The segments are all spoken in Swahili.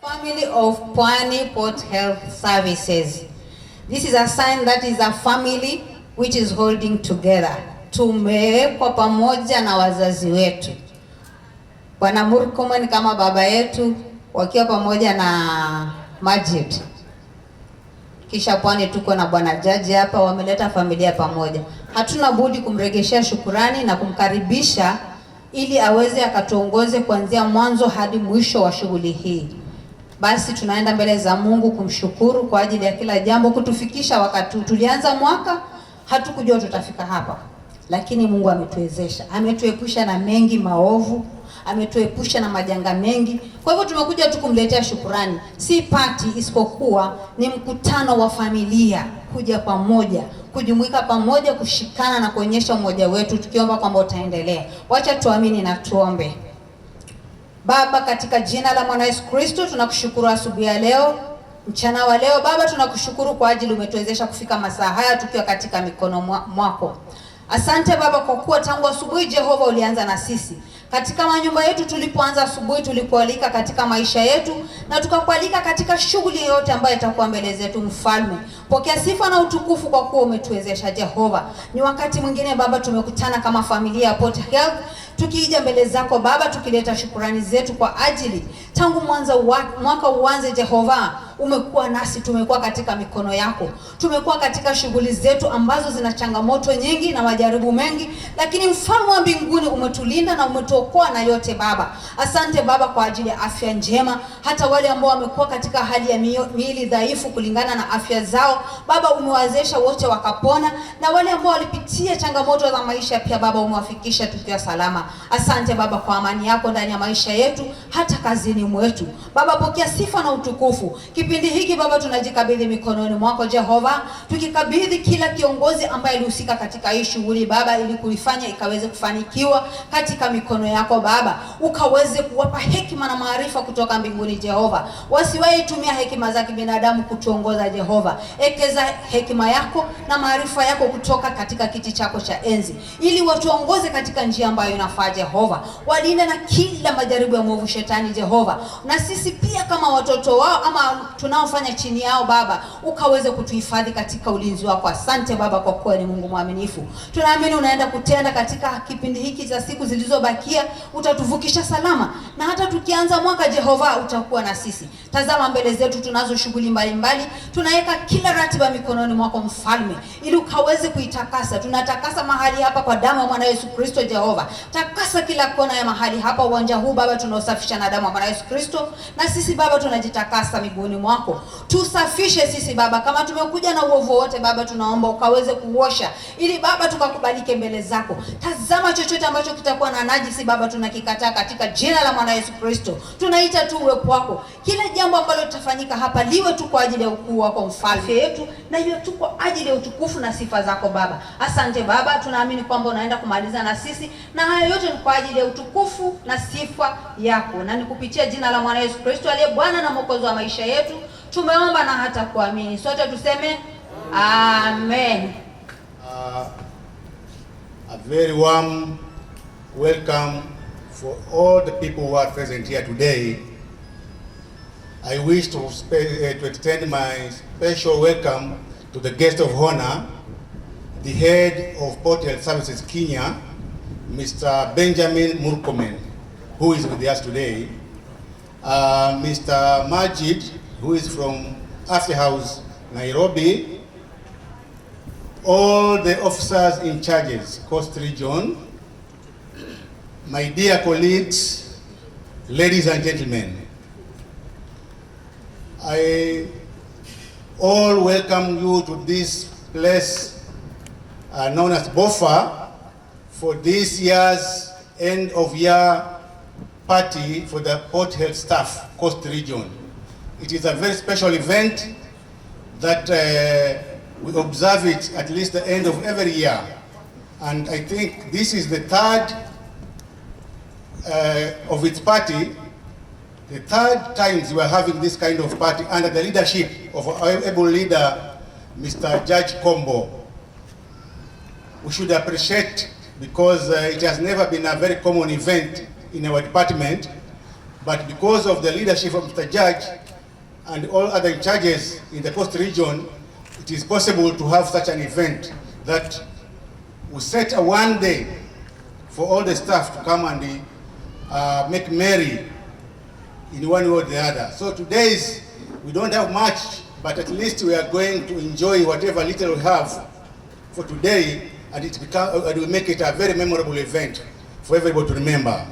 Family of Pwani Port Health Services. This is a sign that is a family which is holding together. Tumewekwa pamoja na wazazi wetu. Bwana Murkomen kama baba yetu, wakiwa pamoja na Majid. Kisha Pwani tuko na Bwana Jaji hapa, wameleta familia pamoja. Hatuna budi kumregeshea shukurani na kumkaribisha ili aweze akatuongoze kuanzia mwanzo hadi mwisho wa shughuli hii. Basi tunaenda mbele za Mungu kumshukuru kwa ajili ya kila jambo kutufikisha wakati tulianza mwaka, hatukujua tutafika hapa. Lakini Mungu ametuwezesha, ametuepusha na mengi maovu, ametuepusha na majanga mengi. Kwa hivyo tumekuja tu kumletea shukurani. Si party, isipokuwa ni mkutano wa familia, kuja pamoja, kujumuika pamoja, kushikana na kuonyesha umoja wetu, tukiomba kwamba utaendelea. Wacha tuamini na tuombe. Baba, katika jina la Mwana Yesu Kristo, tunakushukuru asubuhi ya leo, mchana wa leo. Baba, tunakushukuru kwa ajili umetuwezesha kufika masaa haya tukiwa katika mikono mwako. Asante Baba kwa kuwa tangu asubuhi Jehova ulianza na sisi. Katika manyumba yetu tulipoanza asubuhi, tulikualika katika maisha yetu na tukakualika katika shughuli yote ambayo itakuwa mbele zetu. Mfalme, pokea sifa na utukufu kwa kuwa umetuwezesha Jehova. Ni wakati mwingine Baba tumekutana kama familia ya Port Health, tukija mbele zako Baba, tukileta shukurani zetu kwa ajili tangu mwanzo mwaka uanze Jehova, umekuwa nasi, tumekuwa katika mikono yako. Tumekuwa katika shughuli zetu ambazo zina changamoto nyingi na majaribu mengi, lakini Mfalme wa mbinguni umetulinda na umetuokoa na yote Baba. Asante Baba kwa ajili ya afya njema, hata wale ambao wamekuwa katika hali ya miili dhaifu kulingana na afya zao Baba, umewawezesha wote wakapona, na wale ambao walipitia changamoto za maisha pia Baba umewafikisha tukiwa salama. Asante Baba kwa amani yako ndani ya maisha yetu, hata kazini mwetu Baba. Pokea sifa na utukufu. Kipindi hiki Baba tunajikabidhi mikononi mwako Jehova, tukikabidhi kila kiongozi ambaye alihusika katika hii shughuli Baba, ili kuifanya ikaweze kufanikiwa katika mikono yako Baba. Ukaweze kuwapa hekima na maarifa kutoka mbinguni Jehova, wasiwahi tumia hekima za kibinadamu kutuongoza Jehova. Ekeza hekima yako na maarifa yako kutoka katika kiti chako cha enzi, ili watuongoze katika njia ambayo inafaa Jehova. Walinde na kila majaribu ya mwovu shetani Jehova, na sisi pia kama watoto wao ama tunaofanya chini yao Baba, ukaweze kutuhifadhi katika ulinzi wako. Asante Baba kwa kuwa ni Mungu mwaminifu. Tunaamini unaenda kutenda katika kipindi hiki cha siku zilizobakia, utatuvukisha salama, na hata tukianza mwaka Jehova utakuwa na sisi. Tazama mbele zetu tunazo shughuli mbalimbali, tunaweka kila ratiba mikononi mwako Mfalme, ili ukaweze kuitakasa. Tunatakasa mahali hapa kwa damu ya mwana Yesu Kristo. Jehova, takasa kila kona ya mahali hapa, uwanja huu Baba tunaosafisha na damu ya mwana Yesu Kristo, na sisi Baba tunajitakasa miguuni mwako. Tusafishe sisi Baba, kama tumekuja na uovu wote Baba, tunaomba ukaweze kuosha, ili Baba tukakubalike mbele zako. Tazama chochote ambacho kitakuwa na najisi Baba, tunakikataa katika jina la mwana Yesu Kristo. Tunaita tu uwepo wako. Kila jambo ambalo litafanyika hapa liwe tu kwa ajili ya ukuu wako Mfalme yetu, na iwe tu kwa ajili ya utukufu na sifa zako Baba. Asante Baba, tunaamini kwamba unaenda kumaliza na sisi, na haya yote ni kwa ajili ya utukufu na sifa yako, na nikupitia jina la mwana Yesu Kristo aliye Bwana na Mwokozi wa maisha yetu tumeomba na hata kuamini. Sote tuseme amen. A very warm welcome for all the people who are present here today. I wish to extend my special welcome to the guest of honor, the head of Port Health Services Kenya, Mr. Benjamin Murkomen, who is with us today, Mr. Majid, who is from Afya House, Nairobi, all the officers in charges, Coast Region, my dear colleagues, ladies and gentlemen, I all welcome you to this place known as BOFA for this year's end of year party for the Port Health staff, Coast Region. It is a very special event that we observe it at least the end of every year. And I think this is the third of its party, the third times we are having this kind of party under the leadership of our able leader, Mr. Judge Kombo. We should appreciate, because it has never been a very common event in our department, but because of the leadership of Mr. Judge and all other charges in the Coast Region, it is possible to have such an event that we set a one day for all the staff to come and make merry in one way or the other. So today's, we don't have much, but at least we are going to enjoy whatever little we have for today, and it will make it a very memorable event for everybody to remember.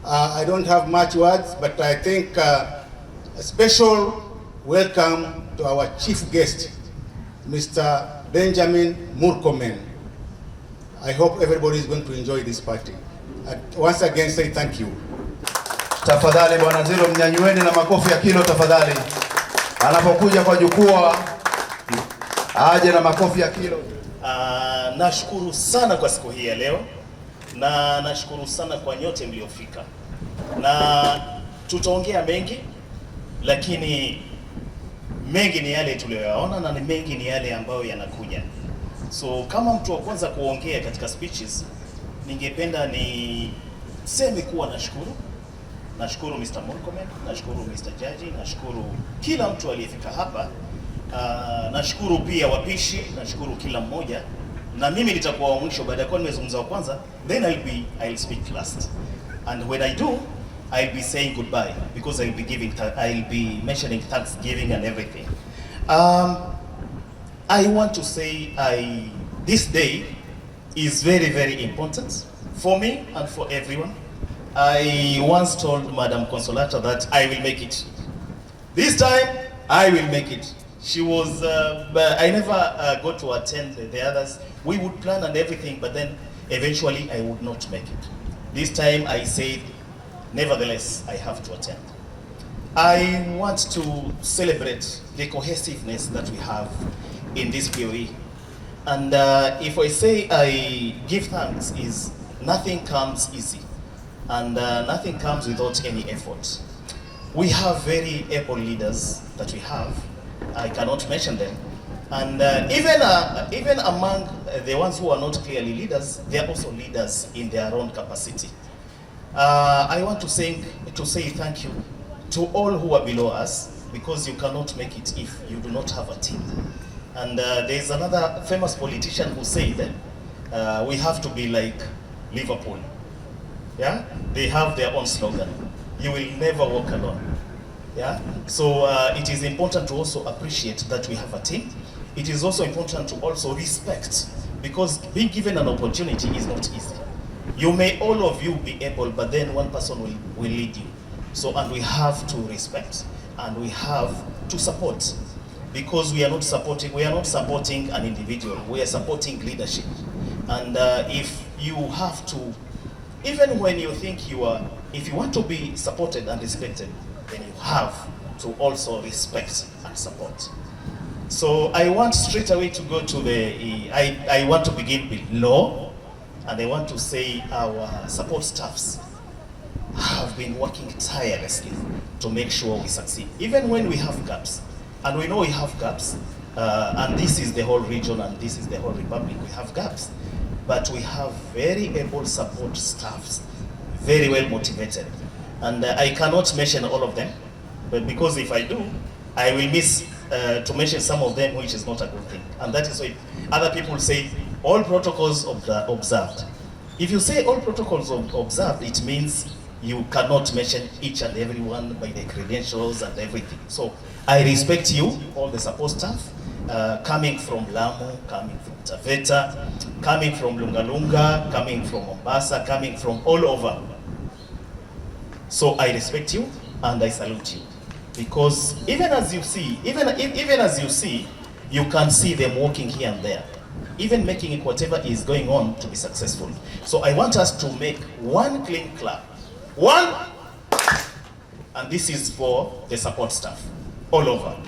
I don't have much words, but I think a special welcome to our chief guest, Mr. Benjamin Murkomen. I hope everybody is going to enjoy this party. Once again, say thank you. Tafadhali Bwana Zilo, mnyanyueni na makofi ya kilo tafadhali. Anapokuja kwa jukwaa aje na makofi ya kilo. Nashukuru sana kwa siku hii ya leo, na nashukuru sana kwa nyote mliofika, na tutaongea mengi, lakini mengi ni yale tuliyoyaona na mengi ni yale ambayo yanakuja. So kama mtu wa kwanza kuongea katika speeches, ningependa niseme kuwa nashukuru Mr. Murkomen, nashukuru Mr. Jaji, nashukuru kila mtu aliyefika hapa. Nashukuru pia wapishi, nashukuru kila mmoja, na mimi nitakuwa wa mwisho baada ya kuwa nimezungumza wa kwanza, then I'll speak last, and when I do I'll be saying goodbye, because I'll be mentioning Thanksgiving and everything. I want to say this day is very, very important for me and for everyone. I once told Madam Consolata that I will make it. This time I will make it. She was, but I never got to attend the others. We would plan and everything, but then eventually I would not make it. This time I said, nevertheless, I have to attend. I want to celebrate the cohesiveness that we have in this POE. And if I say I give thanks, is nothing comes easy, and nothing comes without any effort. We have very able leaders that we have. I cannot mention them. And even among the ones who are not clearly leaders, they are also leaders in their own capacity. I want to say thank you to all who are below us. because you cannot make it if you do not have a team. And there's another famous politician who said that we have to be like Liverpool. Yeah, they have their own slogan. You will never walk alone. Yeah, so it is important to also appreciate that we have a team. It is also important to also respect, because being given an opportunity is not easy. You may all of you be able, but then one person will lead you. So, and we have to respect and we have to support, because we are not supporting an individual, we are supporting leadership. And if you have to, even when you think if you want to be supported and respected, then you have to also respect and support. So I want straight away to go to I want to begin with law, and I want to say our support staffs have been working tirelessly to make sure we succeed, even when we have gaps. And we know we have gaps, and this is the whole region and this is the whole republic, we have gaps. But we have very able support staffs, very well motivated. And I cannot mention all of them, but because if I do, I will miss to mention some of them, which is not a good thing. And that is why other people say all protocols observed. If you say all protocols observed, it means you cannot mention each and every one by their credentials and everything. So I respect you, all the support staff, coming from Lamu, coming from Taveta, coming from Lungalunga, coming from Mombasa, coming from all over. So I respect you and I salute you, because even as you see, you can see them working here and there, even making it whatever is going on to be successful. So I want us to make one clean clap. One, and this is for the support staff all over.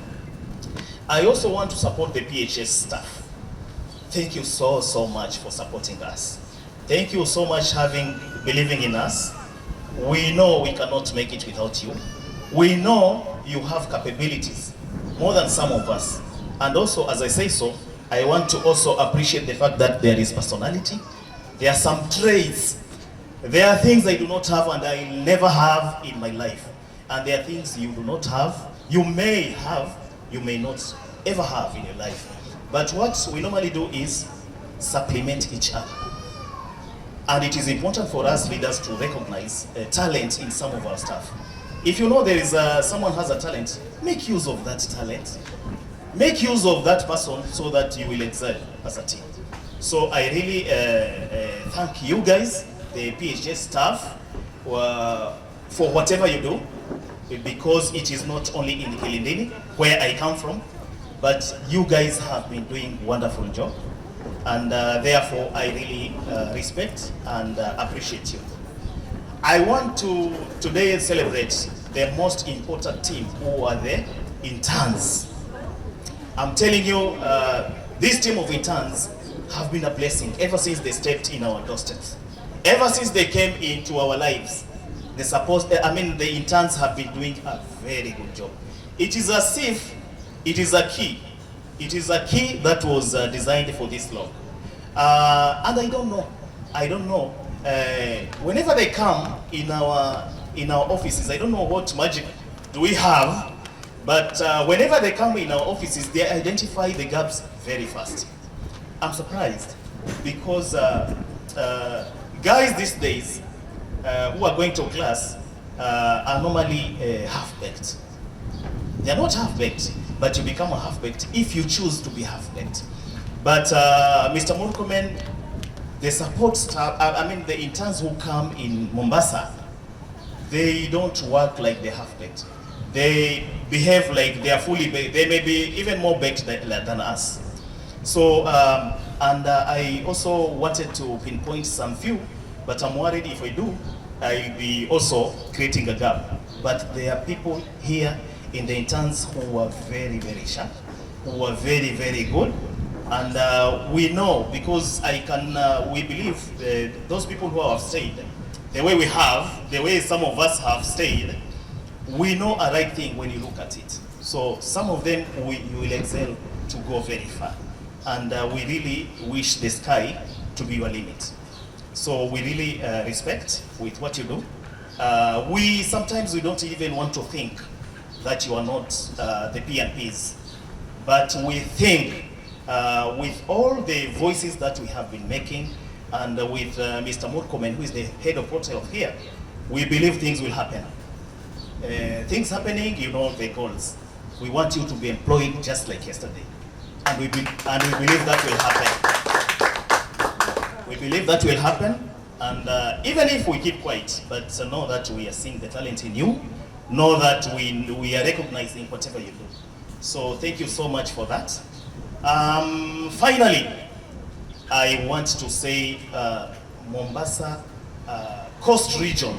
I also want to support the PHS staff. Thank you so much for supporting us. Thank you so much believing in us. We know we cannot make it without you. We know you have capabilities more than some of us. And also, as I say so, I want to also appreciate the fact that there is personality. There are some traits. There are things I do not have and I never have in my life. And there are things you do not have, you may have, you may not ever have in your life. But what we normally do is supplement each other. And it is important for us leaders to recognize talent in some of our staff. If you know there is someone has a talent, make use of that talent. Make use of that person so that you will excel as a team. So I really thank you guys, the PHS staff, for whatever you do, because it is not only in Kilindini, where I come from, but you guys have been doing a wonderful job. And therefore, I really respect and appreciate you. I want to today celebrate the most important team who are the interns. I'm telling you, this team of interns have been a blessing ever since they stepped in our doorsteps. Ever since they came into our lives, the interns have been doing a very good job. It is as if it is a key. It is a key that was designed for this long. And I don't know. Whenever they come in our offices, I don't know what magic do we have, but whenever they come in our offices, they identify the gaps very fast. I'm surprised because guys these days who are going to class are normally half-baked. They are not half-baked, but you become a half-baked if you choose to be half-baked. But Mr. Murkomen, the support staff, the interns who come in Mombasa, they don't work like they half-baked. They behave like they are fully baked. They may be even more baked than us. So, and I also wanted to pinpoint some few, but I'm worried if I do, I'll be also creating a gap. But there are people here in the interns who are very, very sharp, who are very, very good. And we know, because we believe those people who have stayed, the way some of us have stayed, we know a right thing when you look at it. So some of them, you will excel to go very far. And we really wish the sky to be your limit. So we really respect with what you do. Sometimes we don't even want to think that you are not the PNPs. But we think with all the voices that we have been making, and with Mr. Murkomen, who is the head of Port Health here, we believe things will happen. Things happening, you know the goals. We want you to be employed just like yesterday. And we believe that will happen. We believe that will happen. And even if we keep quiet, but know that we are seeing the talent in you, know that we are recognizing whatever you do. So thank you so much for that. Finally, I want to say Mombasa Coast region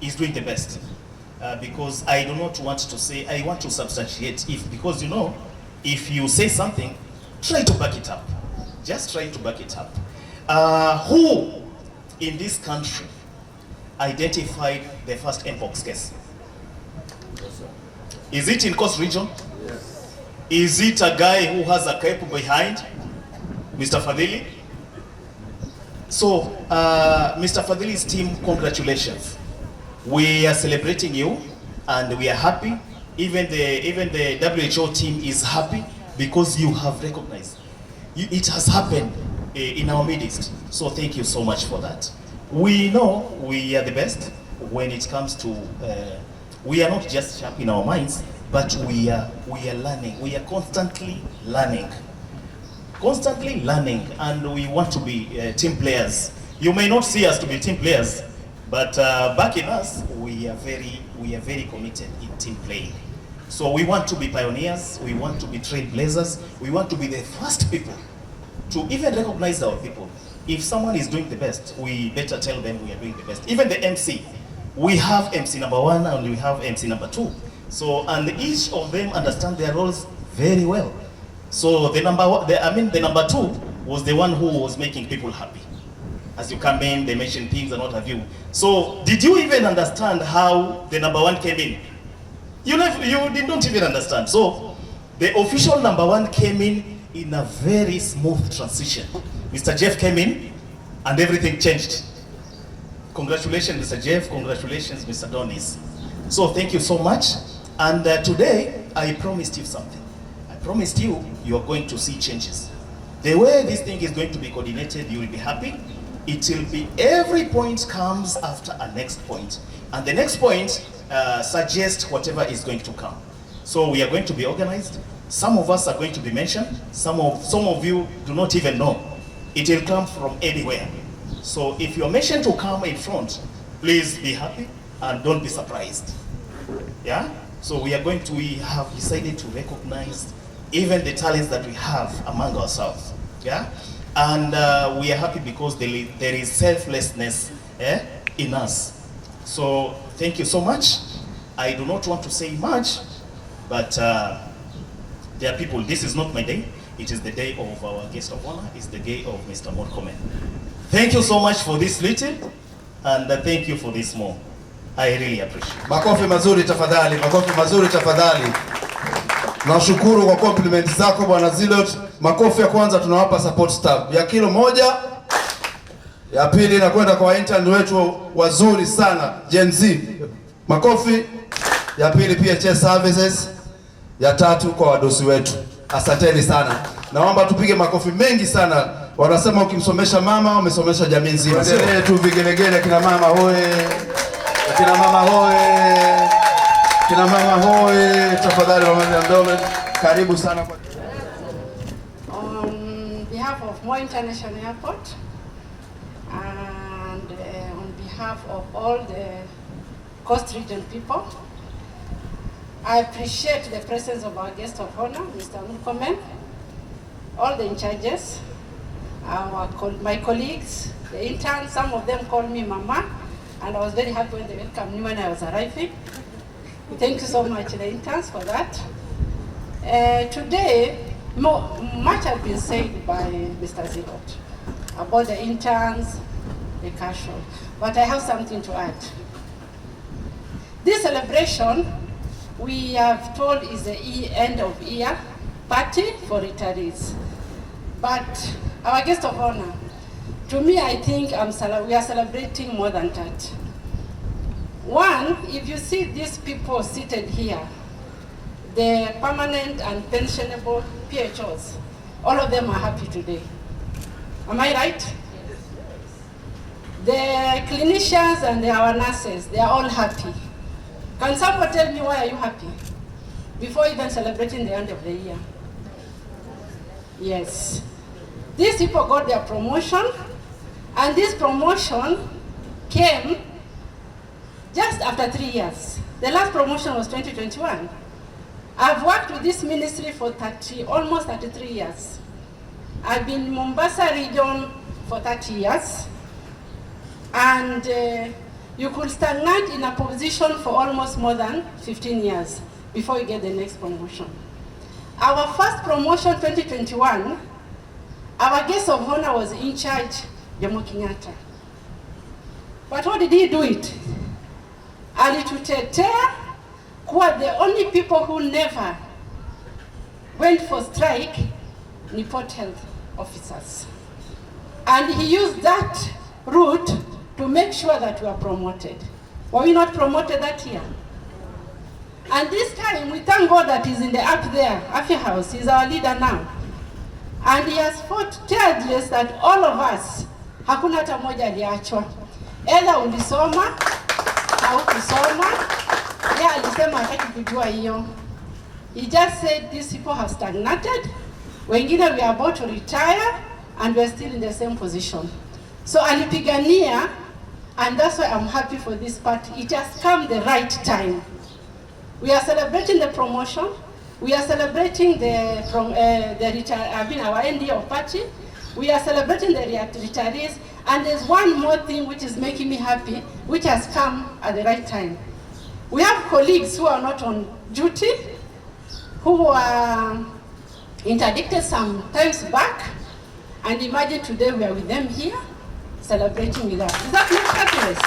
is doing the best. Because I do not want to say, I want to substantiate because you know, if you say something, try to back it up. Just try to back it up. Who in this country identified the first mpox case? Is it in Coast region? Yes. Is it a guy who has a cape behind? Mr. Fadhili? So, Mr. Fadhili's team, congratulations. We are celebrating you and we are happy. Even the WHO team is happy because you have recognized. It has happened in our midst. So thank you so much for that. We know we are the best when it comes to, we are not just sharp in our minds, but we are learning. We are constantly learning. Constantly learning, and we want to be team players. You may not see us to be team players, but back in us, we are very committed in team playing. So we want to be pioneers, we want to be trailblazers, we want to be the first people to even recognize our people. If someone is doing the best, we better tell them we are doing the best. Even the MC, we have MC number 1 and we have MC number 2. So, and each of them understand their roles very well. So the number 2 was the one who was making people happy. As you come in, they mention things and what have you. So, did you even understand how the number 1 came in? You did not even understand. So, the official number 1 came in a very smooth transition. Mr. Jeff came in, and everything changed. Congratulations, Mr. Jeff. Congratulations, Mr. Donis. So, thank you so much. And today, I promised you something. I promised you are going to see changes. The way this thing is going to be coordinated, you will be happy. It will be every point comes after a next point, and the next point suggests whatever is going to come. So we are going to be organized. Some of us are going to be mentioned. Some of you do not even know. It will come from anywhere. So if you're mentioned to come in front, please be happy and don't be surprised. Yeah. So we have decided to recognize even the talents that we have among ourselves. Yeah. And we are happy because there is selflessness in us. So thank you so much. I do not want to say much, but there are people, this is not my day. It is the day of our guest of honor. It's the day of Mr. Murkomen. Thank you so much for this little, and thank you for this more. I really appreciate it. Makofi mazuri tafadhali, makofi mazuri tafadhali. Nashukuru kwa compliments zako Bwana Zilot. Makofi ya kwanza tunawapa support staff ya kilo 1. Ya pili inakwenda kwa intern wetu wazuri sana Gen Z. Makofi. Ya pili PHS services. Ya tatu kwa wadosi wetu. Asanteni sana. Naomba tupige makofi mengi sana. Wanasema ukimsomesha mama umesomesha jamii nzima. Sisi tu vigelegele kina mama hoye. Kina mama hoye. Kina mama hoye, tafadhali mama Mdome, karibu sana kwa. On behalf of Moi International Airport and on behalf of all the Coast Region people, I appreciate the presence of our guest of honor, Mr. Murkomen, all the in-charges, my colleagues, the interns. Some of them call me Mama, and I was very happy when they welcomed me when I was arriving. Thank you so much, the interns, for that. Today, much has been said by Mr. Zilot about the interns, the casual, but I have something to add. This celebration, we have told, is the end of year party for retirees. But our guest of honor, to me, I think we are celebrating more than that. One, if you see these people seated here, the permanent and pensionable PHOs, all of them are happy today. Am I right? The clinicians and our nurses, they are all happy. Can someone tell me why are you happy? Before even celebrating the end of the year. Yes. These people got their promotion, and this promotion came just after 3 years. The last promotion was 2021. I've worked with this ministry for almost 33 years. I've been in Mombasa region for 30 years. And you could stagnate in a position for almost more than 15 years before you get the next promotion. Our first promotion, 2021, our guest of honor was in charge, Jomo Kenyatta. But how did he do it? Alitutetea kuwa the only people who never went for strike ni port health officers. And he used that route to make sure that we are promoted. Were we not promoted that year? And this time, we thank God that he's in the up there, Afya House. He's our leader now. And he has fought tirelessly that all of us, hakuna hata moja aliachwa. Either ulisoma, au kusoma, yeye alisema hataki kujua hiyo. He just said these people have stagnated. Wengine we are about to retire, and we are still in the same position. So alipigania, and that's why I'm happy for this party. It has come the right time. We are celebrating the promotion. We are celebrating our NDO party. We are celebrating the retirees. And there's one more thing which is making me happy, which has come at the right time. We have colleagues who are not on duty, who were interdicted some times back. And imagine today we are with them here, celebrating with us. Is that not fabulous?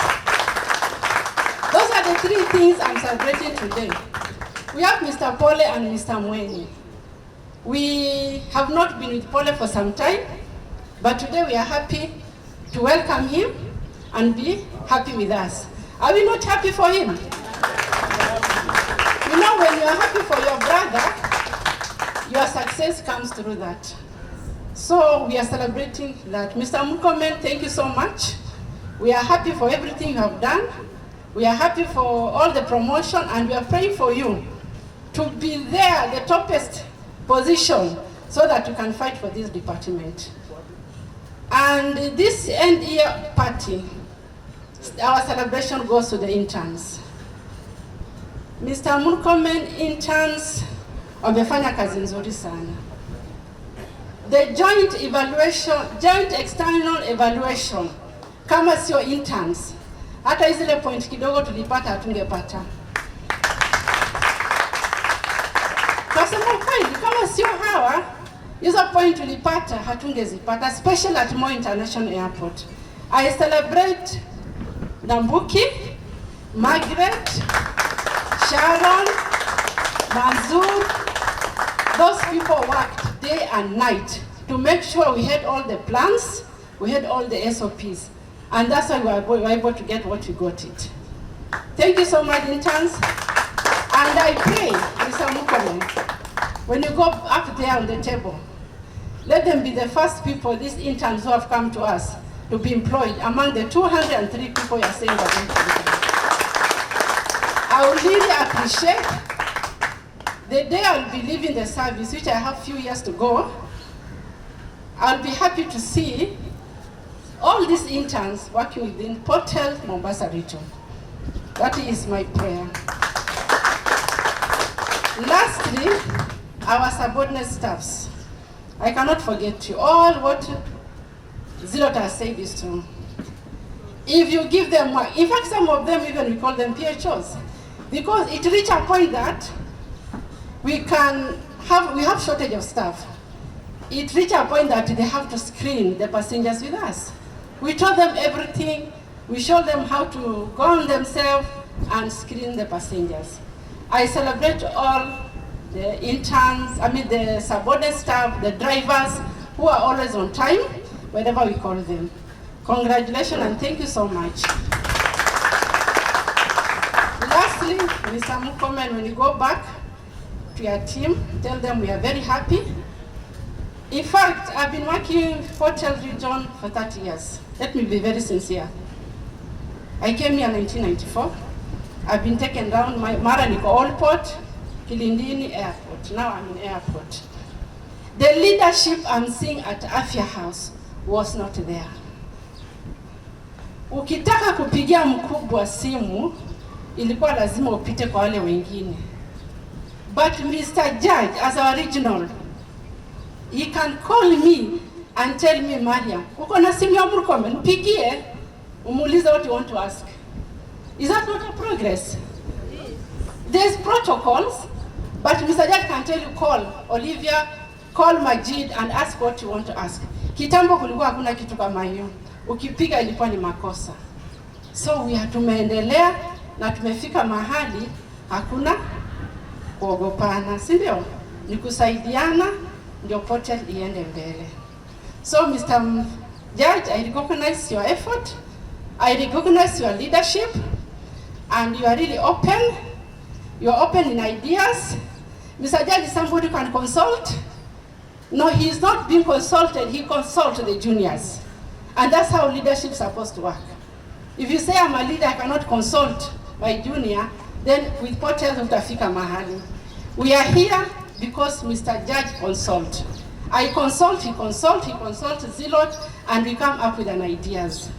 Those are the three things I'm celebrating today. We have Mr. Pole and Mr. Mweni. We have not been with Pole for some time, but today we are happy to welcome him and be happy with us. Are we not happy for him? You know, when you are happy for your brother, your success comes through that. So we are celebrating that. Mr. Murkomen, thank you so much. We are happy for everything you have done. We are happy for all the promotion, and we are praying for you to be there, the toppest position, so that you can fight for this department. And this end year party, our celebration goes to the interns. Mr. Murkomen, interns wamefanya kazi nzuri sana. The joint external evaluation, kama sio interns, hata zile point kidogo tulipata hatungepata. Kwa sababu kweli kama sio hawa, hizo point tulipata hatungezipata, especially at Moi International Airport. I celebrate Nambuki, Margaret, Sharon, Manzur. Those people worked day and night to make sure we had all the plans, we had all the SOPs. And that's why we were able to get what we got it. Thank you so much, interns. And I pray, Mr. Murkomen, when you go up there on the table, let them be the first people, these interns who have come to us, to be employed among the 203 people you are saying that I would really appreciate the day I'll be leaving the service, which I have a few years to go. I'll be happy to see all these interns working within Port Health Mombasa region. That is my prayer. Lastly, our subordinate staffs. I cannot forget you. All what Zilot has said is true. If you give them work, in fact, some of them even we call them PHOs, because it reaches a point that we have shortage of staff. It reached a point that they have to screen the passengers with us. We taught them everything. We showed them how to go on themselves and screen the passengers. I celebrate all the interns, the subordinate staff, the drivers who are always on time, wherever we call them. Congratulations and thank you so much. Lastly, Mr. Murkomen, when you go back to your team, tell them we are very happy. In fact, I've been working hotel region for 30 years. Let me be very sincere. I came here in 1994. I've been taken down Mara Niko Old Port, Kilindini Airport. Now I'm in airport. The leadership I'm seeing at Afya House was not there. Ukitaka kupigia mkubwa simu, ilikuwa lazima upite kwa wale wengine. But Mr. Judge, as our regional, he can call me and tell me, Mariam, uko na simu ya Murkomen, nipigie, umuulize what you want to ask. Is that not a progress? There's protocols, but Mr. Judge can tell you, call Olivia, call Majid and ask what you want to ask. Kitambo kulikuwa hakuna kitu kama hiyo. Ukipiga ilikuwa ni makosa. So tumeendelea na tumefika mahali hakuna kuogopana, si ndio? Ni kusaidiana ndio portal iende mbele. So Mr. Judge, I recognize your effort. I recognize your leadership, and you are really open. You are open in ideas. Mr. Judge is somebody who can consult. No, he is not being consulted. He consults the juniors. And that's how leadership is supposed to work. If you say I'm a leader, I cannot consult my junior, then with portals utafika mahali. We are here because Mr. Judge consult. I consult, he consults Zilot, and we come up with an ideas.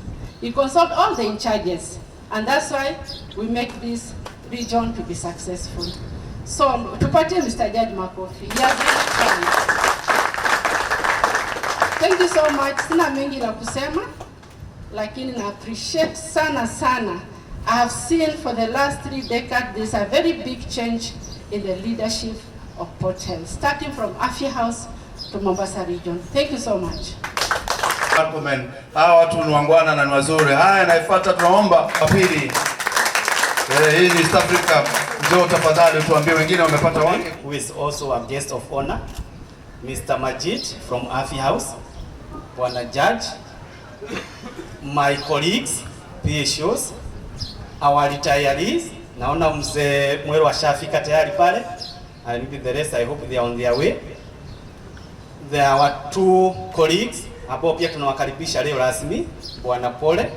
He consult all the in charges, and that's why we make this region to be successful. So, tupatie Mr. Judge makofi. He has really tried. Thank you so much. Sina mengi la kusema, lakini na appreciate sana. I have seen for the last 3 decades, there's a very big change in the leadership of Port Health, starting from Afya House to Mombasa region. Thank you so much. Hawa watu ni wangwana na ni wazuri. Haya, naifuata tunaomba pili. Hii ni East Africa. Njoo tafadhali tuambie wengine wamepata wapi. Who is also a guest of honor, Mr. Majid from Afya House, Bwana Judge, my colleagues, PSOs, our retirees. Naona mzee Mwero ashafika tayari pale. And the rest, I hope they are on their way. There are our 2 colleagues ambao pia tunawakaribisha leo rasmi, Bwana Pole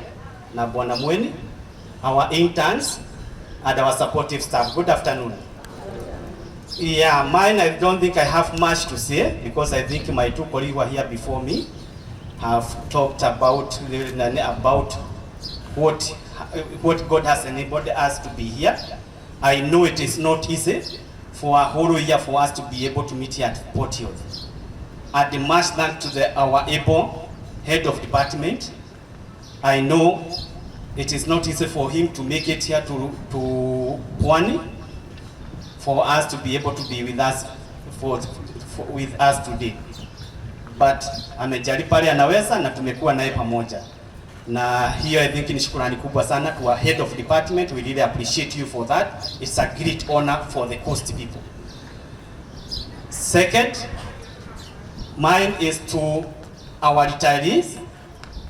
na Bwana Mweni, our interns and our supportive staff. Good afternoon. Yeah, mine, I don't think I have much to say because I think my 2 colleagues who are here before me have talked about what God has enabled us to be here. I know it is not easy for a whole year for us to be able to meet here at Port Health. At the much thanks to our able head of department. I know it is not easy for him to make it here to Pwani for us to be able to be with us with us today. But amejaribu pale anaweza na tumekuwa naye pamoja. Na hiyo I think ni shukrani kubwa sana to our head of department. We really appreciate you for that. It's a great honor for the Coast people. Second, mine is to our retirees.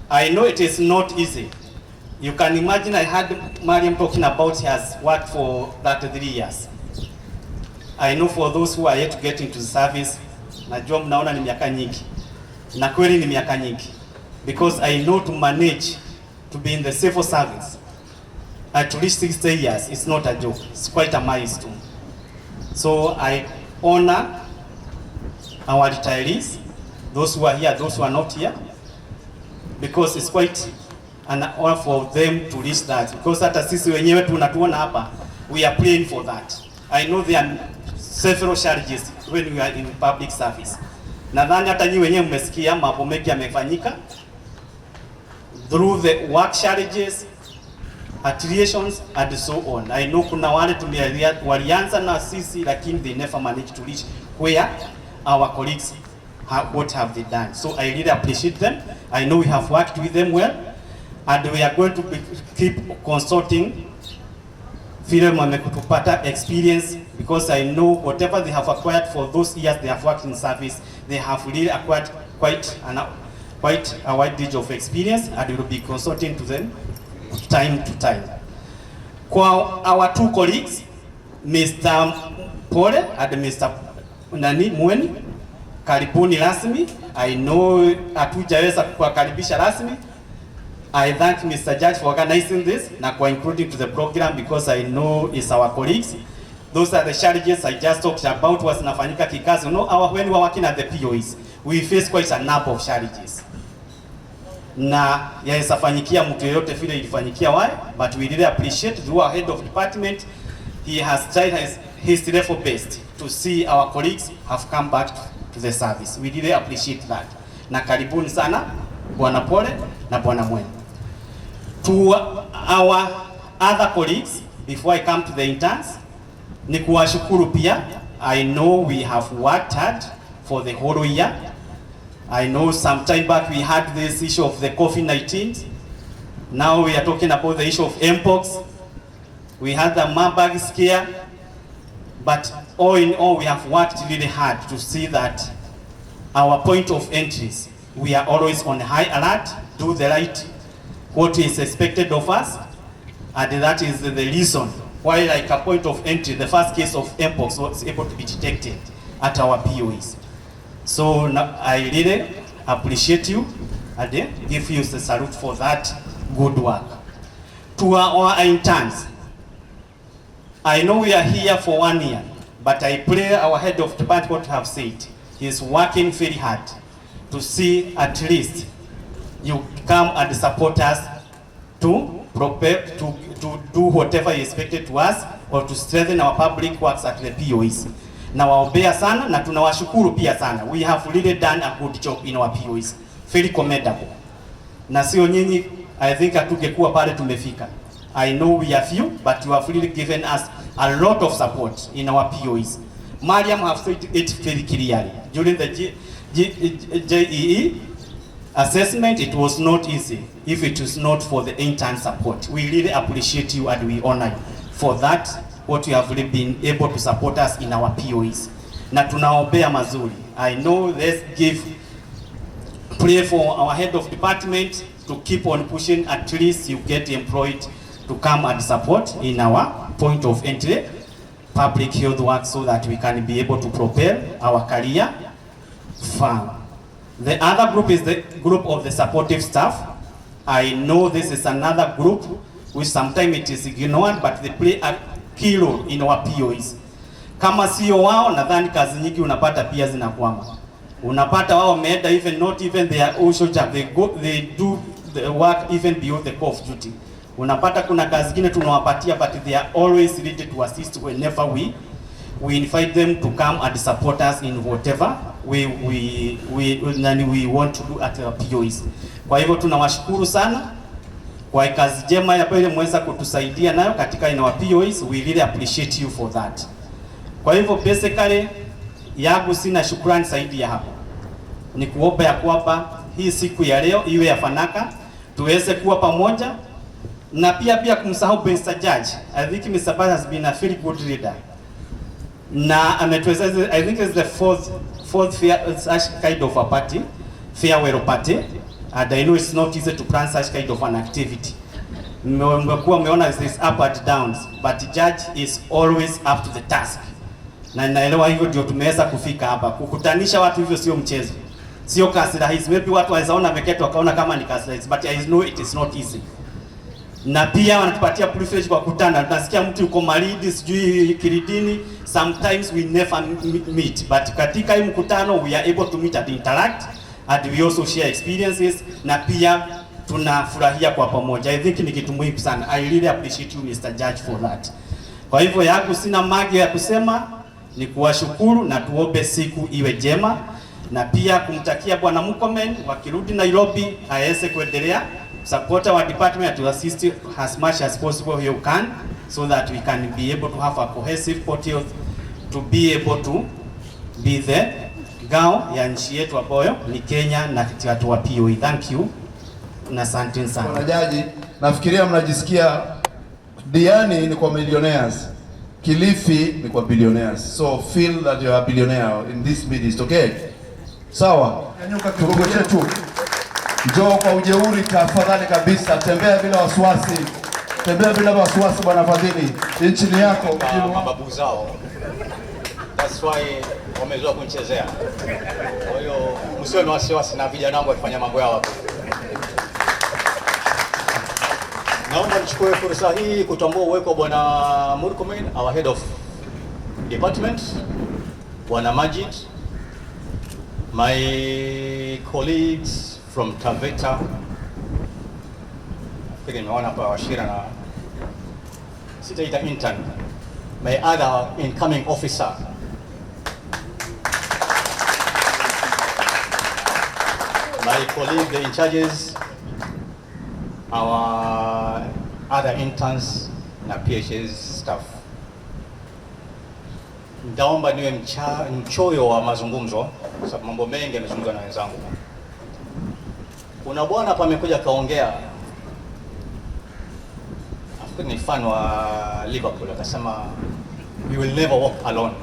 I know it is not easy. You can imagine I had Mariam talking about he has worked for 33 years. I know for those who are yet to get into the service, najua mnaona ni miaka nyingi. Na kweli ni miaka nyingi. Because I know to manage to be in the civil service at least 60 years, it's not a joke. It's quite a milestone. So I honor our retirees, those who are here, those who are not here, because it's quite an honor for them to reach that. Because hata sisi wenyewe tunatuona hapa, we are praying for that. I know there are several challenges when we are in public service. Nadhani hata nyinyi wenyewe mmesikia mambo mengi yamefanyika through the work challenges, affiliations and so on. I know kuna wale walianza na sisi lakini they never managed to reach where our colleagues what have they done. So I really appreciate them. I know we have worked with them well, and we are going to keep consulting film wamekupata experience, because I know whatever they have acquired for those years they have worked in service, they have really acquired quite a wide range of experience, and we will be consulting to them time to time. Kwa our 2 colleagues, Mr. Pole and Mr. Mweni, karibuni rasmi. I know hatujaweza kuwakaribisha rasmi. I thank Mr. Judge for organizing this na kwa including to the program because I know it's our colleagues. Those are the challenges I just talked about was nafanyika kikazi. You know, when we are working at the POEs, we face quite a number of challenges. Na yaesafanyikia mtu yoyote vile ilifanyikia why, but we really appreciate through our head of department. He has tried his level best to see our colleagues have come back to the service. We really appreciate that. Na karibuni sana Bwana Pole na Bwana Mweni. To our other colleagues, before I come to the interns, ni kuwashukuru pia. I know we have worked hard for the whole year. I know some time back we had this issue of the COVID-19. Now we are talking about the issue of mpox. We had the Marburg scare. But all in all, we have worked really hard to see that our point of entries, we are always on high alert, do the right, what is expected of us, and that is the reason why, like a point of entry, the first case of mpox was able to be detected at our POEs. So I really appreciate you and give you the salute for that good work. To our interns, I know we are here for 1 year, but I pray our head of department have said he is working very hard to see at least you come and support us to prepare to do whatever is expected to us or to strengthen our public works at the POEs. Na waombea sana na tunawashukuru pia sana. We have really done a good job in our POEs. Very commendable. Na sio nyinyi, I think hatungekuwa pale tumefika. I know we are few, but you have really given us a lot of support in our POEs. Mariam have said it very clearly. During the JEE assessment, it was not easy if it was not for the intern support. We really appreciate you and we honor you for that, what you have really been able to support us in our POEs. Na tunaombea mazuri. I know, let's pray for our head of department to keep on pushing, at least you get employed to come and support in our point of entry public health work so that we can be able to propel our career far. The other group is the group of the supportive staff. I know this is another group which sometimes it is ignored, but they play a key role in our POEs. Kama sio wao, nadhani kazi nyingi unapata pia zinakwama. Unapata wao wameenda even not even their own job, they do the work even beyond the call of duty. Unapata kuna kazi zingine tunawapatia, but they are always ready to assist whenever we invite them to come and support us in whatever we want to do at our POEs. Kwa hivyo tunawashukuru sana kwa kazi njema ambayo mmeweza kutusaidia nayo katika in our POEs. We really appreciate you for that. Kwa hivyo basically yangu sina shukrani zaidi ya hapo. Ni kuomba ya kwamba hii siku ya leo iwe ya fanaka, tuweze kuwa pamoja na pia kumsahau Mr. Judge. I think Mr. Baz has been a very good leader. Na ametuweza, I think it's the fourth such kind of a party, farewell party, and I know it's not easy to plan such kind of an activity. Mmekuwa umeona this up and downs, but Judge is always up to the task. Na naelewa hivyo ndio tumeweza kufika hapa. Kukutanisha watu hivyo sio mchezo. Sio kazi rahisi. Maybe watu wanaona ameketi wakaona kama ni kazi rahisi, but I know it is not easy. Na pia wanatupatia privilege kwa kutana. Tunasikia mtu yuko Malindi, sijui Kiridini, sometimes we never meet, but katika hii mkutano we are able to meet and interact, and we also share experiences, na pia tunafurahia kwa pamoja. I think ni kitu muhimu sana. I really appreciate you Mr. Judge for that. Kwa hivyo yangu sina magi ya kusema, ni kuwashukuru na tuombe siku iwe jema, na pia kumtakia Bwana Murkomen wakirudi Nairobi aweze kuendelea support our department to assist as much as possible you can, so that we can be able to have a cohesive portfolio to be able to be the ngao ya nchi yetu ambayo ni Kenya na watu wa POE. Thank you na asante sana. Bwana Jaji, nafikiria mnajisikia Diani ni kwa millionaires, Kilifi ni kwa billionaires, so feel that you are a billionaire in this midst, okay? Sawa, kidogo chetu. Njoo kwa ujeuri tafadhali kabisa, tembea bila wasiwasi. Tembea bila wasiwasi Bwana Fadhili. Nchi yako mababu zao. That's why wamezoea kunichezea. Kwa hiyo msiwe na wasiwasi na vijana wangu wakifanya mambo yao hapo. Naomba nichukue fursa hii kutambua uwepo wa Bwana Murkomen, our head of department, Bwana Majid, my colleagues from Taveta. Nafikiri nimeona hapa Washira na sitaita intern, my other incoming officer. My colleague, the in charges, our other interns na PHS staff. Ndaomba niwe mchoyo wa mazungumzo kwa sababu mambo mengi yamezungumzwa na wenzangu. Kuna bwana hapa amekuja kaongea, afikiri ni fan wa Liverpool, akasema we will never walk alone.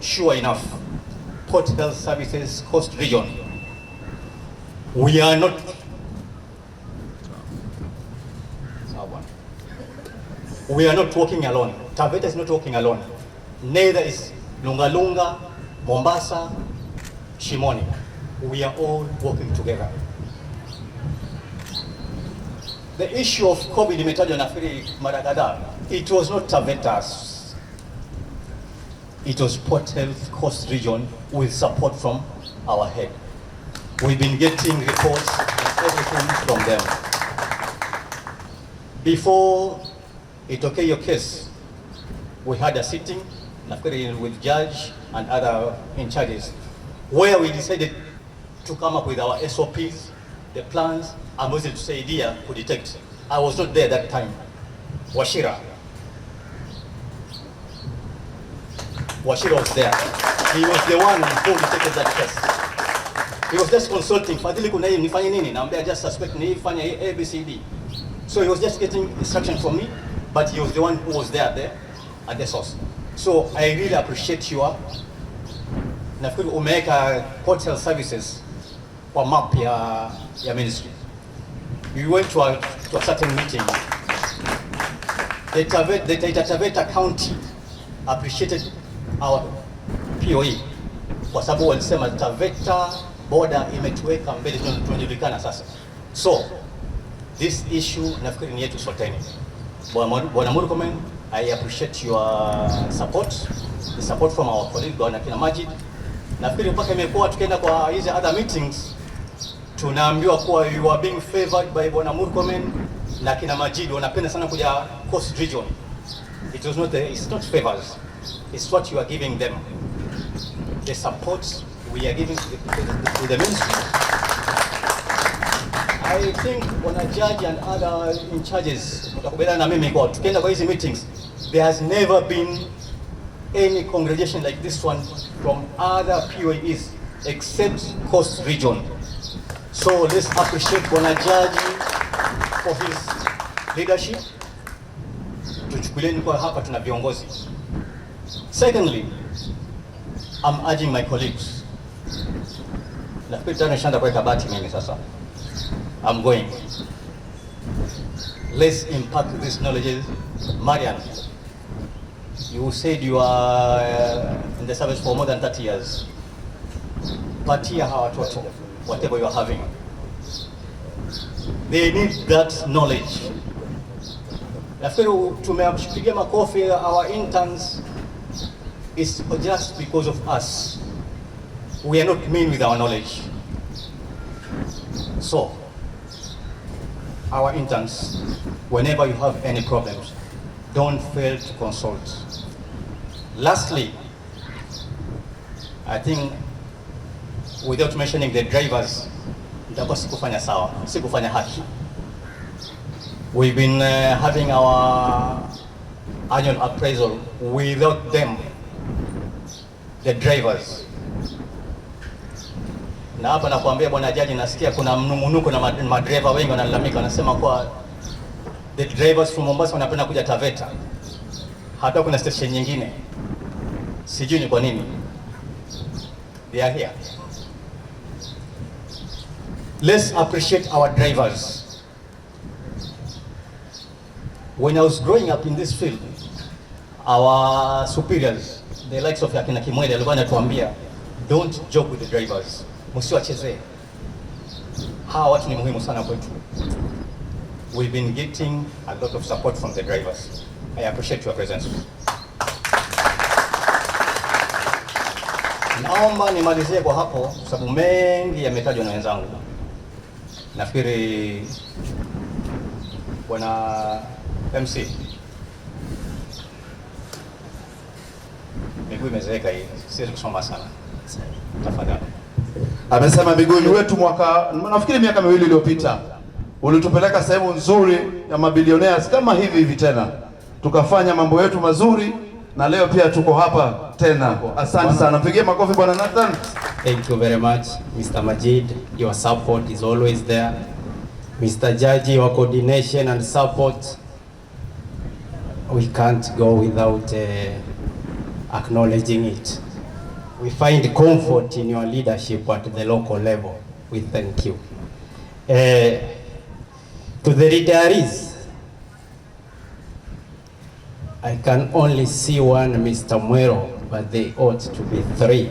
Sure enough, Port Health Services Coast Region, we are not walking alone. Taveta is not walking alone. Neither is Lungalunga, Mombasa, Shimoni. We are all working together. The issue of COVID imetajwa nafikiri mara kadhaa. It was not Tavetas. It was Port Health Coast Region with support from our head. We've been getting reports and everything from them. Before Itokeyo case, we had a sitting with judge and other in charges where we decided to come up with our SOPs, the plans, and was to say idea to detect. I was not there that time. Washira was there. He was the one who detected that case. He was just consulting. Fadhili kuna hii nifanye nini? Naambia just suspect ni fanya hii ABCD. So he was just getting instruction from me, but he was the one who was there at the source. So I really appreciate you. Nafikiri umeweka Port Health Services kwa map ya ministry. We went to a certain meeting. The Taveta County appreciated our POE kwa sababu walisema Taveta border imetuweka mbele, tunajulikana sasa. So this issue nafikiri ni yetu soteni. Bwana Murkomen, I appreciate your support, the support from our colleague Bwana kina Majid. Nafikiri mpaka imekuwa tukienda kwa hizi other meetings tunaambiwa kuwa you are being favored by Bwana Murkomen na kina Majid, wanapenda sana kuja Coast Region. It's not favors, it's what you are giving them, the support we are giving to the ministry. I think Bwana Judge and other in charges utakubaliana na mimi kwa tukienda kwa hizi meetings, there has never been any congregation like this one from other POEs except Coast Region. So let's appreciate Bwana Judge for his leadership. Tuchukulieni kwa hapa tuna viongozi. Secondly, I'm urging my colleagues. Nafikiri tena shanda kwa kabati mimi sasa. I'm going. Let's impact this knowledge. Marian, you said you are in the service for more than 30 years. Patia hawa watoto, whatever you are having. They need that knowledge. Nafikiri tumewapigia makofi our interns is just because of us. We are not mean with our knowledge. So, our interns, whenever you have any problems, don't fail to consult. Lastly, I think without mentioning the drivers, nitakuwa sikufanya haki. We've been having our annual appraisal without them, the drivers. Na hapa nakwambia Bwana Jaji, nasikia kuna mnumunuko na madriver wengi wanalalamika, wanasema kwa the drivers from Mombasa wanapenda kuja Taveta. Hata kuna station nyingine. Sijui ni kwa nini. They are here. Let's appreciate our drivers. When I was growing up in this field, our superiors, the likes of akina Kimwele alikuwa anatuambia don't joke with the drivers, msiwachezee. Hawa watu ni muhimu sana kwetu. We've been getting a lot of support from the drivers. I appreciate your presence. Naomba nimalizie kwa hapo sababu mengi yametajwa na wenzangu. Nafikiri bwana MC miguu imezeeka hii, siwezi kusoma sana. Tafadhali. Amesema miguuni wetu nafikiri miaka 2 iliyopita ulitupeleka sehemu nzuri ya mabilionaires kama hivi tena, tukafanya mambo yetu mazuri, na leo pia tuko hapa tena. Asante sana, mpigie makofi bwana Nathan. Thank you very much, Mr. Majid. Your support is always there. Mr. Jaji, your coordination and support, we can't go without acknowledging it. We find comfort in your leadership at the local level. We thank you. To the retirees, I can only see one Mr. Mwero, but they ought to be 3.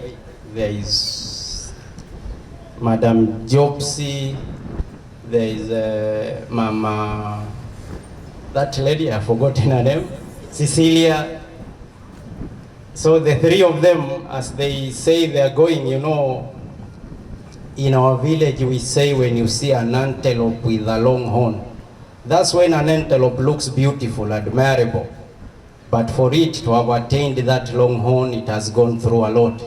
There is Madam Jopsy, there is Mama, that lady, I've forgotten her name, Cecilia. So the 3 of them, as they say they are going, you know, in our village we say when you see an antelope with a long horn, that's when an antelope looks beautiful, admirable. But for it to have attained that long horn, it has gone through a lot.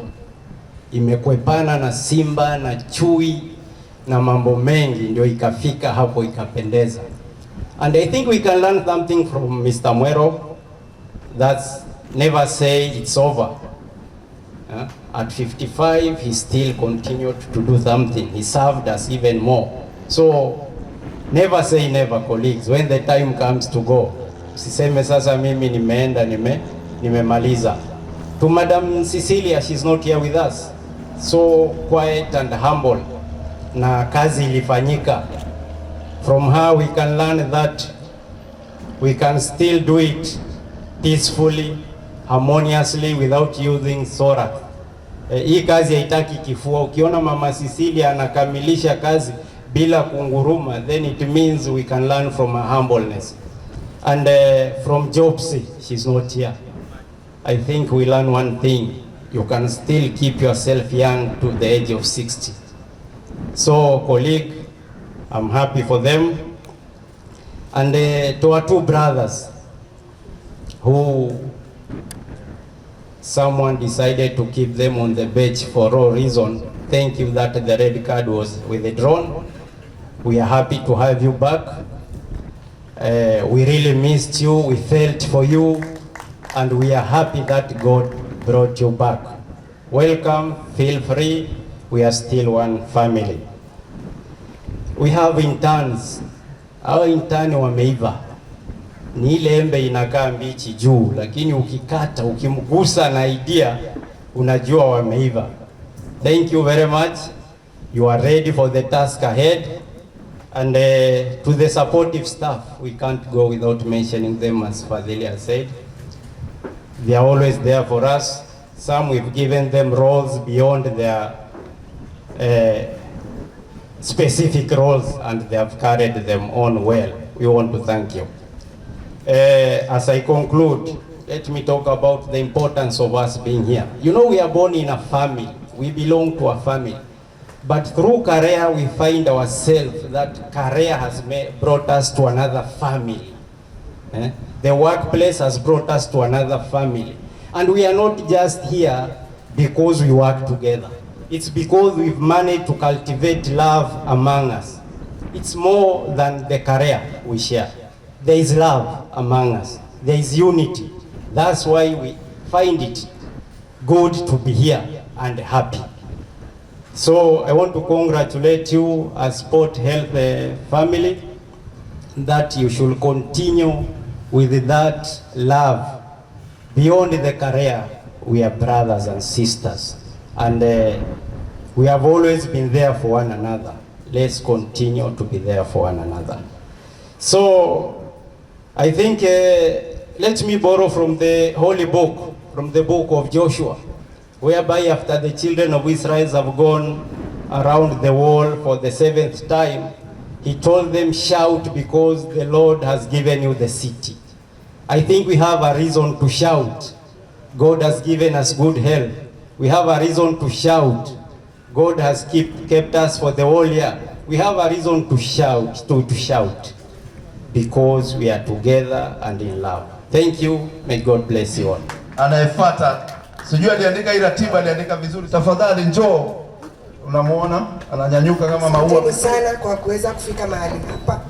Imekwepana na simba na chui na mambo mengi ndio ikafika hapo ikapendeza. And I think we can learn something from Mr. Mwero. That's never say it's over. At 55, he still continued to do something. He served us even more. So never say never, colleagues. When the time comes to go, usiseme sasa mimi nimeenda nimemaliza. To Madam Cecilia, she's not here with us. So quiet and humble. Na kazi ilifanyika. From her we can learn that we can still do it peacefully, harmoniously, without using sword. Hii kazi haitaki kifua. Ukiona Mama Cecilia anakamilisha kazi bila kunguruma, then it means we can learn from her humbleness. And from Jopsy, she's not here. I think we learn one thing: you can still keep yourself young to the age of 60. So, colleague, I'm happy for them. And to our 2 brothers who someone decided to keep them on the bench for no reason, thank you that the red card was withdrawn. We are happy to have you back. We really missed you, we felt for you, and we are happy that God brought you back. Welcome, feel free, we are still one family. We have interns. Our intern wameiva. Ni ile embe inakaa mbichi juu, lakini ukikata, ukimgusa na idea, unajua wameiva. Thank you very much. You are ready for the task ahead. And to the supportive staff, we can't go without mentioning them, as Fadhili has said. They are always there for us. Some we've given them roles beyond their specific roles, and they have carried them on well. We want to thank you. As I conclude, let me talk about the importance of us being here. You know, we are born in a family. We belong to a family. But through career, we find ourselves that career has brought us to another family. The workplace has brought us to another family. And we are not just here because we work together. It's because we've managed to cultivate love among us. It's more than the career we share. There is love among us. There is unity. That's why we find it good to be here and happy. So I want to congratulate you as Sport Health family, that you should continue with that love. Beyond the career, we are brothers and sisters. And we have always been there for one another. Let's continue to be there for one another. So I think, let me borrow from the Holy Book. from the book of Joshua, whereby after the children of Israel have gone around the wall for the 7th time, he told them, shout because the Lord has given you the city. I think we have a reason to shout. God has given us good health. We have a reason to shout. God has kept us for the whole year. We have a reason to shout, to shout, because we are together and in love. Thank you. May God bless you all. Anayefuata sijui aliandika hii ratiba, aliandika vizuri. Tafadhali njoo. Unamuona ananyanyuka kama maua. Asante sana kwa kuweza kufika mahali hapa.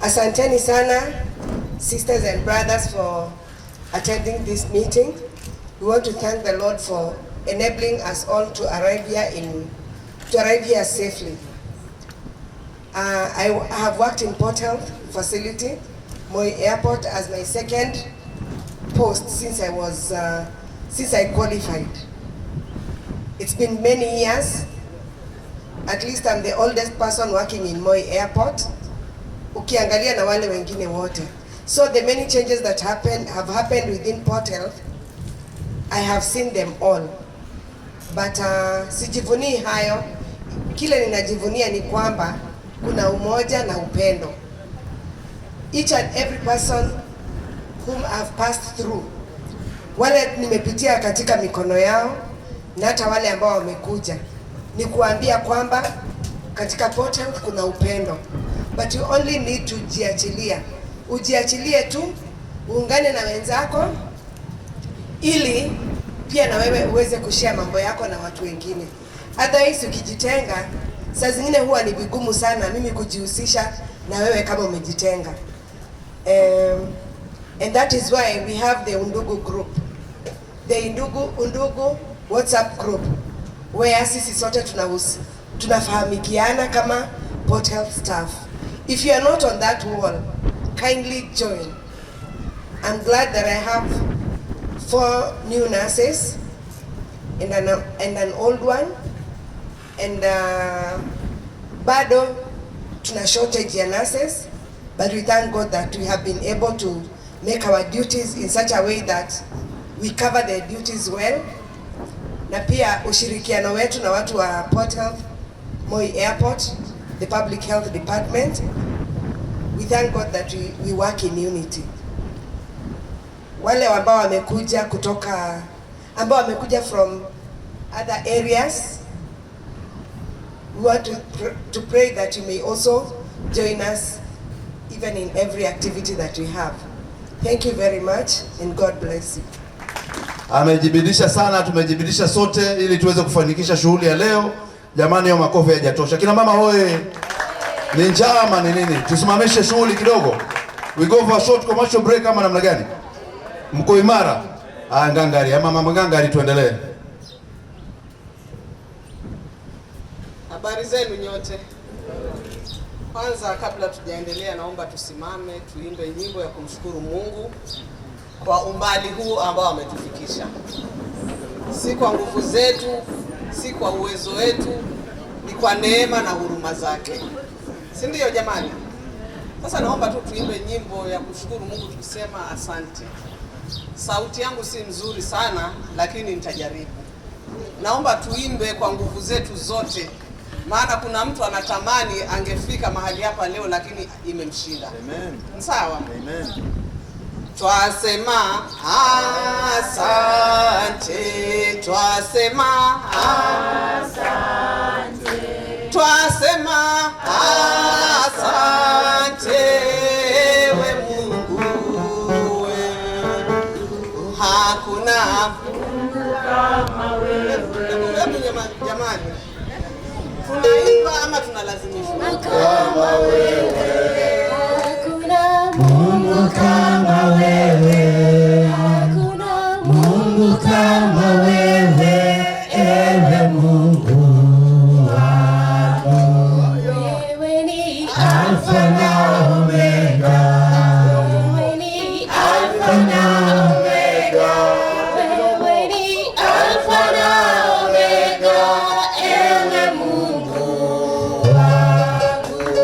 Asanteni sana sisters and brothers for attending this meeting. We want to thank the Lord for enabling us all to arrive here safely. I have worked in Port Health facility, Moi Airport, as my second post since I qualified. It's been many years. At least I'm the oldest person working in Moi Airport. Ukiangalia na wale wengine wote. So the many changes that have happened within Port Health, I have seen them all. But sijivunii hayo. Kile ninajivunia ni kwamba kuna umoja na upendo. Each and every person whom I've passed through, wale nimepitia katika mikono yao na hata wale ambao wamekuja, ni kuambia kwamba katika Port Health kuna upendo. But you only need to jiachilia. Ujiachilie tu, uungane na wenzako ili pia na wewe uweze kushare mambo yako na watu wengine. Otherwise ukijitenga, saa zingine huwa ni vigumu sana mimi kujihusisha na wewe kama umejitenga. And that is why we have the Undugu group. The Undugu WhatsApp group where sisi sote tunafahamikiana kama Port Health staff. If you are not on that wall, kindly join. I'm glad that I have 4 new nurses and an old one, and bado tuna shortage ya nurses, but we thank God that we have been able to make our duties in such a way that we cover their duties well. Na pia ushirikiano wetu na watu wa Port Health, Moi Airport, the Public Health Department, we thank God that we work in unity. Wale ambao wamekuja from other areas, we want to pray that you may also join us even in every activity that we have. Thank you very much and God bless you. Amejibidisha sana, tumejibidisha sote ili tuweze kufanikisha shughuli ya leo. Jamani, hiyo makofi hayajatosha. Kina mama hoye. Ni njama ni nini? Tusimamishe shughuli kidogo. We go for a short commercial break kama namna gani? Mko imara? Ngangari, ama mama ngangari, tuendelee. Habari zenu nyote. Kwanza kabla tujaendelea, naomba tusimame tuimbe nyimbo ya kumshukuru Mungu kwa umbali huu ambao ametufikisha. Si kwa nguvu zetu, si kwa uwezo wetu, ni kwa neema na huruma zake. Si ndio jamani? Sasa naomba tu tuimbe nyimbo ya kushukuru Mungu tukisema asante. Sauti yangu si nzuri sana, lakini nitajaribu. Naomba tuimbe kwa nguvu zetu zote. Maana kuna mtu anatamani angefika mahali hapa leo lakini imemshinda. Amen. Sawa? Amen. Twasema asante, twasema asante, twasema asante we Mungu wewe. Hakuna Mungu kama wewe. Jamani, tunaimba ama tunalazimishwa? Kama wewe. Hakuna Mungu kama wewe. Hakuna Mungu kama wewe. Ewe Mungu wangu. Wewe ni Alfa na Omega. Wewe ni Alfa na Omega. Wewe ni Alfa na Omega. Ewe Mungu wangu.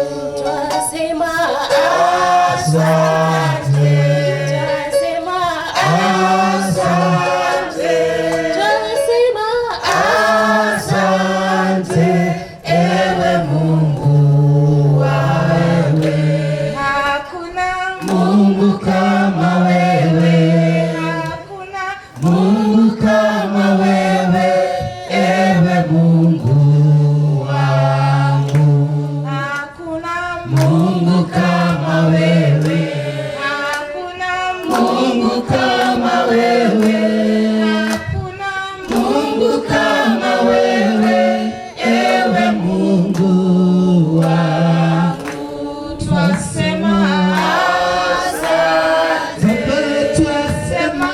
wangu twasema asante, twasema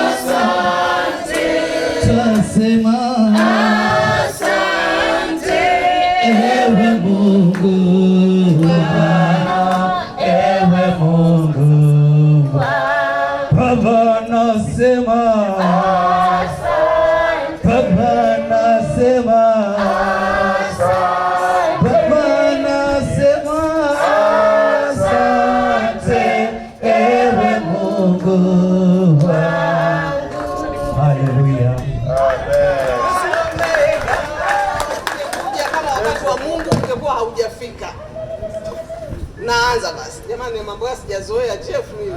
asante, twasema asante, ewe Mungu Bwana, ewe Mungu Baba, nasema Baba, nasema Baba, nasema asante, ewe Mungu wangu. Haleluya. Kama wakati wa Mungu ungekuwa haujafika. Naanza basi. Jamani, mambo haya sijazoea Jeff mimi.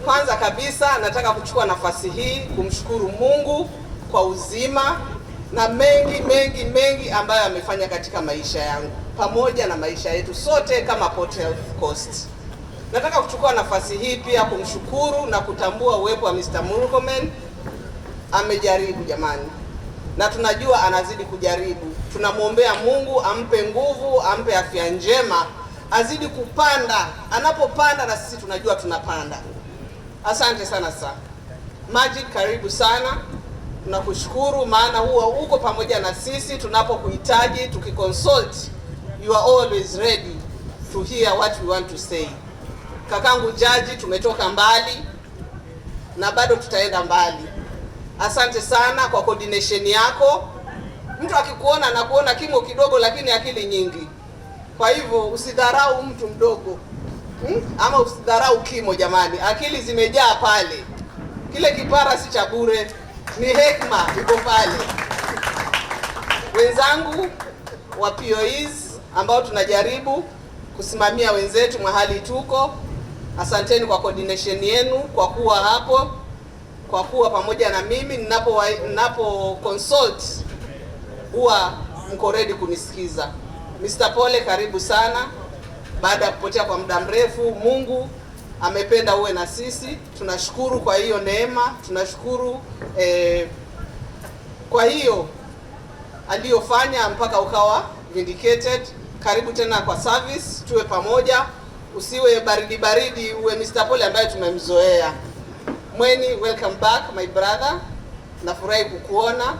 Kwanza kabisa nataka kuchukua nafasi hii kumshukuru Mungu kwa uzima na mengi ambayo amefanya katika maisha yangu pamoja na maisha yetu sote kama Port Health Coast. Nataka kuchukua nafasi hii pia kumshukuru na kutambua uwepo wa Mr. Murkomen. Amejaribu jamani, na tunajua anazidi kujaribu. Tunamwombea Mungu ampe nguvu, ampe afya njema, azidi kupanda. Anapopanda na sisi tunajua tunapanda. Asante sana sana. Majid, karibu sana. Tunakushukuru maana huwa uko pamoja na sisi tunapokuhitaji, tukiconsult. You are always ready to hear what we want to say. Kakangu Jaji, tumetoka mbali na bado tutaenda mbali. Asante sana kwa coordination yako. Mtu akikuona na kuona kimo kidogo lakini akili nyingi. Kwa hivyo usidharau mtu mdogo. Ama usidharau kimo jamani. Akili zimejaa pale. Kile kipara si cha bure, ni hekima iko pale. Wenzangu wa POEs ambao tunajaribu kusimamia wenzetu mahali tuko, asanteni kwa coordination yenu, kwa kuwa hapo, kwa kuwa pamoja na mimi ninapo consult huwa mko ready kunisikiza. Mr. Pole, karibu sana. Baada ya kupotea kwa muda mrefu, Mungu amependa uwe na sisi. Tunashukuru kwa hiyo neema, tunashukuru kwa hiyo aliyofanya mpaka ukawa vindicated. Karibu tena kwa service, tuwe pamoja, usiwe baridi, uwe Mr. Pole ambaye tumemzoea. Mweni, welcome back my brother. Nafurahi kukuona.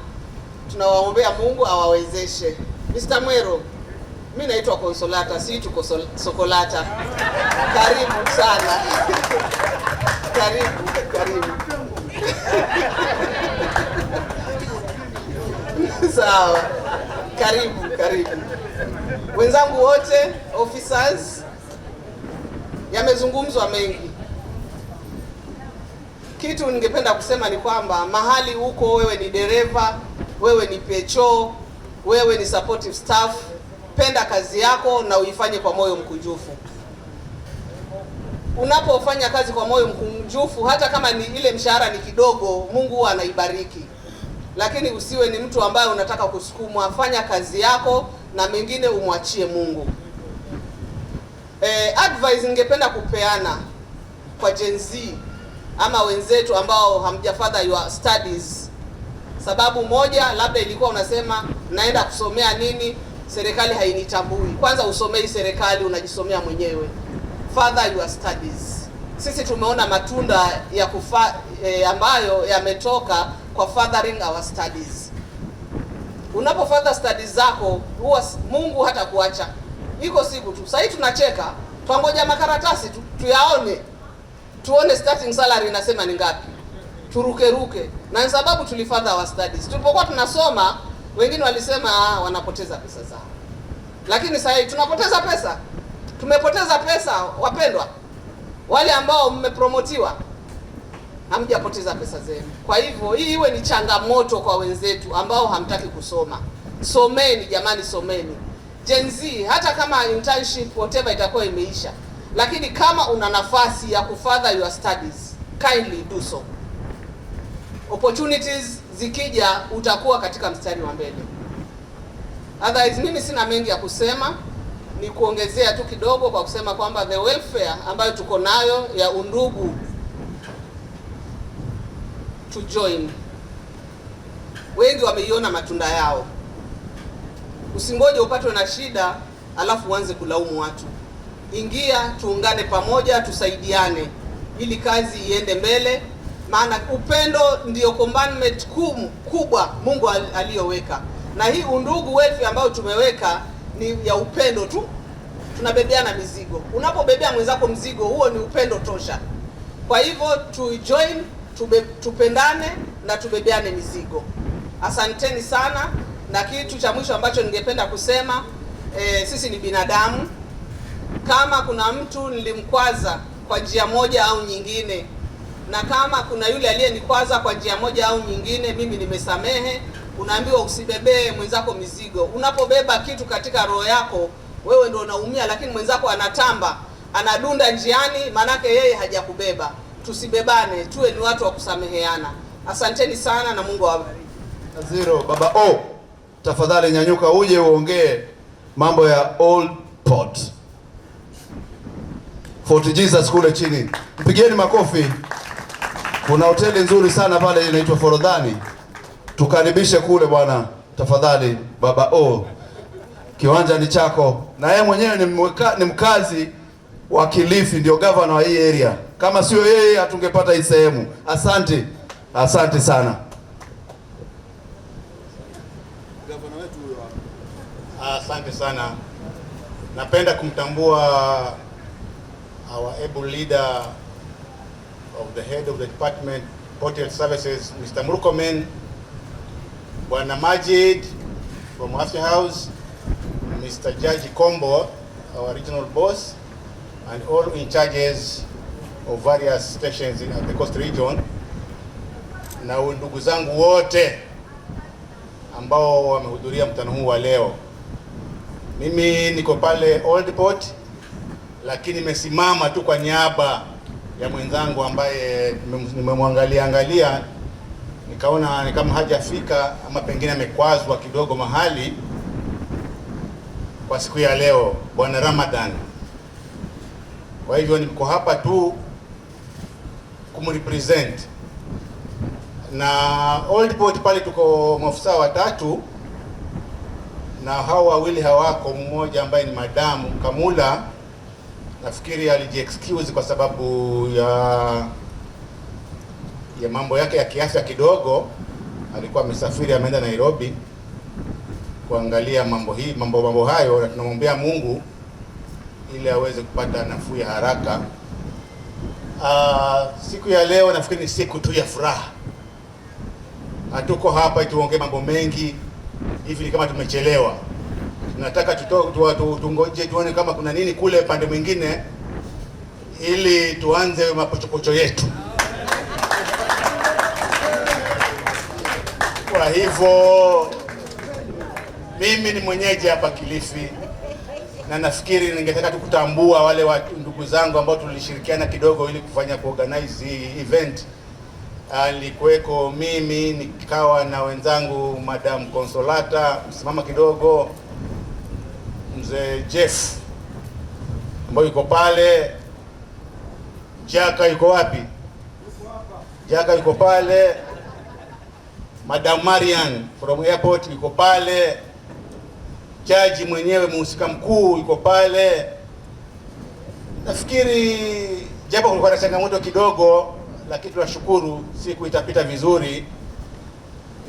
Tunawaombea Mungu awawezeshe. Mr. Mwero, mimi naitwa Consolata, si tuko Sokolata. Karibu sana. Karibu. Sawa. Karibu. Wenzangu wote, officers, yamezungumzwa mengi. Kitu ningependa kusema ni kwamba mahali huko, wewe ni dereva, wewe ni pecho, wewe ni supportive staff, penda kazi yako na uifanye kwa moyo mkunjufu. Unapofanya kazi kwa moyo mkunjufu, hata kama ni ile mshahara ni kidogo, Mungu huwa anaibariki. Lakini usiwe ni mtu ambaye unataka kusukumwa. Fanya kazi yako na mengine umwachie Mungu. Advice ningependa kupeana kwa Gen Z ama wenzetu ambao hamjafadha your studies. Sababu moja, labda ilikuwa unasema naenda kusomea nini, serikali hainitambui. Kwanza usomei serikali, unajisomea mwenyewe. Further your studies. Sisi tumeona matunda ya ambayo yametoka kwa furthering our studies. Unapofurther studies zako, huwa Mungu hata kuacha. Iko siku tu. Sasa tunacheka, tuangoja makaratasi tuyaone. Tuone starting salary inasema ni ngapi. Turuke. Na sababu tulifurther our studies. Tulipokuwa tunasoma, wengine walisema wanapoteza pesa zao. Lakini sasa tunapoteza pesa. Tumepoteza pesa, wapendwa. Wale ambao mmepromotiwa hamjapoteza pesa zenu. Kwa hivyo hii iwe ni changamoto kwa wenzetu ambao hamtaki kusoma. Someni jamani, someni. Gen Z, hata kama internship whatever itakuwa imeisha, lakini kama una nafasi ya kufurther your studies, kindly do so. Opportunities zikija, utakuwa katika mstari wa mbele. Otherwise mimi sina mengi ya kusema, ni kuongezea tu kidogo kwa kusema kwamba the welfare ambayo tuko nayo ya undugu to join, wengi wameiona matunda yao. Usingoje upatwe na shida alafu uanze kulaumu watu. Ingia, tuungane pamoja, tusaidiane ili kazi iende mbele, maana upendo ndio commandment kubwa Mungu aliyoweka. Na hii undugu wetu ambao tumeweka ni ya upendo tu. Tunabebeana mizigo. Unapobebea mwenzako mzigo, huo ni upendo tosha. Kwa hivyo tujoin, tupendane na tubebeane mizigo. Asanteni sana. Na kitu cha mwisho ambacho ningependa kusema, sisi ni binadamu. Kama kuna mtu nilimkwaza kwa njia moja au nyingine, na kama kuna yule aliyenikwaza kwa njia moja au nyingine, mimi nimesamehe. Unaambiwa usibebee mwenzako mizigo. Unapobeba kitu katika roho yako, wewe ndio unaumia, lakini mwenzako anatamba, anadunda njiani, manake yeye hajakubeba. Tusibebane, tuwe ni watu wa kusameheana. Asanteni sana na Mungu awabariki. Zero, Baba O, tafadhali nyanyuka uje uongee mambo ya Old Port. Fort Jesus kule chini. Mpigieni makofi. Kuna hoteli nzuri sana pale inaitwa Forodhani. Tukaribishe kule bwana. Tafadhali Baba O. Kiwanja ni chako. Na yeye mwenyewe ni mkazi wa Kilifi, ndio governor wa hii area. Kama sio yeye hatungepata hii sehemu. Asante. Asante sana. Asante sana. Napenda kumtambua our able leader of the head of the department Port Health Services, Mr. Murkomen, Bwana Majid from Afya House, Mr. Judge Kombo, our regional boss, and all in charges of various stations in the coast region, na ndugu zangu wote ambao wamehudhuria mkutano huu wa leo. Mimi niko pale Old Port, lakini nimesimama tu kwa niaba ya mwenzangu ambaye nimemwangalia nikaona ni kama hajafika ama pengine amekwazwa kidogo mahali kwa siku ya leo, Bwana Ramadan. Kwa hivyo niko hapa tu kumrepresent. Na Old Port pale tuko maafisa watatu, na hao wawili hawako. Mmoja ambaye ni Madamu Kamula, nafikiri alijiexcuse kwa sababu ya mambo yake ya kiafya kidogo, alikuwa amesafiri, ameenda Nairobi kuangalia mambo hayo, na tunamwombea Mungu ili aweze kupata nafuu ya haraka. Siku ya leo nafikiri ni siku tu ya furaha. Hatuko hapa tuongee mambo mengi hivi, ni kama tumechelewa. Tunataka tungoje tuone kama kuna nini kule pande mwingine, ili tuanze mapochopocho yetu. Kwa hivyo mimi ni mwenyeji hapa Kilifi, na nafikiri ningetaka tukutambua wale ndugu zangu ambao tulishirikiana kidogo ili kufanya kuorganize hii event. Alikuweko mimi, nikawa na wenzangu Madam Consolata, msimama kidogo, Mzee Jeff ambaye yuko pale, Jaka yuko wapi? Jaka yuko pale, Madam Marian from airport yuko pale, jaji mwenyewe mhusika mkuu yuko pale. Nafikiri japo kulikuwa na changamoto kidogo, lakini tunashukuru siku itapita vizuri.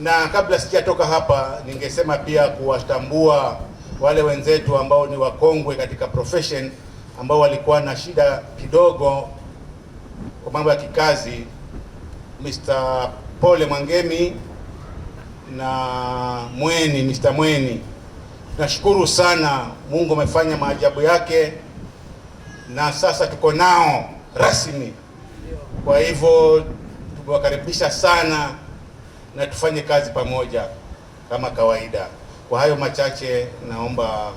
Na kabla sijatoka hapa, ningesema pia kuwatambua wale wenzetu ambao ni wakongwe katika profession, ambao walikuwa na shida kidogo kwa mambo ya kikazi, Mr. Pole Mwangemi na Mr. Mweni. Nashukuru sana, Mungu amefanya maajabu yake na sasa tuko nao rasmi. Kwa hivyo tumewakaribisha sana na tufanye kazi pamoja kama kawaida. Kwa hayo machache naomba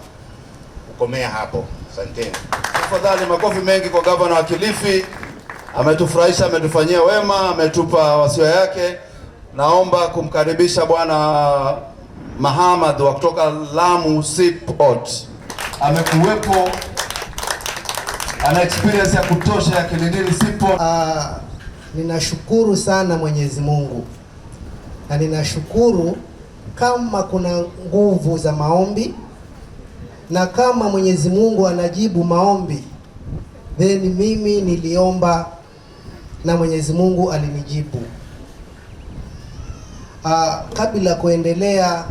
kukomea hapo. Asanteni. Tafadhali makofi mengi kwa gavana wa Kilifi. Ametufurahisha, ametufanyia wema, ametupa wasia yake. Naomba kumkaribisha Bwana Mahamad wa kutoka Lamu Seaport. Amekuwepo, ana experience ya kutosha ya Kilindini Seaport. Ninashukuru sana Mwenyezi Mungu, na ninashukuru kama kuna nguvu za maombi na kama Mwenyezi Mungu anajibu maombi, then mimi niliomba na Mwenyezi Mungu alinijibu. Kabla kuendelea,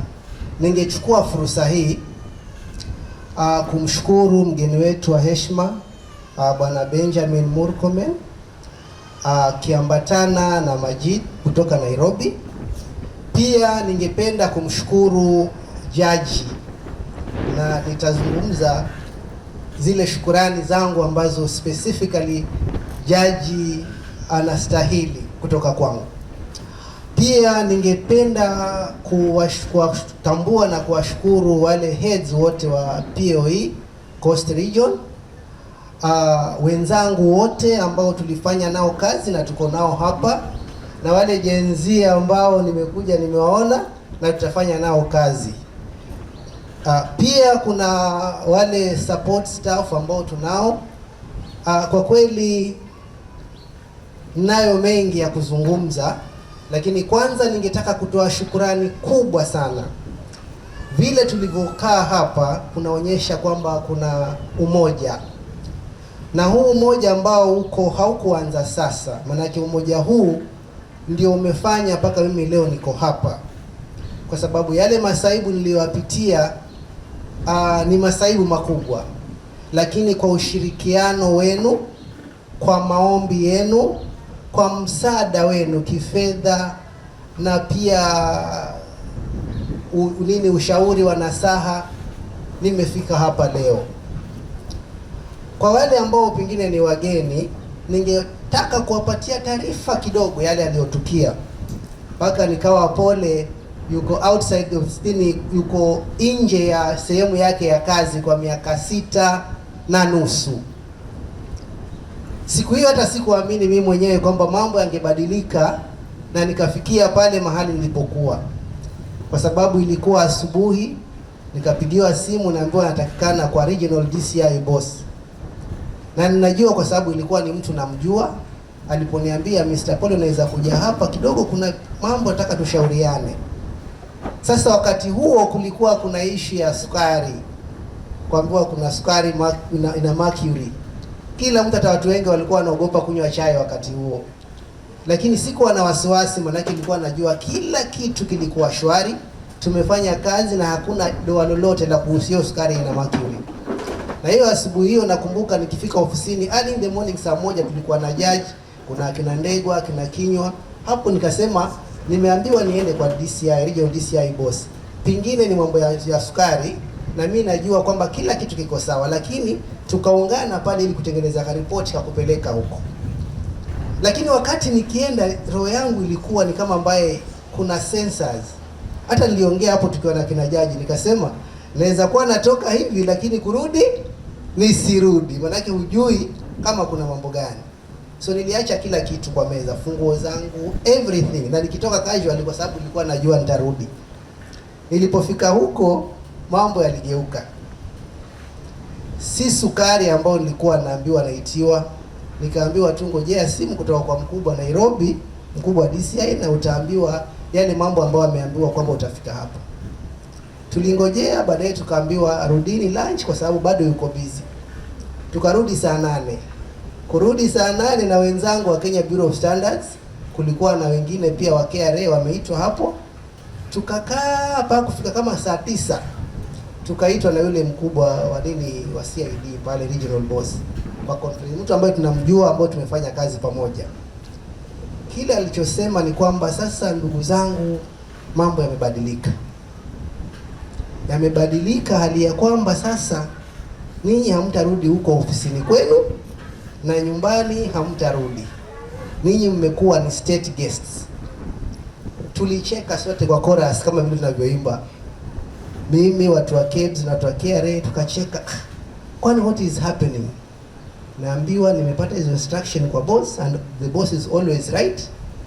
ningechukua fursa hii kumshukuru mgeni wetu wa heshima Bwana Benjamin Murkomen kiambatana na Majid kutoka Nairobi. Pia ningependa kumshukuru jaji, na nitazungumza zile shukurani zangu ambazo specifically jaji anastahili kutoka kwangu. Pia ningependa kuwatambua na kuwashukuru wale heads wote wa POE Coast Region, wenzangu wote ambao tulifanya nao kazi na tuko nao hapa, na wale jenzia ambao nimekuja nimewaona na tutafanya nao kazi. Pia kuna wale support staff ambao tunao. Kwa kweli nayo mengi ya kuzungumza, lakini kwanza ningetaka kutoa shukurani kubwa sana. Vile tulivyokaa hapa kunaonyesha kwamba kuna umoja, na huu umoja ambao haukuanza sasa, maanake umoja huu ndio umefanya mpaka mimi leo niko hapa, kwa sababu yale masaibu niliyowapitia ni masaibu makubwa, lakini kwa ushirikiano wenu, kwa maombi yenu, kwa msaada wenu kifedha, na pia ushauri wa nasaha, nimefika hapa leo. Kwa wale ambao pengine ni wageni, ningetaka kuwapatia taarifa kidogo yale yaliyotukia, mpaka nikawa pole. Yuko outside of city, yuko nje ya sehemu yake ya kazi kwa miaka 6.5. Siku hiyo hata sikuamini mimi mwenyewe kwamba mambo yangebadilika na nikafikia pale mahali nilipokuwa, kwa sababu ilikuwa asubuhi, nikapigiwa simu naambiwa natakikana kwa regional DCI boss, na ninajua kwa sababu ilikuwa ni mtu namjua. Aliponiambia Mr. Paul, unaweza kuja hapa kidogo, kuna mambo nataka tushauriane. Sasa wakati huo kulikuwa kuna issue ya sukari, kuambiwa kuna sukari ina mercury. Kila mtu, hata watu wengi walikuwa wanaogopa kunywa chai wakati huo, lakini sikuwa na wasiwasi, maana nilikuwa najua kila kitu kilikuwa shwari. Tumefanya kazi na hakuna doa lolote la kuhusu sukari ina mercury. Na hiyo asubuhi hiyo nakumbuka nikifika ofisini early in the morning saa 1, tulikuwa na judge, kuna kina Ndegwa, kina Kinywa hapo. Nikasema nimeambiwa niende kwa DCI, regional DCI boss, pingine ni mambo ya sukari, na mimi najua kwamba kila kitu kiko sawa, lakini tukaungana pale ili kutengeneza report ya kupeleka huko. Lakini wakati nikienda, roho yangu ilikuwa ni kama ambaye kuna sensors. Hata niliongea hapo tukiwa na kina jaji, nikasema naweza kuwa natoka hivi lakini kurudi nisirudi, maanake hujui kama kuna mambo gani. So niliacha kila kitu kwa meza, funguo zangu, everything, na nikitoka casual kwa sababu nilikuwa najua nitarudi. Nilipofika huko mambo yaligeuka. Si sukari ambao nilikuwa naambiwa naitiwa, nikaambiwa tu ngojea simu kutoka kwa mkubwa Nairobi, mkubwa wa DCI, na utaambiwa yale mambo ambayo ameambiwa kwamba utafika hapa. Tulingojea, baadaye tukaambiwa rudini lunch kwa sababu bado yuko busy. Tukarudi saa 8. Kurudi saa 8 na wenzangu wa Kenya Bureau of Standards, kulikuwa na wengine pia wa KRA wameitwa hapo. Tukakaa hapa kufika kama saa 9. Tukaitwa na yule mkubwa wa CID pale, regional boss, kwa conference, mtu ambaye tunamjua, ambao tumefanya kazi pamoja. Kile alichosema ni kwamba sasa, ndugu zangu, mambo yamebadilika. Yamebadilika hali ya kwamba sasa ninyi hamtarudi huko ofisini kwenu na nyumbani hamtarudi. Ninyi mmekuwa ni state guests. Tulicheka sote kwa chorus kama vile tunavyoimba. Mimi, watu wa KEBS na watu wa KRA tukacheka. Kwani what is happening? Naambiwa nimepata hizo instruction kwa boss, and the boss is always right.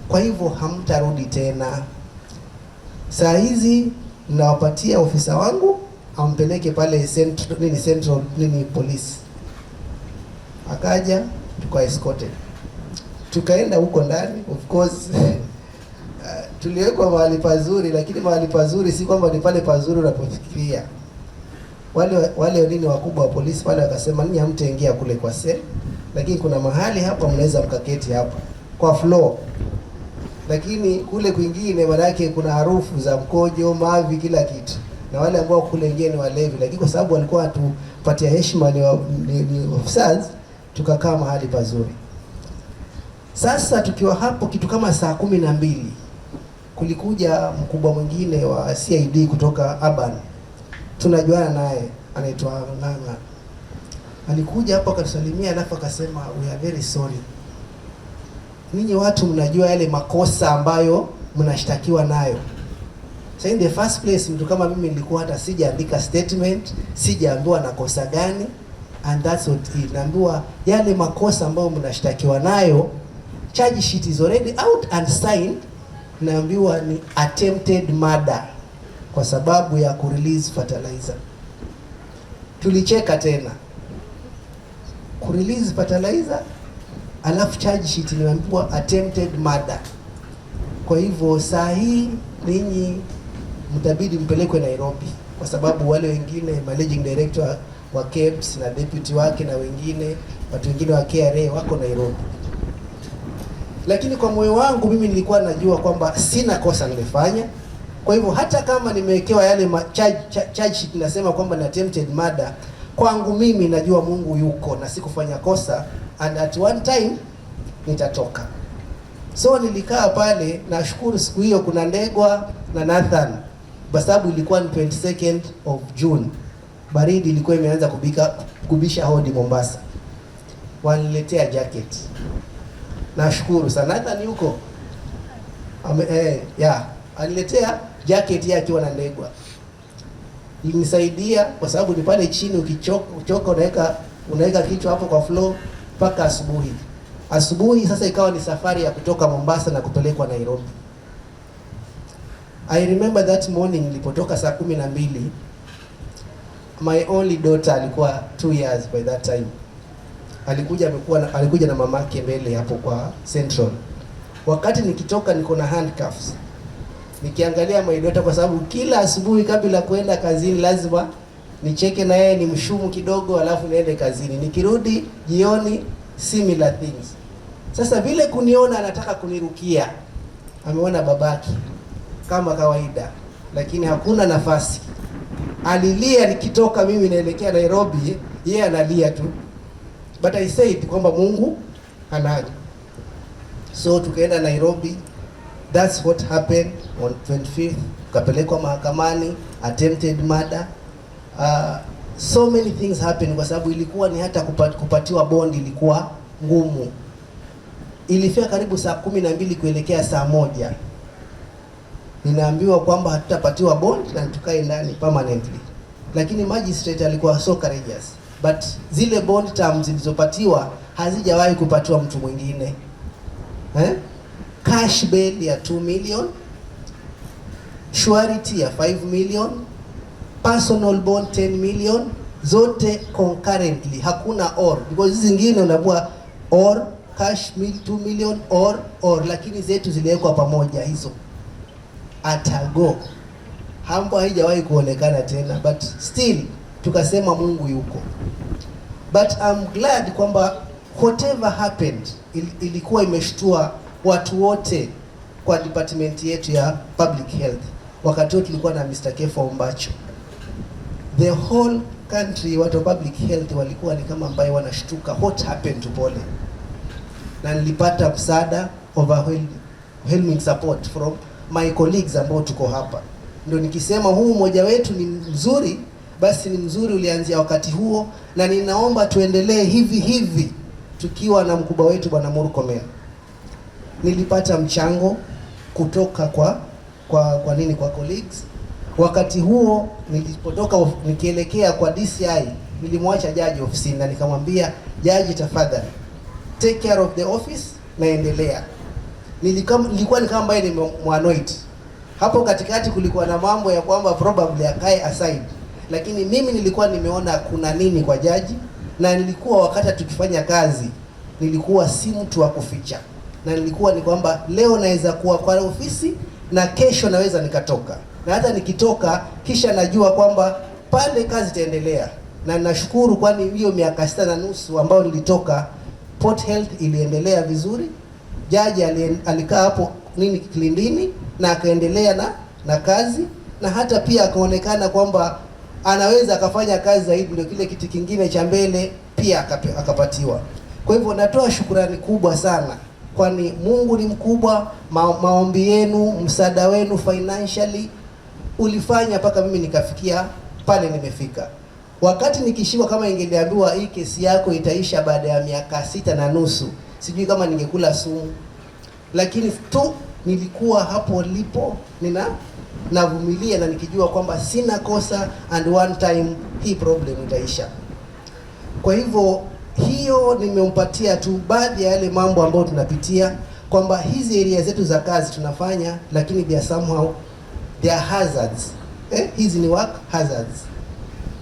Kwa hivyo hamtarudi tena. Saa hizi nawapatia ofisa wangu ampeleke pale central police. Akaja, tuka escorted. Tukaenda huko ndani, of course tuliwekwa mahali pazuri, lakini mahali pazuri si kwamba ni pale pazuri unapofikiria. Wale nini wakubwa wa polisi wale wakasema ninyi hamtaingia kule kwa sel, lakini kuna mahali hapa mnaweza mkaketi hapa kwa floor. Lakini kule kwingine manake kuna harufu za mkojo, mavi, kila kitu. Na wale ambao kule wengine ni walevi, lakini kwa sababu walikuwa tupatia heshima ni officers, tukakaa mahali pazuri. Sasa tukiwa hapo kitu kama saa 12 kulikuja mkubwa mwingine wa CID kutoka Urban. Tunajuana naye, anaitwa Nganga. Alikuja hapo akatusalimia, alafu akasema we are very sorry. Ninyi watu mnajua yale makosa ambayo mnashtakiwa nayo. So in the first place, mtu kama mimi nilikuwa hata sijaandika statement, sijaambiwa na kosa gani, and that's what it. Naambiwa yale makosa ambayo mnashtakiwa nayo, charge sheet is already out and signed. Naambiwa ni attempted murder kwa sababu ya kurelease fertilizer. Tulicheka tena. Kurelease fertilizer, alafu charge sheet niambiwa attempted murder. Kwa hivyo saa hii ninyi mtabidi mpelekwe Nairobi kwa sababu wale wengine managing director wa KEBS na deputy wake na wengine watu wengine wa KRA wako Nairobi. Lakini kwa moyo wangu mimi nilikuwa najua kwamba sina kosa nimefanya. Kwa hivyo hata kama nimewekewa yale charge sheet nasema kwamba ni attempted murder, kwangu mimi najua Mungu yuko na sikufanya kosa, and at one time nitatoka. So nilikaa pale, na shukuru siku hiyo kuna Ndegwa na Nathan, kwa sababu ilikuwa ni 22nd of June. Baridi ilikuwa imeanza kubisha hodi Mombasa. Waniletea jacket. Nashukuru sana Nathan yuko. Aliletea jacket yake akiwa na Ndegwa. Ilinisaidia kwa sababu ni pale chini ukichoka unaweka kichwa hapo kwa floor mpaka asubuhi. Asubuhi sasa ikawa ni safari ya kutoka Mombasa na kupelekwa Nairobi. I remember that morning nilipotoka saa 12. My only daughter alikuwa 2 years by that time. Alikuja na mamake mbele hapo kwa Central. Wakati nikitoka niko na handcuffs. Nikiangalia my daughter kwa sababu kila asubuhi kabla kuenda kazini lazima nicheke na yeye nimshumu kidogo alafu niende kazini. Nikirudi jioni similar things. Sasa vile kuniona anataka kunirukia. Ameona babaki kama kawaida, lakini hakuna nafasi. Alilia nikitoka mimi naelekea Nairobi, yeye analia tu. But I said kwamba Mungu anaje. So tukaenda Nairobi. That's what happened on 25th. Tukapelekwa mahakamani, attempted murder. So many things happened kwa sababu ilikuwa ni hata kupatiwa bond ilikuwa ngumu. Ilifika karibu saa 12 kuelekea saa 1. Ninaambiwa kwamba hatutapatiwa bond na tukae ndani permanently. Lakini magistrate alikuwa so courageous. But zile bond terms zilizopatiwa hazijawahi kupatiwa mtu mwingine. Cash bail ya 2 million, surety ya 5 million, personal bond 10 million, zote concurrently, hakuna or, because hizi zingine unaambiwa or cash 2 million or, lakini zetu ziliwekwa pamoja hizo. Atago hambo haijawahi kuonekana tena, but still tukasema Mungu yuko. But I'm glad kwamba whatever happened ilikuwa imeshtua watu wote kwa department yetu ya public health. Wakati wote tulikuwa na Mr. Kefa Ombacho. The whole country, watu wa public health walikuwa ni kama ambaye wanashtuka what happened to Pole. Na nilipata msaada, overwhelming support from my colleagues ambao tuko hapa. Ndio nikisema huu mmoja wetu ni mzuri, basi ni mzuri ulianzia wakati huo, na ninaomba tuendelee hivi tukiwa na mkubwa wetu Bwana Murkomen. Nilipata mchango kutoka kwa colleagues. Wakati huo nilipotoka nikielekea kwa DCI, nilimwacha jaji ofisini na nikamwambia jaji, tafadhali take care of the office na endelea. Nilikuwa ni kama ambaye nimemwanoint. Hapo katikati kulikuwa na mambo ya kwamba probably akae aside, lakini mimi nilikuwa nimeona kuna nini kwa jaji, na nilikuwa wakati tukifanya kazi nilikuwa si mtu wa kuficha, na nilikuwa ni kwamba leo naweza kuwa kwa ofisi, na kesho naweza nikatoka, na hata nikitoka kisha najua kwamba pale kazi itaendelea. Na nashukuru kwani hiyo miaka 6.5 ambayo nilitoka, Port Health iliendelea vizuri. Jaji alikaa hapo kilindini na akaendelea na kazi, na hata pia akaonekana kwamba anaweza akafanya kazi zaidi, ndio kile kiti kingine cha mbele pia akapatiwa. Kwa hivyo natoa shukrani kubwa sana, kwani Mungu ni mkubwa. Maombi yenu, msaada wenu financially ulifanya mpaka mimi nikafikia pale nimefika. Wakati nikishikwa, kama ingeliambiwa hii kesi yako itaisha baada ya miaka 6.5, sijui kama ningekula sumu, lakini tu nilikuwa hapo lipo navumilia na nikijua kwamba sina kosa, and one time hii problem itaisha. Kwa hivyo hiyo nimempatia tu baadhi ya yale mambo ambayo tunapitia, kwamba hizi area zetu za kazi tunafanya, lakini they are somehow they are hazards. Hizi ni work hazards,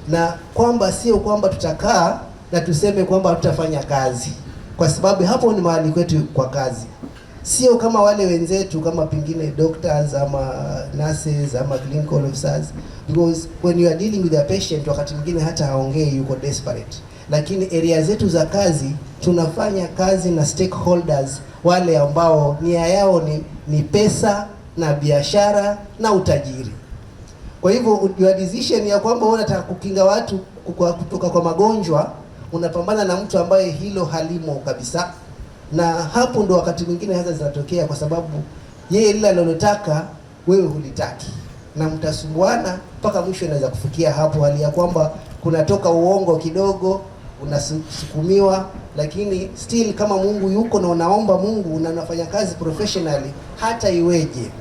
na kwamba sio kwamba tutakaa na tuseme kwamba tutafanya kazi, kwa sababu hapo ni mahali kwetu kwa kazi. Sio kama wale wenzetu kama pengine doctors ama nurses ama clinical officers, because when you are dealing with a patient, wakati mwingine hata haongei, yuko desperate. Lakini area zetu za kazi tunafanya kazi na stakeholders, wale ambao nia yao ni pesa na biashara na utajiri. Kwa hivyo your decision ya kwamba unataka kukinga watu kutoka kwa magonjwa, unapambana na mtu ambaye hilo halimo kabisa. Na hapo ndo wakati mwingine hasa zinatokea, kwa sababu yeye lile analotaka wewe hulitaki, na mtasumbuana mpaka mwisho inaweza kufikia hapo hali ya kwamba kunatoka uongo kidogo, unasukumiwa. Lakini still kama Mungu yuko na unaomba Mungu na unafanya kazi professionally, hata iweje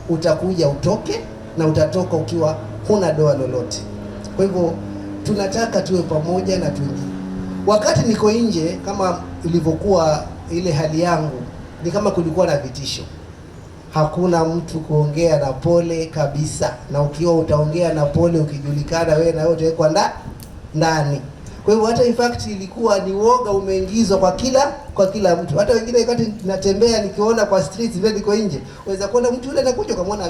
utakuja utoke, na utatoka ukiwa huna doa lolote. Kwa hivyo tunataka tuwe pamoja na tuingie. Wakati niko nje, kama ilivyokuwa ile hali yangu, ni kama kulikuwa na vitisho. Hakuna mtu kuongea na pole kabisa, na ukiwa utaongea na pole ukijulikana wewe na wewe utawekwa ndani. Kwa hivyo hata in fact ilikuwa ni woga umeingizwa kwa kila mtu. Hata wengine wakati natembea nikiona kwa streets vile niko nje, unaweza kuona mtu yule anakuja kumwona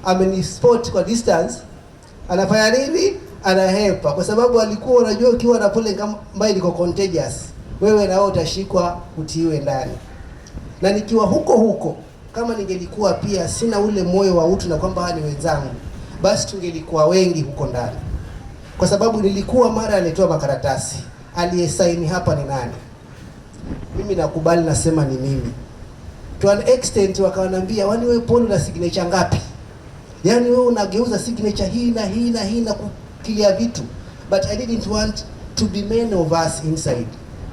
amenispot kwa distance, anafanya nini? Anahepa, kwa sababu alikuwa unajua ukiwa na pole ambayo liko contagious, wewe na wewe utashikwa utiwe ndani. Na nikiwa huko kama ningelikuwa pia sina ule moyo wa utu na kwamba ni wenzangu, basi tungelikuwa wengi huko ndani. Kwa sababu nilikuwa mara alitoa makaratasi, aliyesaini hapa ni nani? Mimi nakubali, nasema ni mimi. To an extent wakaniambia, wani wewe Paul na signature ngapi? Yaani wewe unageuza signature hii na hii na hii na kukilia vitu. But I didn't want to be many of us inside.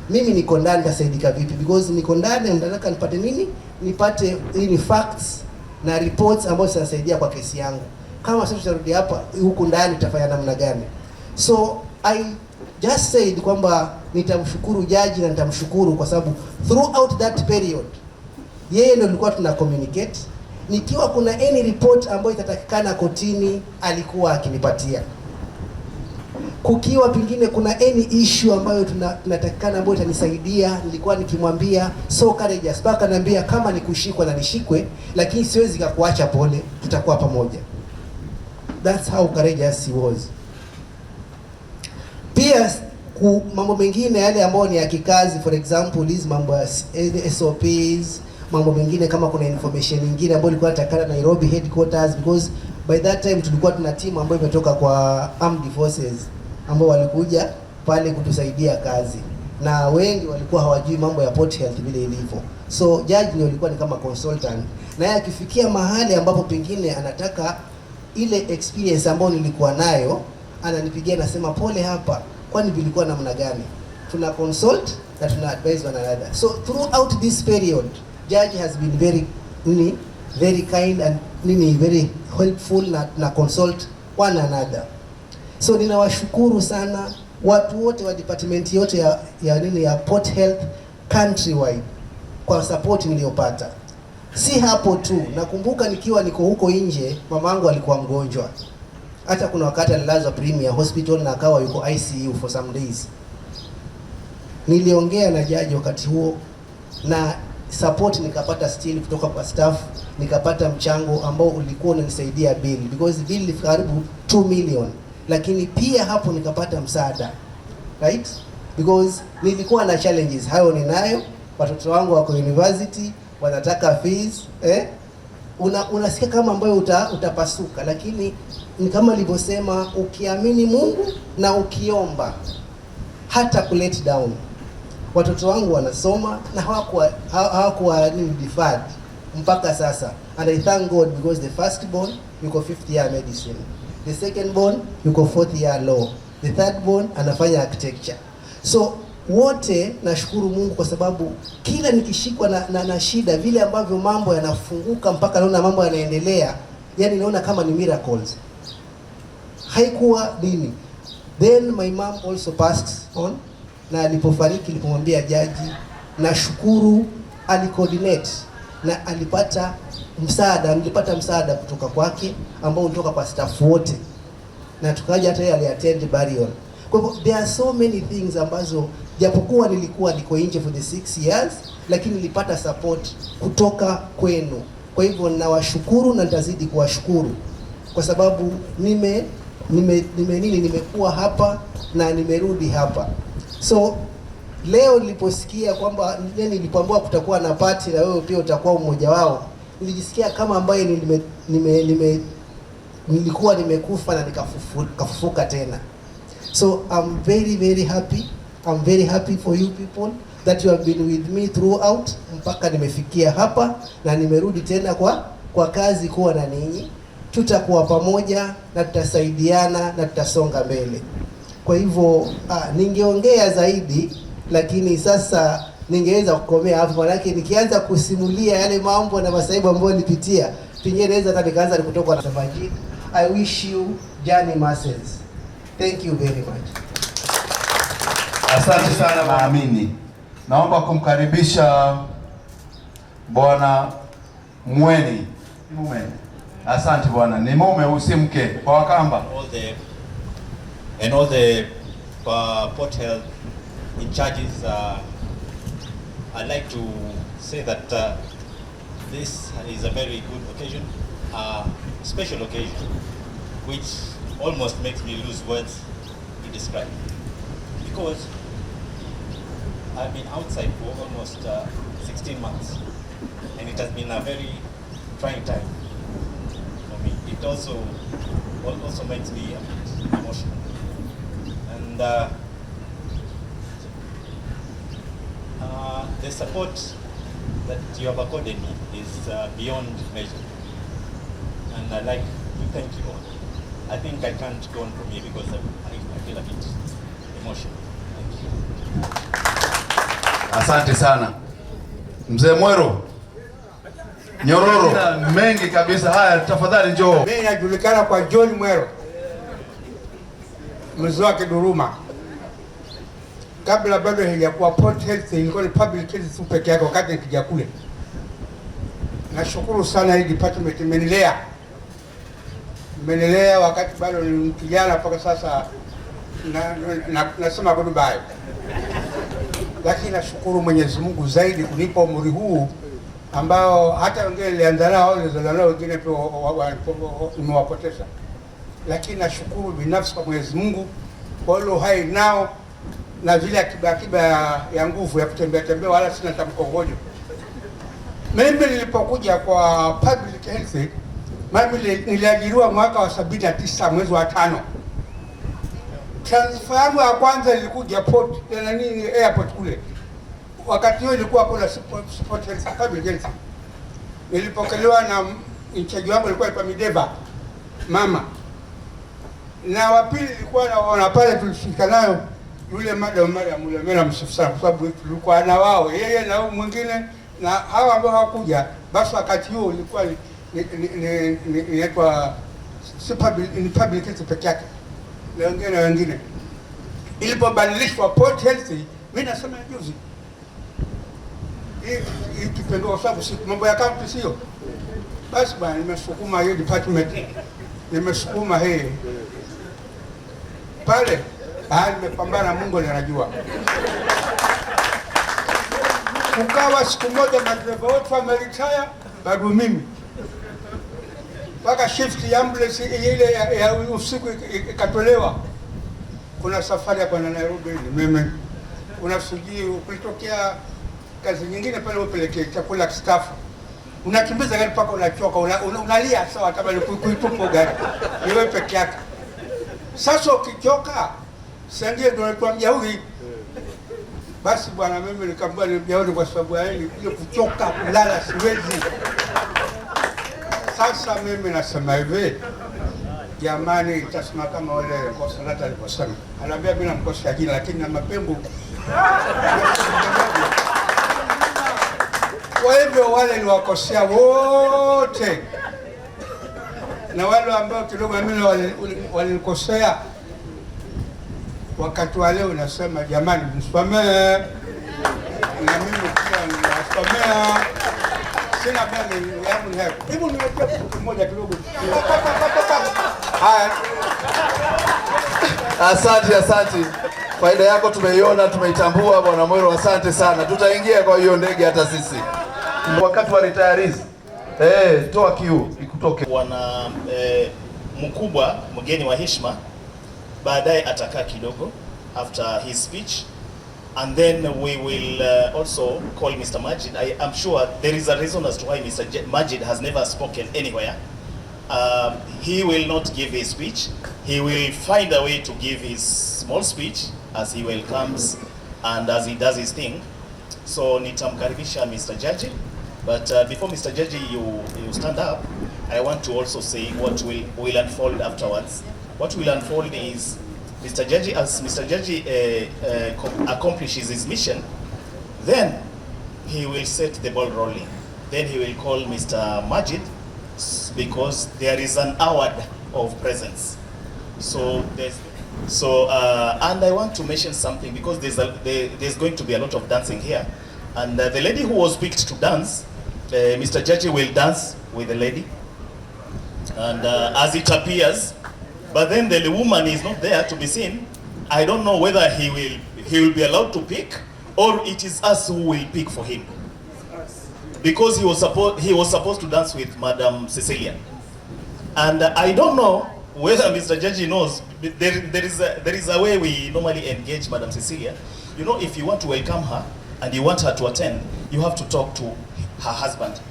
Mimi niko ndani, tasaidika vipi? Because niko ndani, nataka nipate nini? Nipate ni facts na reports ambazo zitasaidia kwa kesi yangu. Kama sasa tutarudi hapa huku ndani tutafanya namna gani? So I just said kwamba nitamshukuru jaji, na nitamshukuru kwa sababu throughout that period yeye ndio alikuwa tuna communicate. Nikiwa kuna any report ambayo itatakikana kotini alikuwa akinipatia. Kukiwa pengine kuna any issue ambayo tunatakikana ambayo itanisaidia, nilikuwa nikimwambia so courageous, mpaka naambia kama nikushikwa na nishikwe, lakini siwezi kukuacha pole, tutakuwa pamoja. That's how courageous he was. Pia mambo mengine yale ambayo ni ya kikazi, for example hizi mambo ya SOPs, mambo mengine kama kuna information nyingine ambayo ilikuwa inatakana Nairobi headquarters, because by that time tulikuwa tuna team ambayo imetoka kwa Armed Forces ambao walikuja pale kutusaidia kazi, na wengi walikuwa hawajui mambo ya Port Health vile ilivyo. So judge ndio alikuwa ni kama consultant, na yeye akifikia mahali ambapo pengine anataka ile experience ambayo nilikuwa nayo, ananipigia nasema pole hapa, kwani vilikuwa namna gani? Tuna consult na tuna advise one another. So throughout this period judge has been very kind and very helpful na consult one another. So ninawashukuru sana watu wote wa department yote ya Port Health countrywide kwa support niliyopata. Si hapo tu, nakumbuka nikiwa niko huko nje, mamangu alikuwa mgonjwa. Hata kuna wakati alilazwa Premier Hospital na akawa yuko ICU for some days. Niliongea na jaji wakati huo, na support nikapata still kutoka kwa staff, nikapata mchango ambao ulikuwa unanisaidia bill, because bill ni karibu 2 million, lakini pia hapo nikapata msaada, right? Because nilikuwa na challenges, hayo ninayo. Watoto wangu wako university, wanataka fees, unasikia kama ambayo utapasuka, lakini ni kama nilivyosema, ukiamini Mungu na ukiomba hata ku let down. Watoto wangu wanasoma na hawakuwa deferred mpaka sasa, and I thank God because the first born yuko 5th year medicine, the second born yuko 4th year law, the third born anafanya architecture. So wote nashukuru Mungu kwa sababu kila nikishikwa na shida, vile ambavyo mambo yanafunguka mpaka naona mambo yanaendelea, yani naona kama ni miracles. Haikuwa dini. Then my mom also passed on, na alipofariki nilipomwambia jaji, nashukuru alicoordinate na alipata msaada, nilipata msaada kutoka kwake ambao ulitoka kwa staff wote, na tukaja hata yeye aliattend burial. Kwa hivyo there are so many things ambazo japokuwa nilikuwa niko nje for the 6 years, lakini nilipata support kutoka kwenu. Kwa hivyo nawashukuru na nitazidi kuwashukuru kwa sababu nimekuwa hapa na nimerudi hapa. So leo niliposikia kwamba nilipoambiwa kutakuwa na party na wewe pia utakuwa mmoja wao, nilijisikia kama ambaye nilikuwa nimekufa na nikafufuka tena. So I'm very very happy. I'm very happy for you people that you have been with me throughout mpaka nimefikia hapa na nimerudi tena kwa kazi kuwa na ninyi. Tutakuwa pamoja na tutasaidiana na tutasonga mbele. Kwa hivyo ningeongea zaidi, lakini sasa ningeweza kukomea hapo, manake nikianza kusimulia yale mambo na masaibu ambayo nilipitia, pengine naweza hata nikaanza kutoka na majini. I wish you journey masses. Thank you very much. Asante sana maamini. Naomba kumkaribisha Bwana Mweni. Mume. Asante bwana. Ni mume usimke kwa Wakamba. All the Port Health in charges, I'd like to say that this is a very good occasion, special occasion, which almost makes me lose words to describe. Because I've been outside for almost 16 months, and it has been a very trying time for me. It also makes me a bit emotional. And the support that you have accorded me is beyond measure. And I'd like to thank you all. I think I can't go on from here because I feel a bit emotional. Thank you. Asante sana. Mzee Mwero. Nyororo. Mengi kabisa. Haya, tafadhali njoo. Mimi najulikana kwa John Mwero, mzee wa Kiduruma. Kabla bado haijakuwa Port Health, ilikuwa ni public health tu peke yake wakati nikija kule. Nashukuru sana hii department imenilea wakati bado ni kijana mpaka sasa nasema goodbye. Lakini nashukuru Mwenyezi Mungu zaidi kunipa umri huu ambao hata wengine nilianza nao wengine pia nimewapoteza. Lakini nashukuru binafsi kwa Mwenyezi Mungu kwa ile hai nao na vile akiba ya nguvu ya kutembea wala sina tamkongojo. Mimi nilipokuja kwa public health, mimi niliajiriwa mwaka wa 79 mwezi wa 5. Transfer yangu ya kwanza ilikuja airport kule. Wakati huo ilikuwa kuna support health public health. Nilipokelewa na incharge wangu ilikuwa kwa Mideva mama. Na wapili ilikuwa naona pale tulishika nayo yule madam yule mimi namsifu sana kwa sababu tulikuwa na wao yeye na mwingine na hawa ambao hawakuja. Basi wakati huo ilikuwa inaitwa public health peke yake na wengine. Ilipobadilishwa Port Health, mimi nasema juzi hii kipendo kwa sababu mambo ya county sio. Basi bwana, nimesukuma hiyo department, nimesukuma hii pale, nimepambana, Mungu anajua. Kukawa siku moja madereva wote wameritaya, bado mimi mpaka shift ya ambulance ile ya usiku ikatolewa. Kuna safari hapa na Nairobi ni mimi, unasujii ukitokea kazi nyingine pale upelekee chakula kistafu, unakimbiza gari mpaka unachoka, unalia sawa kama kuitupo gari iwe peke yake. Sasa ukichoka sangie ndio unatuambia huyu. Basi bwana, mimi nikamwambia ni mjaoni kwa sababu ya ile kuchoka, kulala siwezi. Sasa mimi nasema hivi, jamani, itasema kama wale Konsolata alivyosema. Anaambia mimi namkosea jina lakini na mapengo. Kwa hivyo wale ni wakosea wote, na wale ambao kidogo mimi walikosea wakati wa leo, nasema jamani, msisamee, na mimi pia ninasamea. Sina bani yangu ni hapo. Hebu niweke kitu kimoja kidogo. Haya. Asante. Faida yako tumeiona, tumeitambua Bwana Mwero, asante sana. Tutaingia kwa hiyo ndege hata sisi. Wakati wa retirees. Toa kiu ikutoke. Bwana mkubwa mgeni wa heshima baadaye atakaa kidogo after his speech, and then we will also call Mr. Majid. I am sure there is a reason as to why Mr. Majid has never spoken anywhere. He will not give his speech. He will find a way to give his small speech as he welcomes and as he does his thing. So nitamkaribisha Mr. Jaji, but before Mr. Jaji you stand up, I want to also say what will unfold afterwards. What will unfold is Mr. Jaji, as Mr. Jaji accomplishes his mission, then he will set the ball rolling. Then he will call Mr. Majid, because there is an award of presence. And I want to mention something, because there's going to be a lot of dancing here, and the lady who was picked to dance, Mr. Jaji will dance with the lady, and as it appears. But then the woman is not there to be seen. I don't know whether he will be allowed to pick, or it is us who will pick for him. Because he was supposed to dance with Madam Cecilia. And I don't know whether Mr. Jaji knows, there is a way we normally engage Madam Cecilia. You know, if you want to welcome her and you want her to attend, you have to talk to her husband.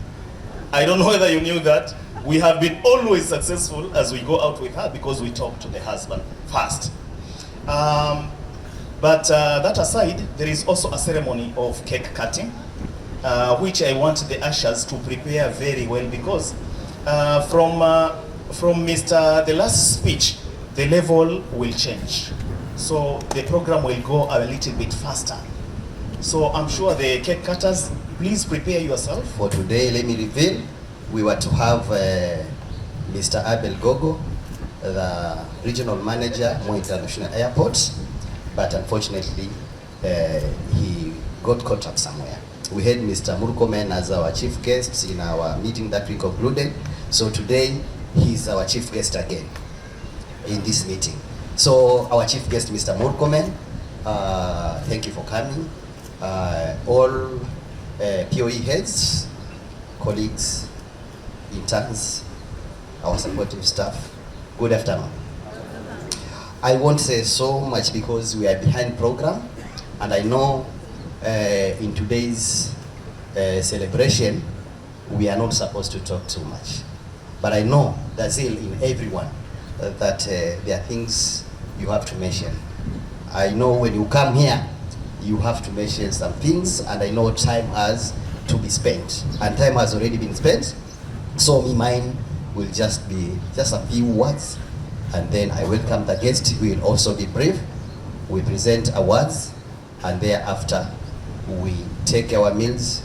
I don't know whether you knew that. We have been always successful as we go out with her because we talk to the husband first. But that aside, there is also a ceremony of cake cutting, which I want the ushers to prepare very well, because from the last speech, the level will change. So the program will go a little bit faster. So I'm sure the cake cutters, please prepare yourself. For today, let me reveal. We were to have Mr. Abel Gogo, the regional manager, Moi International Airport, but unfortunately, he got caught up somewhere. We had Mr. Murkomen as our chief guest in our meeting that we concluded. So today, he's our chief guest again in this meeting. So our chief guest, Mr. Murkomen, thank you for coming. All POE heads, colleagues, interns, our supportive staff, good afternoon. I won't say so much because we are behind program, and I know in today's celebration we are not supposed to talk too much, but I know the zeal in everyone that there are things you have to mention. I know when you come here you have to mention some things, and I know time has to be spent, and time has already been spent. So mine will just be a few words, and then I welcome the guest. We will also be brief. We present awards, and thereafter we take our meals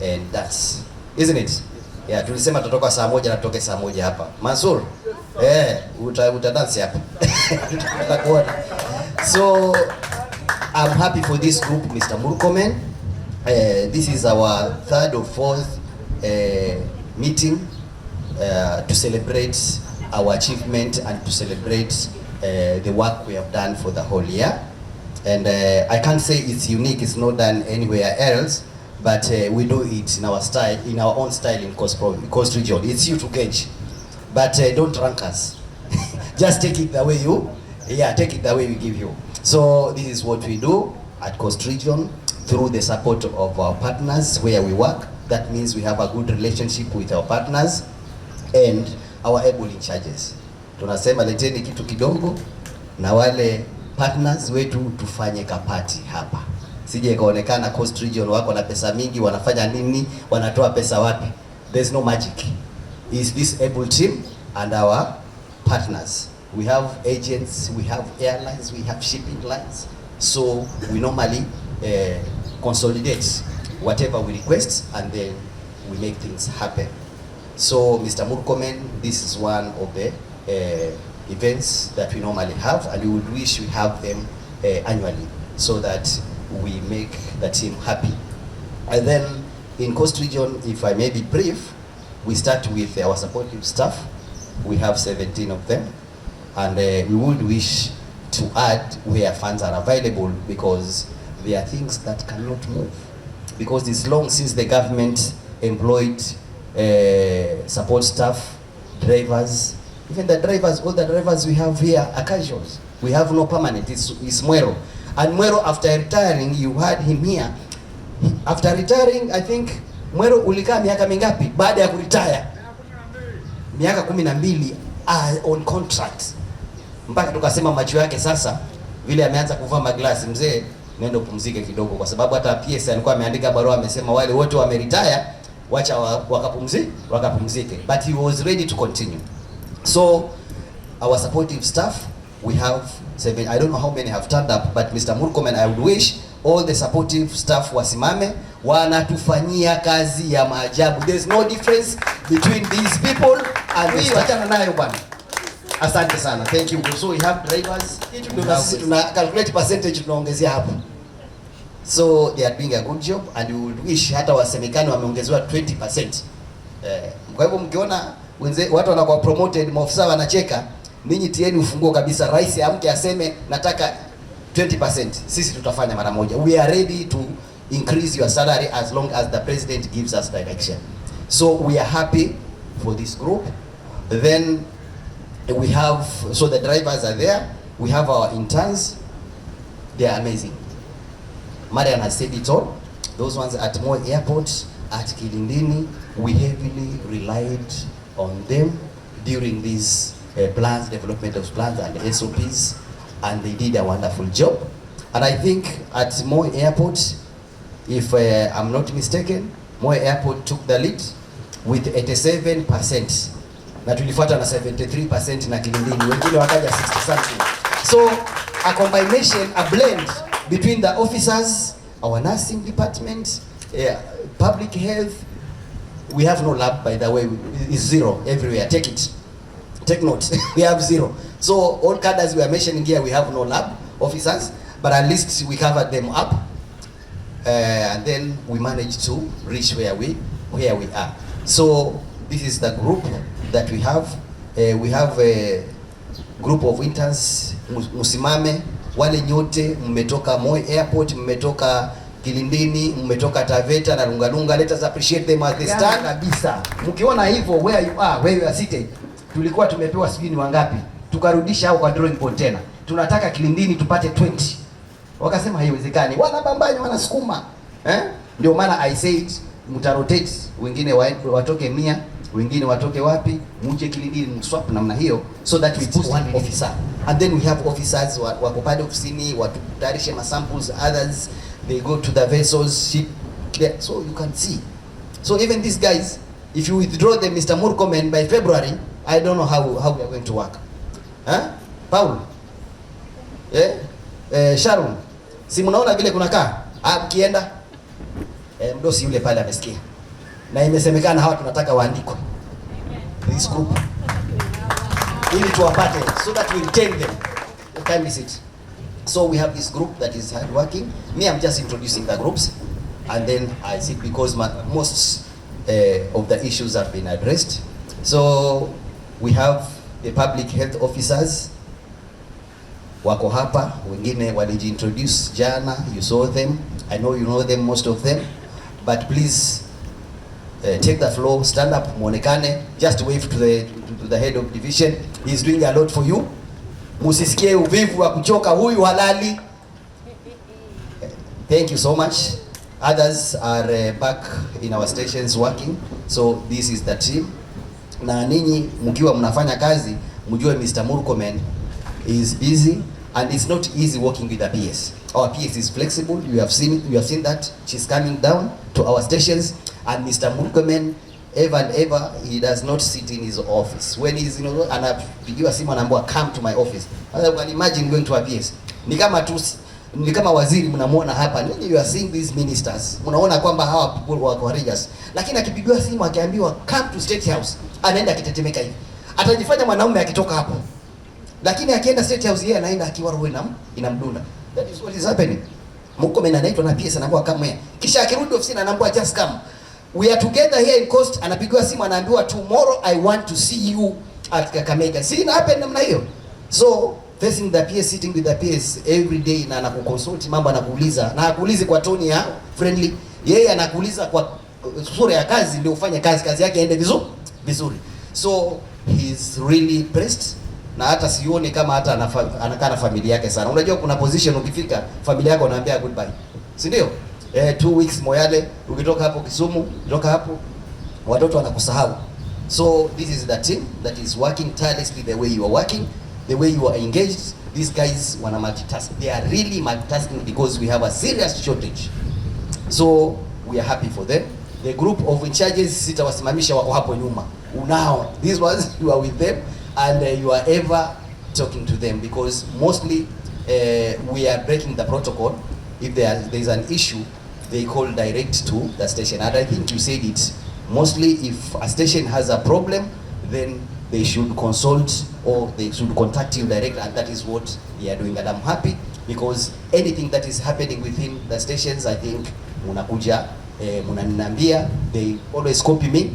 and dance. Isn't it? Yeah, tulisema tutoka saa moja na tutoke saa moja hapa. Mansur, utadance hapa. So I'm happy for this group, Mr. Murkomen. This is our third or fourth meeting to celebrate our achievement and to celebrate the work we have done for the whole year. And I can't say it's unique, it's not done anywhere else, but we do it in our style, in our own style in Coast Region. It's you to gauge, but don't rank us. Just take it the way you, take it the way we give you. So this is what we do at Coast Region through the support of our partners where we work. That means we have a good relationship with our partners and our able in charges. Tunasema leteni kitu kidogo na wale partners wetu tufanye kapati hapa. Sije ikaonekana Coast Region wako na pesa mingi, wanafanya nini, wanatoa pesa wapi? There's no magic. It's this able team and our partners. We have agents, we have airlines, we have shipping lines. So we normally consolidate whatever we request and then we make things happen. So Mr. Murkomen, this is one of the events that we normally have, and we would wish we have them annually so that we make the team happy. And then in Coast Region, if I may be brief, we start with our supportive staff. We have 17 of them, and we would wish to add where funds are available, because there are things that cannot move. Because it's long since the government employed support staff, drivers. Even the drivers, all the drivers we have here are casuals. We have no permanent. It's Mwero. And Mwero, after retiring, you had him here. After retiring, I think Mwero ulikaa miaka mingapi baada ya kuretire? Miaka 12 on contract. Mpaka tukasema macho yake sasa vile ameanza kuvaa maglasi, mzee nenda upumzike kidogo, kwa sababu hata PS alikuwa ameandika barua amesema wale wote wameretire wacha wakapumzike, but he was ready to continue. So our supportive staff, we have 7, I don't know how many have turned up, but Mr. Murkomen, I would wish all the supportive staff wasimame, wanatufanyia kazi ya maajabu. There's no difference between these people and the staff. Wachana nayo bwana. Asante sana. Thank you. So we have drivers. Tuna calculate percentage tunaongezea hapo. So they are doing a good job, and we would wish hata wasemekani wameongezewa 20%. Kwa hivyo mkiona watu wanakuwa promoted, maofisa wanacheka, ninyi tieni ufunguo kabisa, rais amke aseme nataka 20%, sisi tutafanya mara moja. We are ready to increase your salary as long as the president gives us direction. So we are happy for this group. Then we have, so the drivers are there, we have our interns, they are amazing. Marian has said it all. Those ones at Moi Airport, at Kilindini, we heavily relied on them during these plans, development of plans and SOPs, and they did a wonderful job. And I think at Moi Airport, if I'm not mistaken, Moi Airport took the lead with 87%. Na tulifuata na 73% na Kilindini, wengine wakaja 60 something. So a combination, a blend between the officers, our nursing department, public health. We have no lab, by the way, it's zero everywhere. Take it, take note. We have zero. So all cadres we are mentioning here, we have no lab officers, but at least we covered them up, and then we managed to reach where we are. So this is the group that we have. We have a group of interns. Musimame wale nyote mmetoka Moi Airport, mmetoka Kilindini, mmetoka Taveta na Lungalunga. Let us appreciate them as they stand kabisa. Mkiona hivyo where you are seated, tulikuwa tumepewa sijui ni wangapi, tukarudisha au kwa drawing board tena, tunataka Kilindini tupate 20. Wakasema haiwezekani, wanabambanya, wanasukuma, ndio maana I said mtarotate, wengine watoke 100, wengine watoke wapi, muje Kilindini mswap namna hiyo, so that we put one officer, and then we have officers wako pale ofisini watutayarishe samples, others they go to the vessels ship there, so you can see. So even these guys, if you withdraw them, Mr. Murkomen, by February, I don't know how we are going to work. Paul, Sharon, si mnaona vile kunakaa mkienda, mdosi yule pale amesikia, na imesemekana hawa tunataka waandikwe this group ili tuwapate, so that we retain them. Kindly sit. So we have this group that is hard working. Me, I'm just introducing the groups, and then I sit because most of the issues have been addressed. So we have the public health officers wako hapa, wengine walijiintroduce jana, you saw them, I know you know them, most of them, but please take the floor, stand up, muonekane, just wave to the head of division. He's doing a lot for you. Musisikie uvivu wa kuchoka, huyu halali. Thank you so much. Others are back in our stations working. So this is the team. Na ninyi mkiwa mnafanya kazi, mjue Mr. Murkomen is busy and it's not easy working with the PS. Our PS is flexible. You have seen that. She's coming down to our stations, and Mr. Murkomen ever and ever, he does not sit in his office. When he's anapigiwa simu anaambiwa come to my office. You can imagine going to a PS. Ni kama waziri mnamuona hapa, nini you are seeing these ministers. Mnaona kwamba hawa people wako courageous. Lakini akipigiwa simu akiambiwa come to State House, anaenda akitetemeka hivi. Atajifanya mwanaume akitoka hapo. Lakini akienda State House yeye anaenda akiwa roho inamdunda. That is what is happening. Murkomen anaitwa na PS anaambiwa come here. Kisha akirudi ofisini anaambiwa just come. We are together here in Coast, anapigiwa simu anaambiwa tomorrow I want to see you at Kakamega. See ina happen namna hiyo. So facing the PS, sitting with the PS every day, na anakukonsult mambo, anakuuliza na hakuulizi kwa toni ya friendly, yeye anakuuliza kwa sura ya kazi ndio ufanye kazi yake iende vizuri. So he's really pressed, na hata sioni kama hata anakaa na familia yake sana. Unajua kuna position ukifika familia yako unaambia goodbye, si ndio? 2 weeks Moyale, ukitoka hapo Kisumu, ukitoka hapo watoto wanakusahau. So this is the team that is working tirelessly the way you are working, the way you are engaged. These guys wana multitask. They are really multitasking because we have a serious shortage. So we are happy for them. The group of in charges sitawasimamisha, wako hapo nyuma. Unao. These ones you are with them and you are ever talking to them because mostly we are breaking the protocol. If there is an issue, they call direct to the station. And I think you said it. Mostly if a station has a problem, then they should consult or they should contact you direct, and that is what they are doing. And I'm happy because anything that is happening within the stations, I think munakuja, munanambia, they always copy me,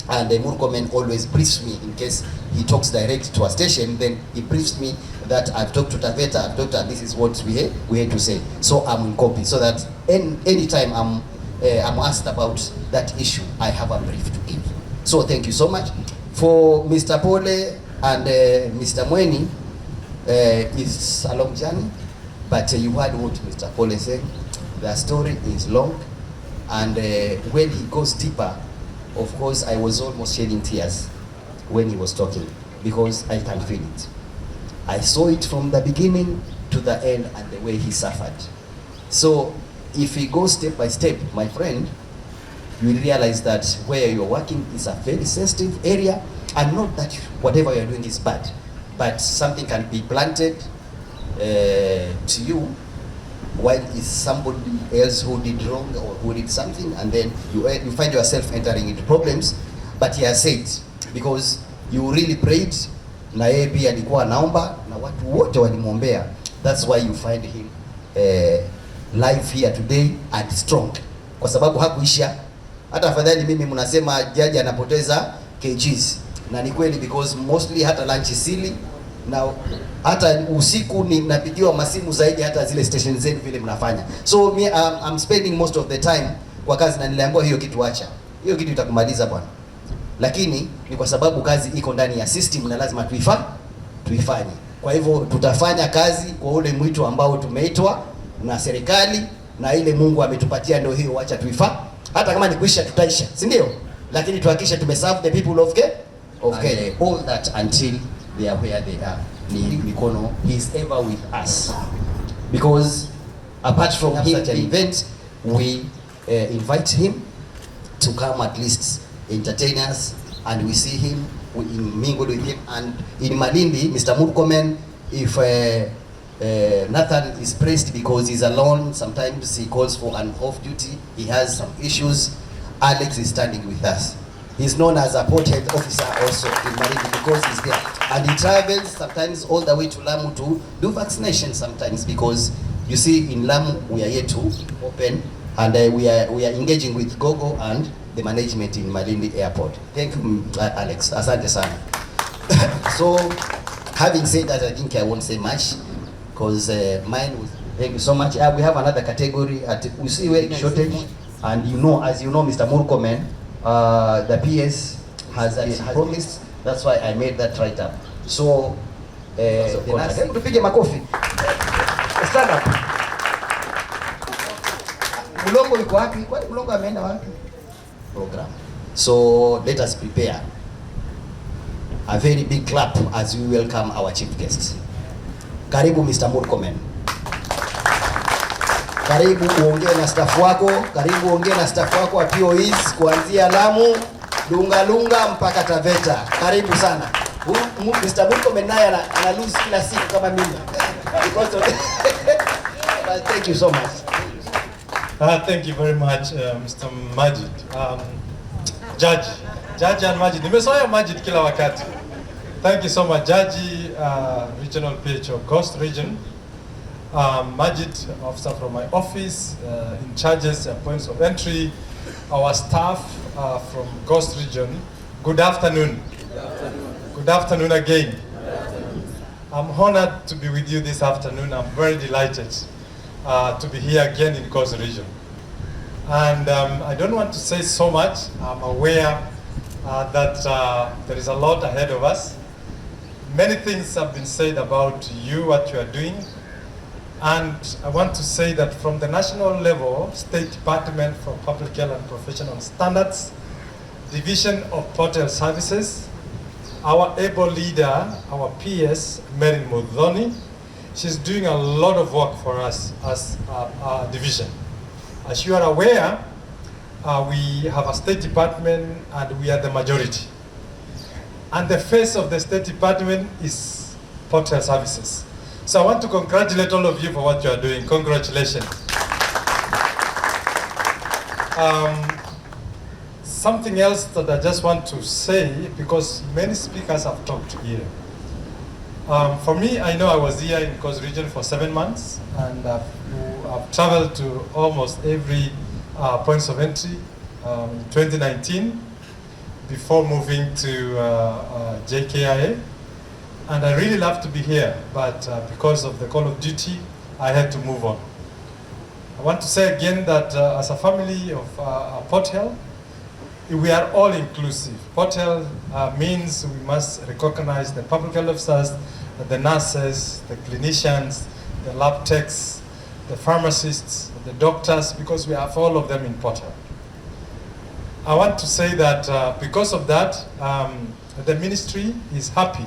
and Murkomen always briefs me in case he talks direct to a station, then he briefs me that I've talked to Taveta, I've talked, and this is what we had to say. So I'm in copy, so that anytime I'm asked about that issue, I have a brief to give. So thank you so much. For Mr. Pole and Mr. Mweni, it's a long journey, but you heard what Mr. Pole said. The story is long, and when he goes deeper, of course, I was almost shedding tears when he was talking because I can feel it. I saw it from the beginning to the end and the way he suffered. So if he goes step by step, my friend, you will realize that where you're working is a very sensitive area, and not that whatever you're doing is bad, but something can be planted to you while it's somebody else who did wrong or who did something, and then you find yourself entering into problems. But he has said, because you really prayed, na yeye pia alikuwa anaomba na watu wote walimwombea, that's why you find him live here today and strong, kwa sababu hakuisha. Hata afadhali mimi mnasema jaji anapoteza kgs, na ni kweli, because mostly hata lunch sili, na hata usiku ninapigiwa masimu zaidi hata zile stations zenu vile mnafanya. So me I'm spending most of the time kwa kazi, na niliambiwa hiyo kitu acha, hiyo kitu itakumaliza bwana, lakini ni kwa sababu kazi iko ndani ya system na lazima tuifanye. Kwa hivyo tutafanya kazi kwa ule mwito ambao tumeitwa na serikali, na ile Mungu ametupatia ndio hiyo, acha hata kama ni kuisha tutaisha, si ndio? Lakini tuhakikishe tumeserve the people of Kenya, all that until they are where they are. Ni mikono, he is ever with us, because apart from such an event, we invite him to come at least entertain us, and we see him, we mingle with him. And in Malindi, Mr. Murkomen, if Nathan is pressed because he's alone, sometimes he calls for an off duty, he has some issues, Alex is standing with us. He's known as a port health officer also in Malindi because he's there, and he travels sometimes all the way to Lamu to do vaccination sometimes, because you see in Lamu we are yet to open, and we are engaging with Gogo and the management in Malindi Airport. Thank you, Alex. Asante sana. So having said that, I think I won't say much, because mine was, thank you so much. We have another category we see where shortage. And you know, as you know, Mr. Murkomen, the PS has promised. That's why I made that right up. So, tupige makofi. Stand up. Mulongo yuko wapi? Kwani Mulongo ameenda wapi? Program. So let us prepare a very big clap as we welcome our chief guest. Karibu Mr. Murkomen. Karibu uongee na staff wako, karibu uongee na staff wako wa POEs kuanzia Lamu, Lungalunga mpaka Taveta. Karibu sana. Mr. Murkomen naye ana lose kila siku kama mimi. Because of thank you so much. Thank you very much, Mr. Majid. Judge and Majid. Nimesoea Majid kila wakati. Thank you so much, Judge, Regional PHO Coast Region. Majid, officer from my office, in charges and points of entry, our staff from Coast Region. Good afternoon. Good afternoon again. I'm honored to be with you this afternoon. I'm very delighted to be here again in Coast Region. And I don't want to say so much. I'm aware that there is a lot ahead of us. Many things have been said about you, what you are doing. And I want to say that from the national level, State Department for Public Health and Professional Standards, Division of Port Health Services, our able leader, our PS, Mary Mudhoni, she's doing a lot of work for us as a division. As you are aware, we have a State Department and we are the majority. And the face of the State Department is Port Health Services. So I want to congratulate all of you for what you are doing. Congratulations. Something else that I just want to say, because many speakers have talked here. For me, I know I was here in Coast Region for 7 months, and I've traveled to almost every points of entry in 2019 before moving to JKIA. And I really love to be here, but because of the call of duty, I had to move on. I want to say again that as a family of Port Health, we are all inclusive. Port Health means we must recognize the public health officers, the nurses, the clinicians, the lab techs, the pharmacists, the doctors, because we have all of them in Port Health. I want to say that because of that, the ministry is happy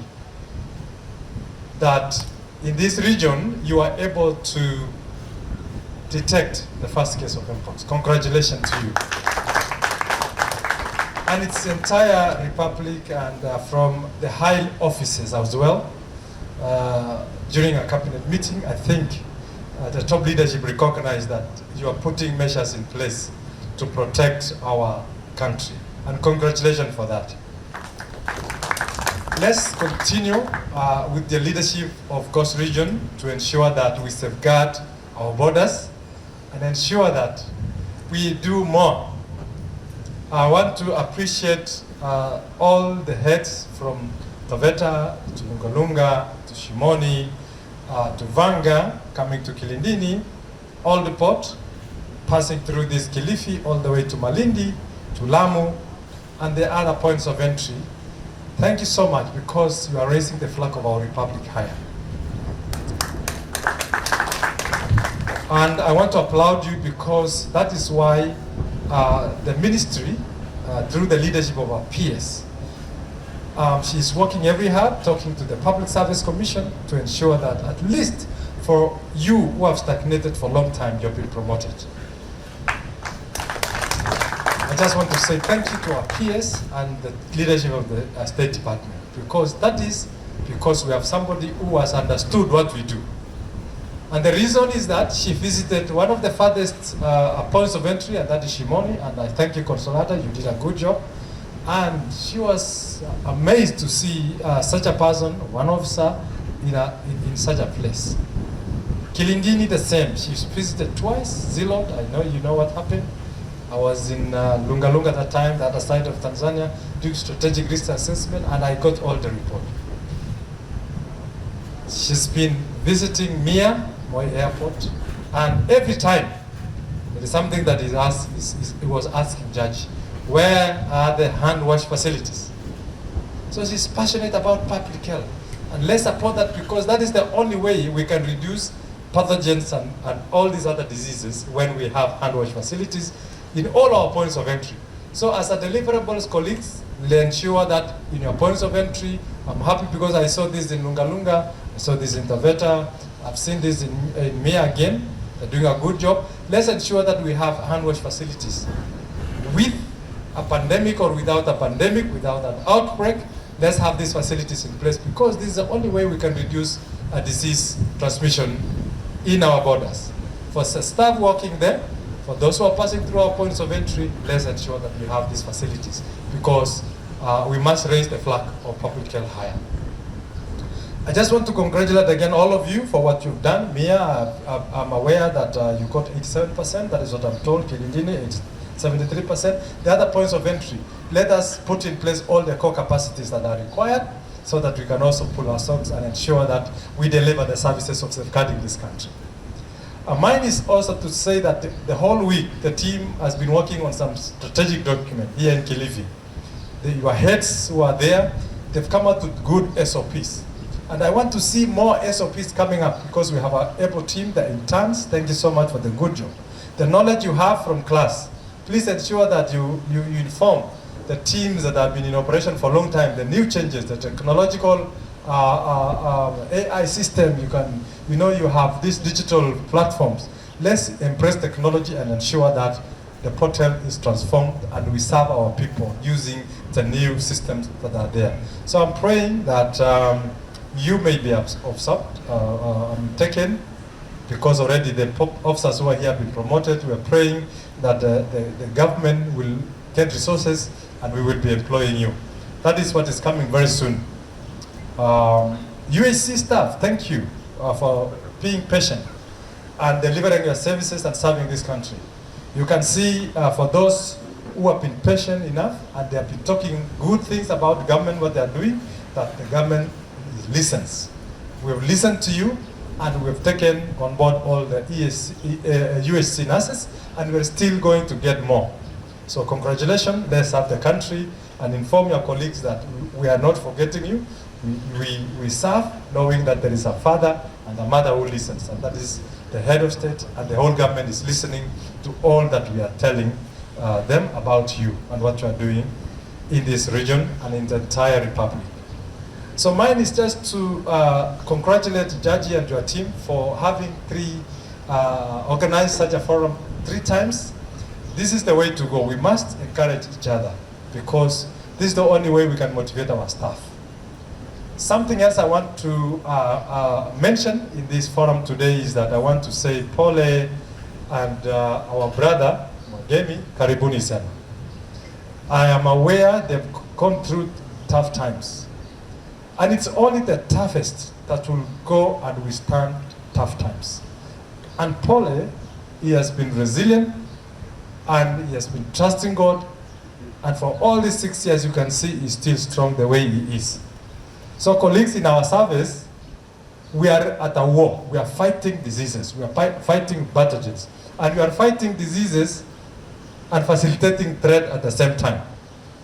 that in this region you are able to detect the first case of mpox. Congratulations to you. And its entire republic and from the high offices as well. During a cabinet meeting, I think the top leadership recognized that you are putting measures in place to protect our country. And congratulations for that. Let's continue with the leadership of Coast Region to ensure that we safeguard our borders and ensure that we do more. I want to appreciate all the heads from Taveta to Lungalunga to Shimoni to Vanga, coming to Kilindini, all the port, passing through this Kilifi all the way to Malindi, to Lamu, and the other points of entry. Thank you so much, because you are raising the flag of our republic higher. And I want to applaud you, because that is why the ministry, through the leadership of our PS, she's working very hard, talking to the Public Service Commission to ensure that at least for you who have stagnated for a long time, you've been promoted. I just want to say thank you to our PS and the leadership of the State Department, because that is because we have somebody who has understood what we do. And the reason is that she visited one of the farthest points of entry, and that is Shimoni, and I thank you, Consolata, you did a good job. And she was amazed to see such a person, one officer, in such a place. Kilindini the same, she visited twice. Zilot, I know you know what happened. I was in Lungalunga at that time, the other side of Tanzania, doing strategic risk assessment, and I got all the report. She's been visiting Mia, Moi Airport, and every time There is something that he was asking Judge, where are the hand wash facilities? So she's passionate about public health. And let's support that, because that is the only way we can reduce pathogens and all these other diseases when we have hand wash facilities in all our points of entry. So as a deliverables, colleagues, we'll ensure that in your points of entry, I'm happy because I saw this in Lungalunga, I saw this in Taveta, I've seen this in Mia again. They're doing a good job. Let's ensure that we have hand wash facilities. With a pandemic or without a pandemic, without an outbreak, let's have these facilities in place, because this is the only way we can reduce a disease transmission in our borders. For staff working there, for those who are passing through our points of entry, let's ensure that we have these facilities, because we must raise the flag of public health higher. I just want to congratulate again all of you for what you've done. Mia, I'm aware that you got 87%, that is what I'm told. Kilindini, it's 73%. The other points of entry, let us put in place all the core capacities that are required, so that we can also pull our socks and ensure that we deliver the services of safeguarding this country. Mine is also to say that the whole week, the team has been working on some strategic document here in Kilifi. Your heads who are there, they've come out with good SOPs. And I want to see more SOPs coming up, because we have an able team, the interns. Thank you so much for the good job. The knowledge you have from class, please ensure that you inform the teams that have been in operation for a long time, the new changes, the technological AI system, you have these digital platforms. Let's embrace technology and ensure that the portal is transformed and we serve our people using the new systems that are there. So I'm praying that you may be observed, taken, because already the officers who are here have been promoted. We are praying that the government will get resources and we will be employing you. That is what is coming very soon. UHC staff, thank you for being patient and delivering your services and serving this country. You can see for those who have been patient enough and they have been talking good things about government, what they are doing, that the government listens. We have listened to you, and we have taken on board all the UHC nurses, and we're still going to get more. So congratulations, let's serve the country and inform your colleagues that we are not forgetting you. We serve knowing that there is a father and a mother who listens, and that is the head of state, and the whole government is listening to all that we are telling them about you and what you are doing in this region and in the entire republic. So mine is just to congratulate Jaji and your team for having organized such a forum 3 times. This is the way to go. We must encourage each other, because this is the only way we can motivate our staff. Something else I want to mention in this forum today is that I want to say Pole and our brother, Mwagemi, karibuni sana. I am aware they've gone through tough times. And it's only the toughest that will go and withstand tough times. And Pole, he has been resilient, and he has been trusting God. And for all these 6 years, you can see he's still strong the way he is. So colleagues, in our service, we are at a war. We are fighting diseases. We are fighting pathogens. And we are fighting diseases and facilitating trade at the same time.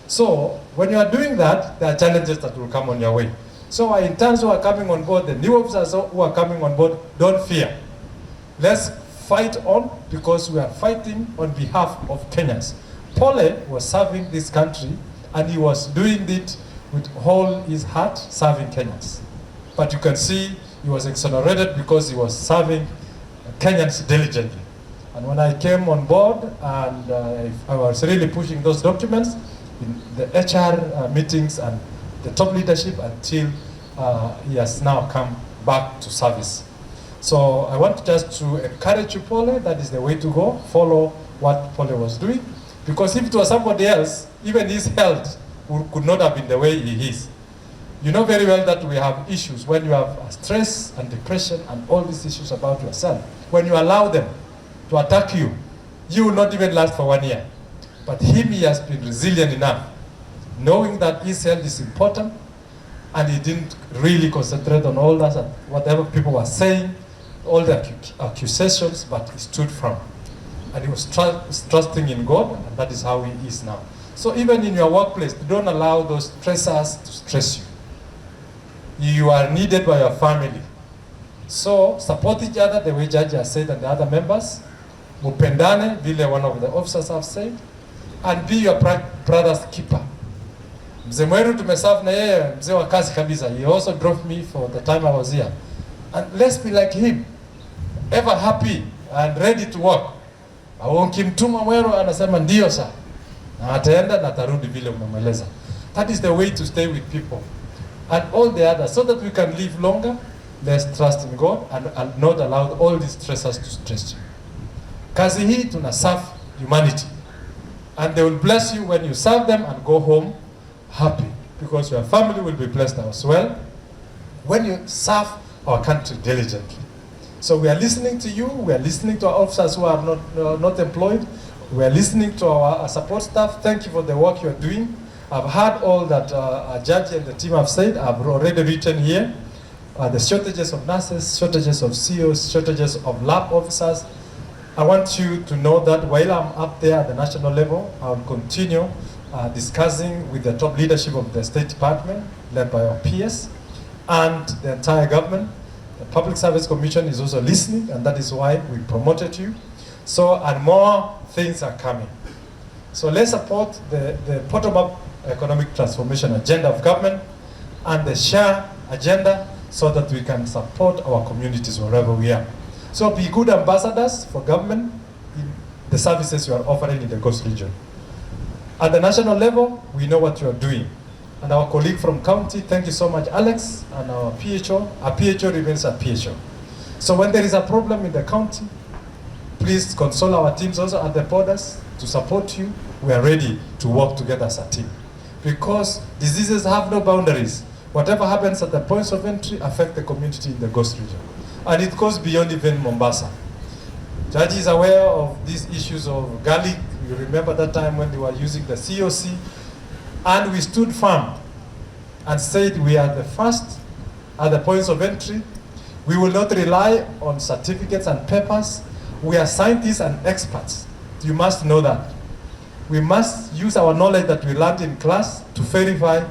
So when you are doing that, there are challenges that will come on your way. So our interns who are coming on board, the new officers who are coming on board, don't fear. Let's fight on, because we are fighting on behalf of Kenyans. Pole was serving this country, and he was doing it with all his heart, serving Kenyans. But you can see he was exonerated because he was serving Kenyans diligently. And when I came on board, and I was really pushing those documents in the HR meetings and the top leadership, until he has now come back to service. So I want just to encourage you, Pole, that is the way to go. Follow what Pole was doing, because if it was somebody else, even his health could not have been the way he is. You know very well that we have issues when you have stress and depression and all these issues about yourself. When you allow them to attack you, you will not even last for 1 year. But him, he has been resilient enough, knowing that his health is important, and he didn't really concentrate on all that, whatever people were saying, all the accusations, but he stood firm. and he was trusting in God, and that is how he is now. So even in your workplace, don't allow those stressors to stress you. You are needed by your family. So support each other the way Judge has said and the other members. Mupendane, vile one of the officers have said, and be your brother's keeper. Mzee Mweru tumeserve na yeye, mzee wa kazi kabisa. He also drove me for the time I was here. And let's be like him, ever happy and ready to work. Ukimtuma Mweru anasema ndio saa, na ataenda na atarudi vile umemweleza. That is the way to stay with people and all the others, so that we can live longer. Let's trust in God and not allow all these stressors to stress you. Kazi hii tuna serve humanity, and they will bless you when you serve them and go home happy, because your family will be blessed as well when you serve our country diligently. So we are listening to you. We are listening to our officers who are not employed. We are listening to our support staff. Thank you for the work you are doing. I've heard all that our judge and the team have said. I've already written here the shortages of nurses, shortages of COs, shortages of lab officers. I want you to know that while I'm up there at the national level, I'll continue discussing with the top leadership of the State Department, led by our PS, and the entire government. The Public Service Commission is also listening, and that is why we promoted you. So, and more things are coming. So let's support the bottom-up economic transformation agenda of government and the share agenda, so that we can support our communities wherever we are. So be good ambassadors for government in the services you are offering in the Coast region. At the national level, we know what you are doing. And our colleague from county, thank you so much, Alex, and our PHO remains a PHO. So when there is a problem in the county, please console our teams also at the borders to support you. We are ready to work together as a team. Because diseases have no boundaries. Whatever happens at the points of entry affect the community in the Coast region. And it goes beyond even Mombasa. Judge is aware of these issues of garlic. You remember that time when they were using the COC, and we stood firm and said we are the first at the points of entry. We will not rely on certificates and papers. We are scientists and experts. You must know that. We must use our knowledge that we learned in class to verify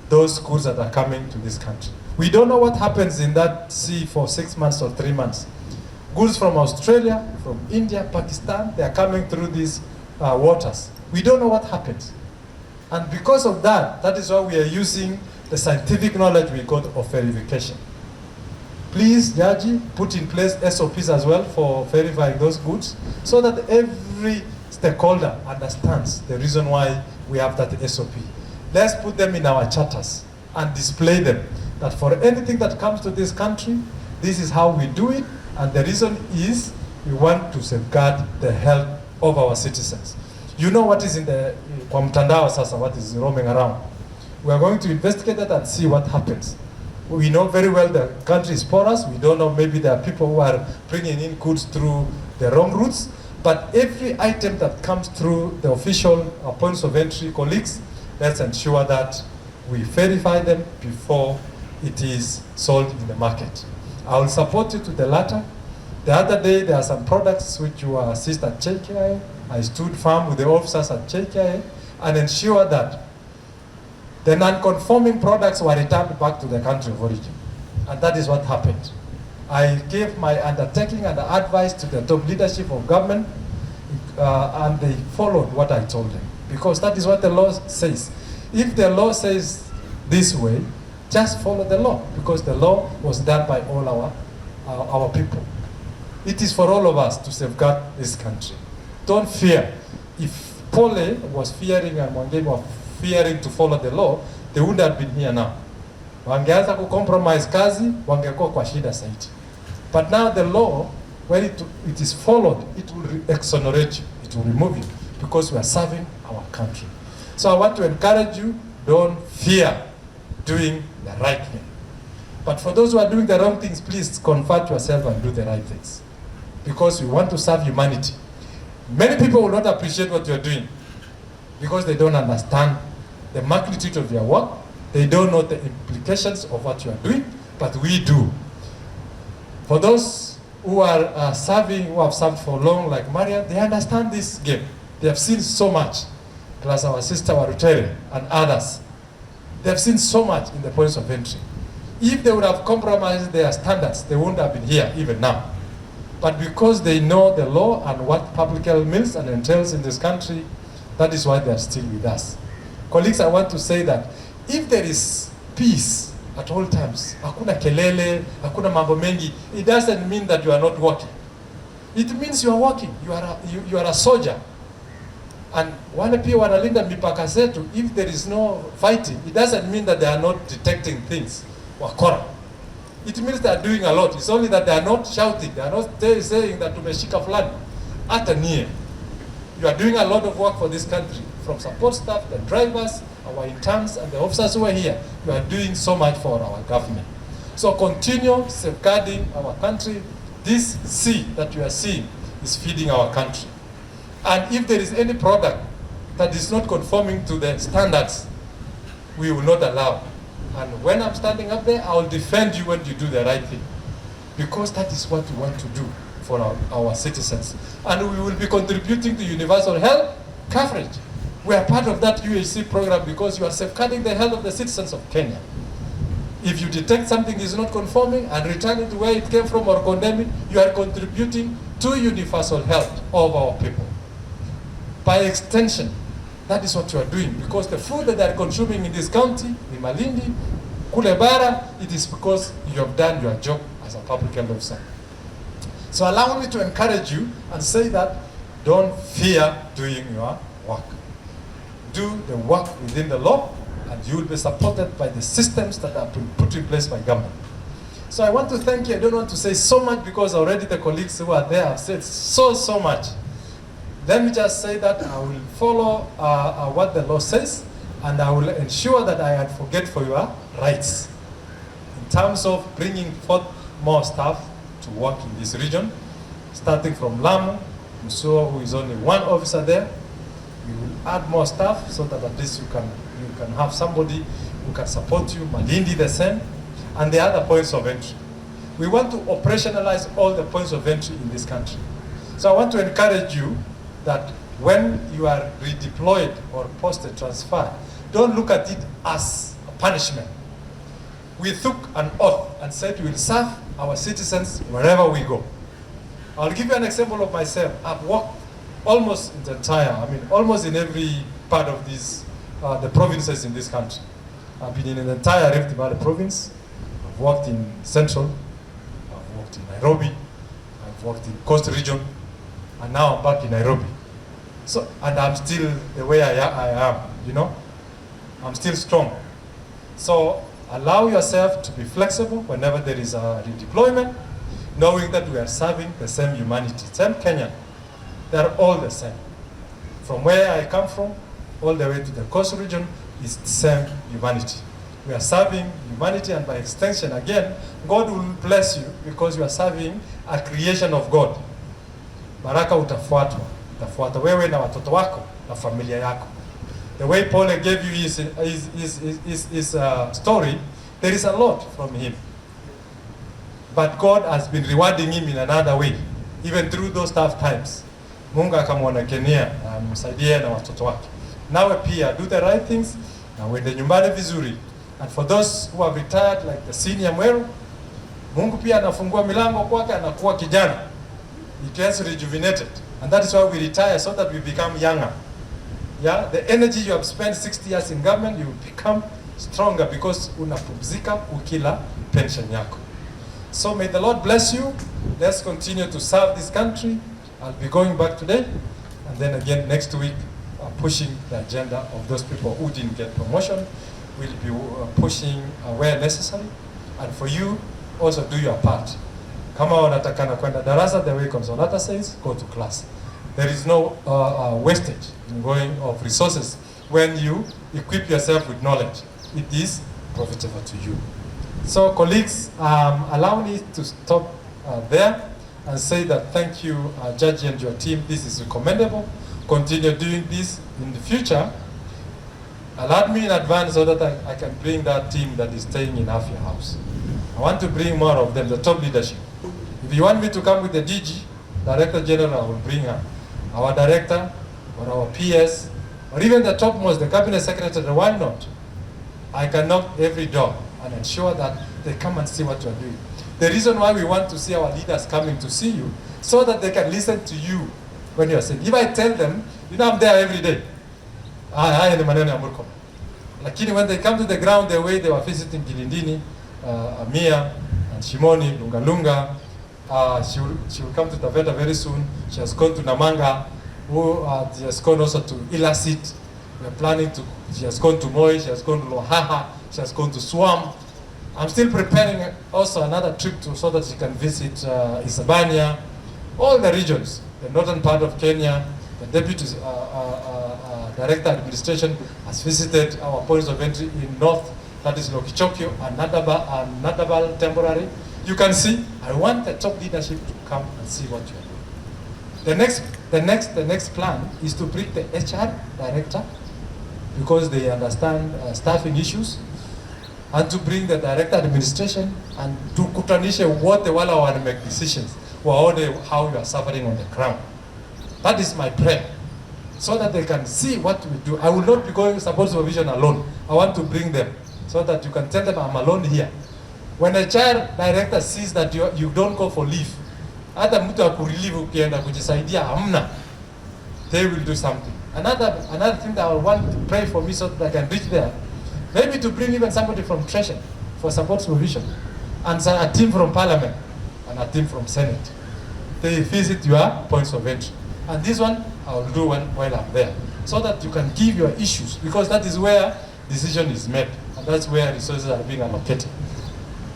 those goods that are coming to this country. We don't know what happens in that sea for 6 months or 3 months. Goods from Australia, from India, Pakistan, they are coming through these waters. We don't know what happens. And because of that, that is why we are using the scientific knowledge we got of verification. Please, Jaji, put in place SOPs as well for verifying those goods, so that every stakeholder understands the reason why we have that SOP. Let's put them in our charters and display them, that for anything that comes to this country, this is how we do it, and the reason is we want to safeguard the health of our citizens. You know what is in the kwa mtandao sasa, what is roaming around. We are going to investigate that and see what happens. We know very well the country is porous. We don't know, maybe there are people who are bringing in goods through the wrong routes, but every item that comes through the official points of entry, colleagues, let's ensure that we verify them before it is sold in the market. I will support you to the latter. The other day, there are some products which you assist at JKI. I stood firm with the officers at JKI and ensure that the non-conforming products were returned back to the country of origin. And that is what happened. I gave my undertaking and advice to the top leadership of government, and they followed what I told them, because that is what the law says. If the law says this way, just follow the law, because the law was done by all our people. It is for all of us to safeguard this country. Don't fear. If Pole was fearing and Mwangemi was fearing to follow the law, they wouldn't have been here now. Wangeanza ku compromise kazi, wangekuwa kwa shida zaidi. But now the law, when it is followed, it will exonerate you, it will remove you, because we are serving our country. So I want to encourage you, don't fear doing the right thing. But for those who are doing the wrong things, please convert yourself and do the right things, because we want to serve humanity. Many people will not appreciate what you are doing because they don't understand the magnitude of your work. They don't know the implications of what you are doing, but we do. For those who are serving, who have served for long, like Maria, they understand this game. They have seen so much. Plus our sister Warutere and others. They have seen so much in the points of entry. If they would have compromised their standards, they wouldn't have been here even now. But because they know the law and what public health means and entails in this country, that is why they are still with us. Colleagues, I want to say that if there is peace at all times, hakuna kelele, hakuna mambo mengi, it doesn't mean that you are not working. It means you are working. You are a soldier. And wale pia wanalinda mipaka zetu, if there is no fighting, it doesn't mean that they are not detecting things. Wakora. It means they are doing a lot. It's only that they are not shouting. They are not saying that tumeshika fulani. Hata nie. You are doing a lot of work for this country. From support staff, the drivers, our interns, and the officers who are here. You are doing so much for our government. So continue safeguarding our country. This sea that you are seeing is feeding our country. And if there is any product that is not conforming to the standards, we will not allow. And when I'm standing up there, I will defend you when you do the right thing. Because that is what we want to do for our citizens. And we will be contributing to universal health coverage. We are part of that UHC program because you are safeguarding the health of the citizens of Kenya. If you detect something is not conforming and return it to where it came from or condemn it, you are contributing to universal health of our people. By extension, that is what you are doing, because the food that they are consuming in this county, in Malindi, Kule Bara, it is because you have done your job as a public health officer. So allow me to encourage you and say that don't fear doing your work. Do the work within the law, and you will be supported by the systems that have been put in place by government. So I want to thank you. I don't want to say so much because already the colleagues who are there have said so much. Let me just say that I will follow what the law says, and I will ensure that I advocate for your rights in terms of bringing forth more staff to work in this region, starting from Lamu, Musuo, who is only one officer there. We will add more staff so that at least you can have somebody who can support you. Malindi the same, and the other points of entry. We want to operationalize all the points of entry in this country. So I want to encourage you that when you are redeployed or posted, transferred, don't look at it as a punishment. We took an oath and said we will serve our citizens wherever we go. I'll give you an example of myself. I've worked almost in the almost in every part of these, the provinces in this country. I've been in the entire Rift Valley province. I've worked in Central. I've worked in Nairobi. I've worked in Coast Region. And now I'm back in Nairobi. So, and I'm still the way I am, you know? I'm still strong. So allow yourself to be flexible whenever there is a redeployment, knowing that we are serving the same humanity, same Kenyan. They're all the same. From where I come from, all the way to the Coast Region, is the same humanity. We are serving humanity, and by extension, again, God will bless you because you are serving a creation of God. Baraka utafuatwa wewe na watoto wako na familia yako. The way Paul gave you his story, there is a lot from him. But God has been rewarding him in another way, even through those tough times. Mungu akamwonekania na msaidie na watoto wake. Nawe pia do the right things na uende nyumbani vizuri. And for those who have retired like the senior Mweru, Mungu pia anafungua milango kwake, anakuwa kijana. He gets rejuvenated. And that is why we retire, so that we become younger. Yeah, the energy you have spent 60 years in government, you become stronger because unapumzika ukila pension yako. So may the Lord bless you. Let's continue to serve this country. I'll be going back today, and then again next week, pushing the agenda of those people who didn't get promotion. We'll be pushing where necessary, and for you, also do your part. Kama unatakana kwenda darasa, the way Consolata says, go to class. There is no wastage in going of resources when you equip yourself with knowledge. It is profitable to you. So colleagues, allow me to stop there and say that thank you, Judge and your team. This is recommendable. Continue doing this in the future. Allow me in advance so that I can bring that team that is staying in Afia House. I want to bring more of them, the top leadership. If If you want me to come with the DG, Director General, I will bring her. Our director, or our PS, or even the topmost, the Cabinet Secretary, why not? I can knock every door and ensure that they come and see what you are doing. The reason why we want to see our leaders coming to see you, so that they can listen to you when you are saying. If I tell them, you know, I'm there every day. Lakini when they come to the ground, the way they were visiting Kilindini, Amia, and Shimoni, Lungalunga, she will come to Taveta very soon. She has gone to Namanga, she has gone also to Ilasit. We are planning to, she has gone to Moi, she has gone to Lohaha, she has gone to Swam. I'm still preparing also another trip so that she can visit Isabania, all the regions, the northern part of Kenya. The Deputy Director Administration has visited our points of entry in north, that is Lokichokyo and Nadabal temporary. You can see, I want the top leadership to come and see what you are doing. The next plan is to bring the HR director, because they understand staffing issues, and to bring the director administration and to kutanisha wote wala wana make decisions, waone how you are suffering on the ground. That is my prayer, so that they can see what we do. I will not be going support supervision alone. I want to bring them, so that you can tell them I'm alone here. When a child director sees that you don't go for leave, hata mtu akurelieve ukienda kujisaidia hamna, they will do something. Another thing that I want to pray for me so that I can reach there, maybe to bring even somebody from Treasury for support supervision, and a team from Parliament, and a team from Senate. They visit your points of entry. And this one, I will do one while I'm there, so that you can give your issues, because that is where decision is made, and that's where resources are being allocated.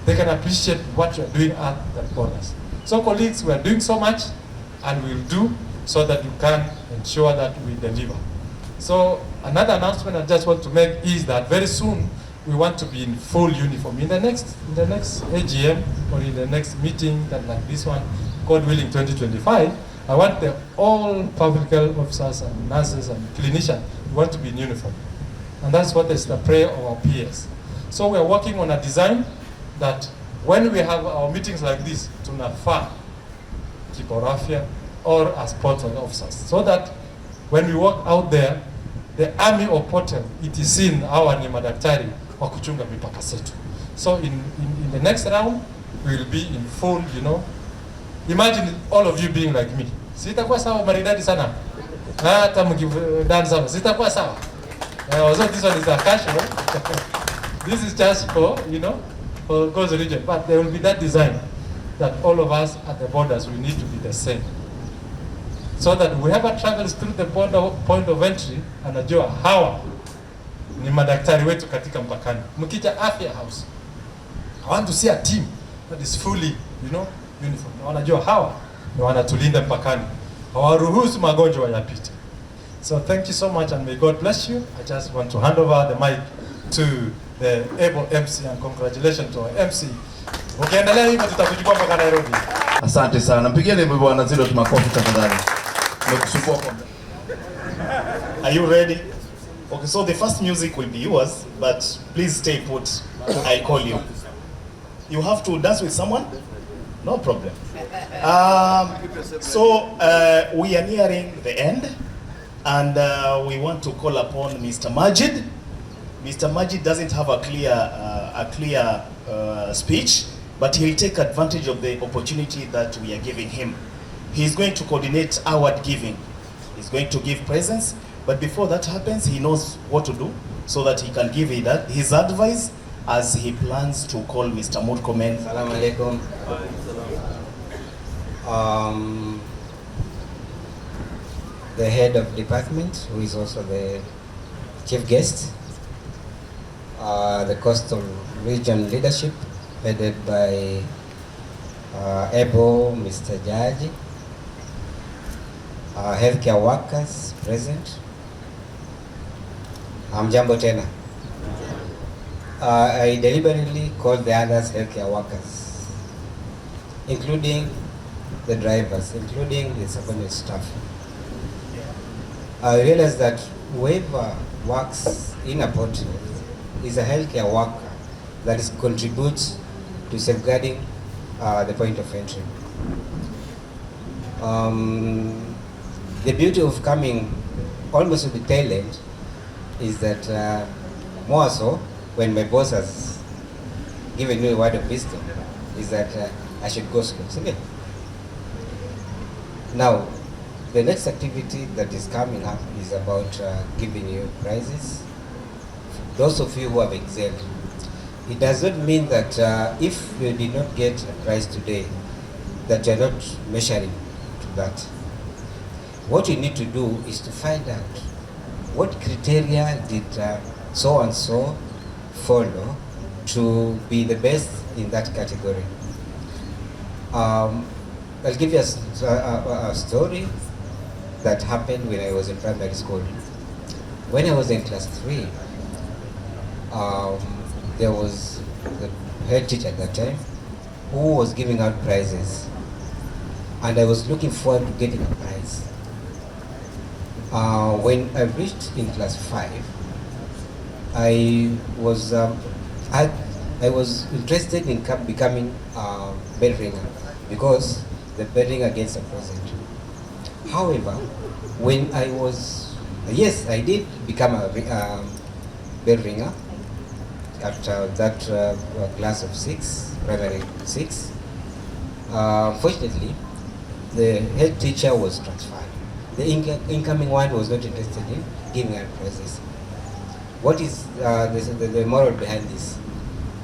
They can appreciate what you're doing at the borders. So colleagues, we are doing so much, and we'll do so that you can ensure that we deliver. So another announcement I just want to make is that very soon we want to be in full uniform. In the next AGM, or in the next meeting that like this one, God willing 2025, I want all public health officers and nurses and clinicians want to be in uniform. And that's what is the prayer of our peers. So we are working on a design that when we have our meetings like this, tunafaa kiporafia or as port officers, so that when we walk out there, the army of portal, it is seen hawa ni madaktari wa kuchunga mipaka zetu. So in the next round, we will be in full, you know. Imagine all of you being like me. Sitakuwa sawa maridadi sana. Hata mkidance sawa. Sitakuwa sawa. So this one is a casual. This is just for, you know, for Coast region. But there will be that design that all of us at the borders, we need to be the same. So that whoever travels through the border point of entry, anajua hawa ni madaktari wetu katika mpakani. Mkija afya house, I want to see a team that is fully, you know, uniform. Na wanajua hawa ni wanatulinda mpakani. Hawaruhusu magonjwa yapite. So thank you so much, and may God bless you. I just want to hand over the mic to the able MC, and congratulations to our MC. Ukiendelea hivi tutakuchukua mpaka Nairobi. Asante sana. Mpigieni bwana Zilo makofi tafadhali. Nimekusumbua kwa muda. Are you ready? Okay, so the first music will be yours, but please stay put. I call you. You have to dance with someone? No problem. We are nearing the end, and we want to call upon Mr. Majid. Mr. Majid doesn't have a clear speech, but he'll take advantage of the opportunity that we are giving him. He's going to coordinate award giving. He's going to give presents, but before that happens, he knows what to do so that he can give his advice as he plans to call Mr. Murkomen. Assalamu alaikum. The head of department, who is also the chief guest, the coastal region leadership, headed by able Mr. Jaji, healthcare workers present. Jambo tena. I deliberately called the others healthcare workers, including the drivers, including the subordinate staff. I realized that whoever works in a port is a healthcare worker that contributes to safeguarding the point of entry. The beauty of coming almost to the tail end is that more so when my boss has given me a word of wisdom is that I should go slow. Okay. Now, the next activity that is coming up is about giving you prizes. Those of you who have excelled. It does not mean that if you did not get a prize today, that you are not measuring to that. What you need to do is to find out what criteria did so and so follow to be the best in that category. I'll give you a story that happened when I was in primary school. When I was in class 3, there was the head teacher at that time who was giving out prizes, and I was looking forward to getting a prize. When I reached in class 5, I was interested in becoming a bell ringer because the bell ringer gets a present. However, when I was, yes, I did become a bell ringer after that class of 6, primary 6. Fortunately, the head teacher was transferred. The incoming one was not interested in giving out prizes. What is the moral behind this?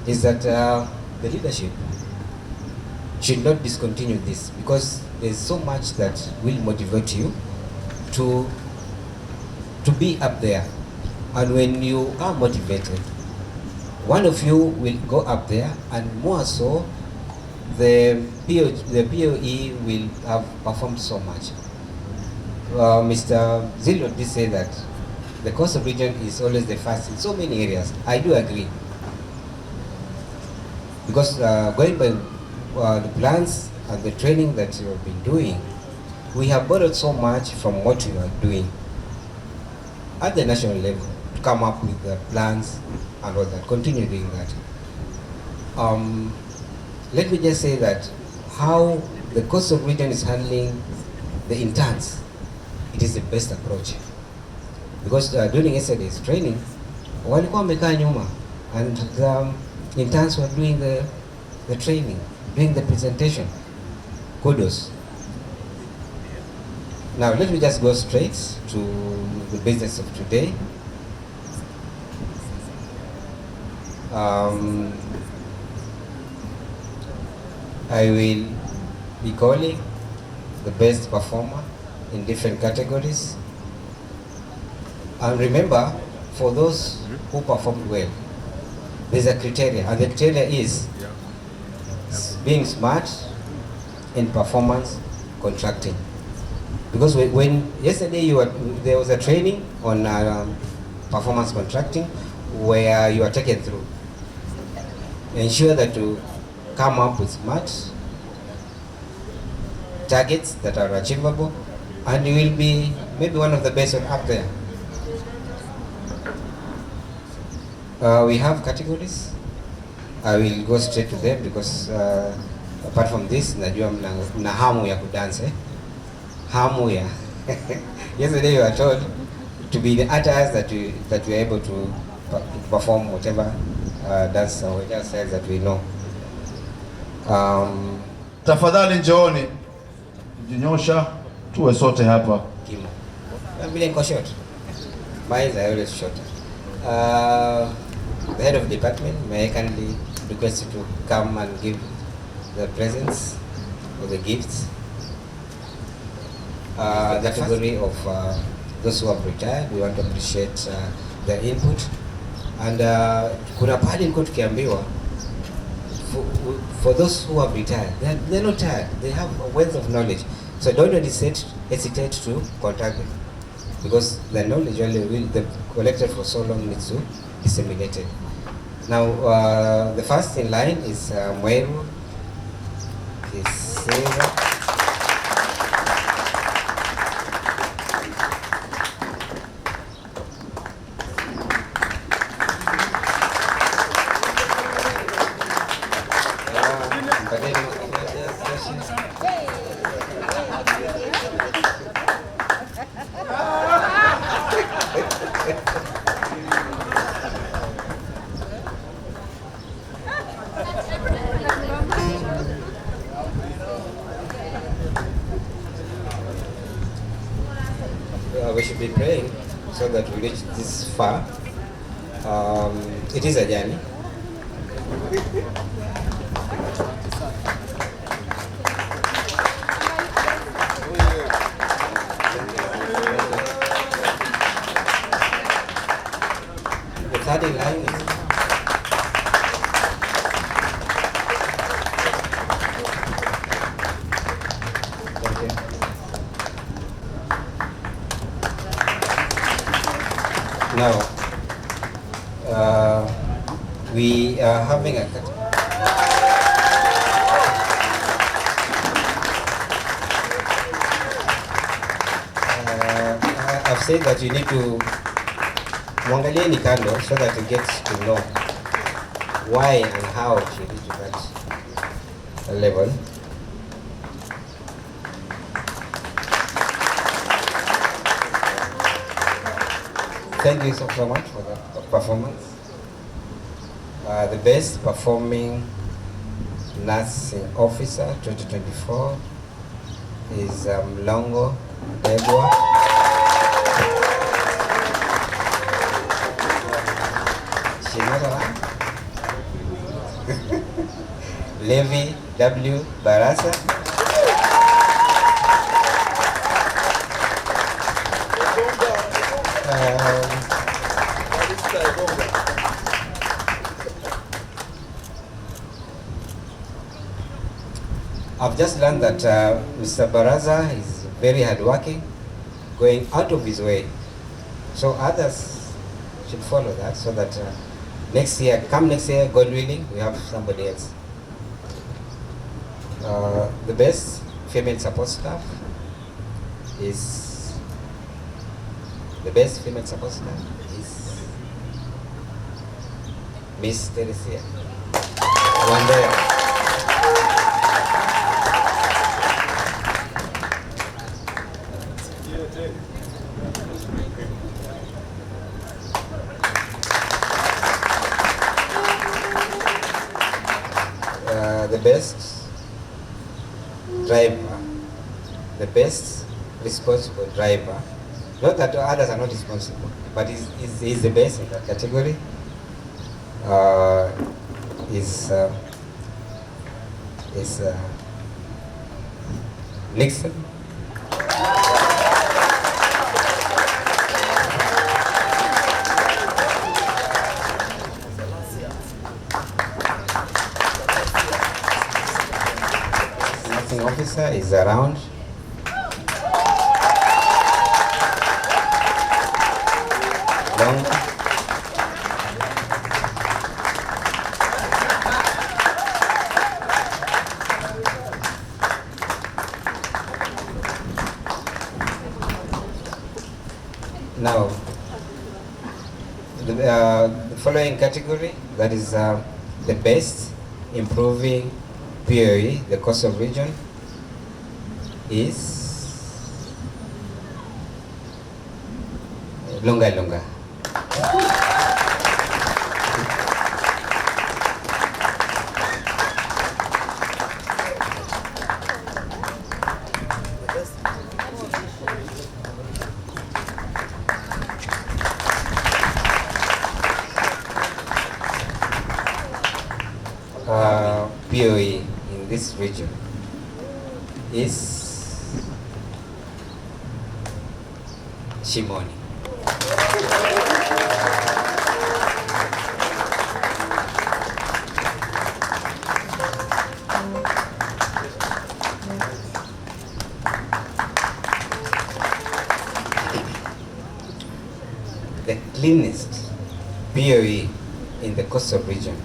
Is that the leadership should not discontinue this, because there's so much that will motivate you to be up there. And when you are motivated, one of you will go up there, and more so, the POE will have performed so much. Mr. Zillo did say that the coastal region is always the first in so many areas. I do agree. Because going by the plans and the training that you have been doing, we have borrowed so much from what you are doing at the national level to come up with the plans and all that. Continue doing that. Let me just say that how the coastal region is handling the interns, it is the best approach. Because during yesterday's training, walikuwa wamekaa nyuma, and the interns were doing the training, doing the presentation. Kudos. Now let me just go straight to the business of today. I will be calling the best performer in different categories. And remember, for those who performed well, there's a criteria, and the criteria is being smart in performance contracting. Because when yesterday there was a training on performance contracting where you are taken through. Ensure that you come up with smart targets that are achievable, and you will be maybe one of the best up there. We have categories. I will go straight to them because apart from this, najua mna hamu ya kudance. Hamu ya. Yesterday you were told to be the artists that you are able to perform whatever dance or whatever styles that we know. Tafadhali njooni jinyosha tuwe sote hapa. Kimo. Vile niko short. Mine are always short. The head of department, may I kindly request you to come and give the presents or the gifts. The category of those who have retired, we want to appreciate their input. And kuna pahali nilikuwa tukiambiwa, for those who have retired, they're not tired, they have a wealth of knowledge. So don't hesitate to contact them, because the knowledge they've collected for so long needs to be disseminated. Now, the first in line is Mweru. we should be praying so that we reach this far. It is a journey. The third in line is now, we are having a I've said that you need to mwangalieni kando so that you get to know why and how she reached that level. Thank you so much for the performance. The best performing nursing officer 2024 is Longo Debwa. She's not around. Levi W. Barasa. I've just learned that Mr. Baraza is very hardworking, going out of his way. So others should follow that so that next year, God willing, we have somebody else. The best female support staff is Miss Teresia. One day. The best driver, the best responsible driver. Not that others are not responsible, but he's the best in that category. Is Nixon. Officer is around. Long. Now, the following category, that is the best improving POE, the coastal region, is Lunga. POE in this region is Shimoni. The cleanest POE in the coastal region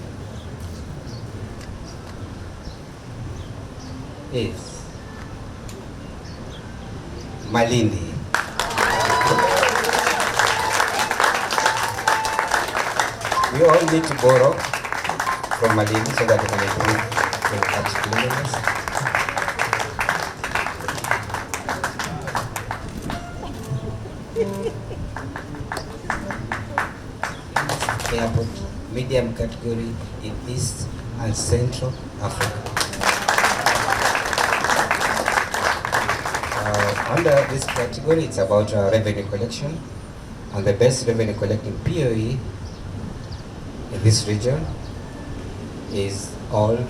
is Malindi. We all need to borrow from Malindi so that we can improve the cleanliness. Airport, medium category in East and Central Africa. under this category, it's about revenue collection, and the best revenue collecting POE in this region is Old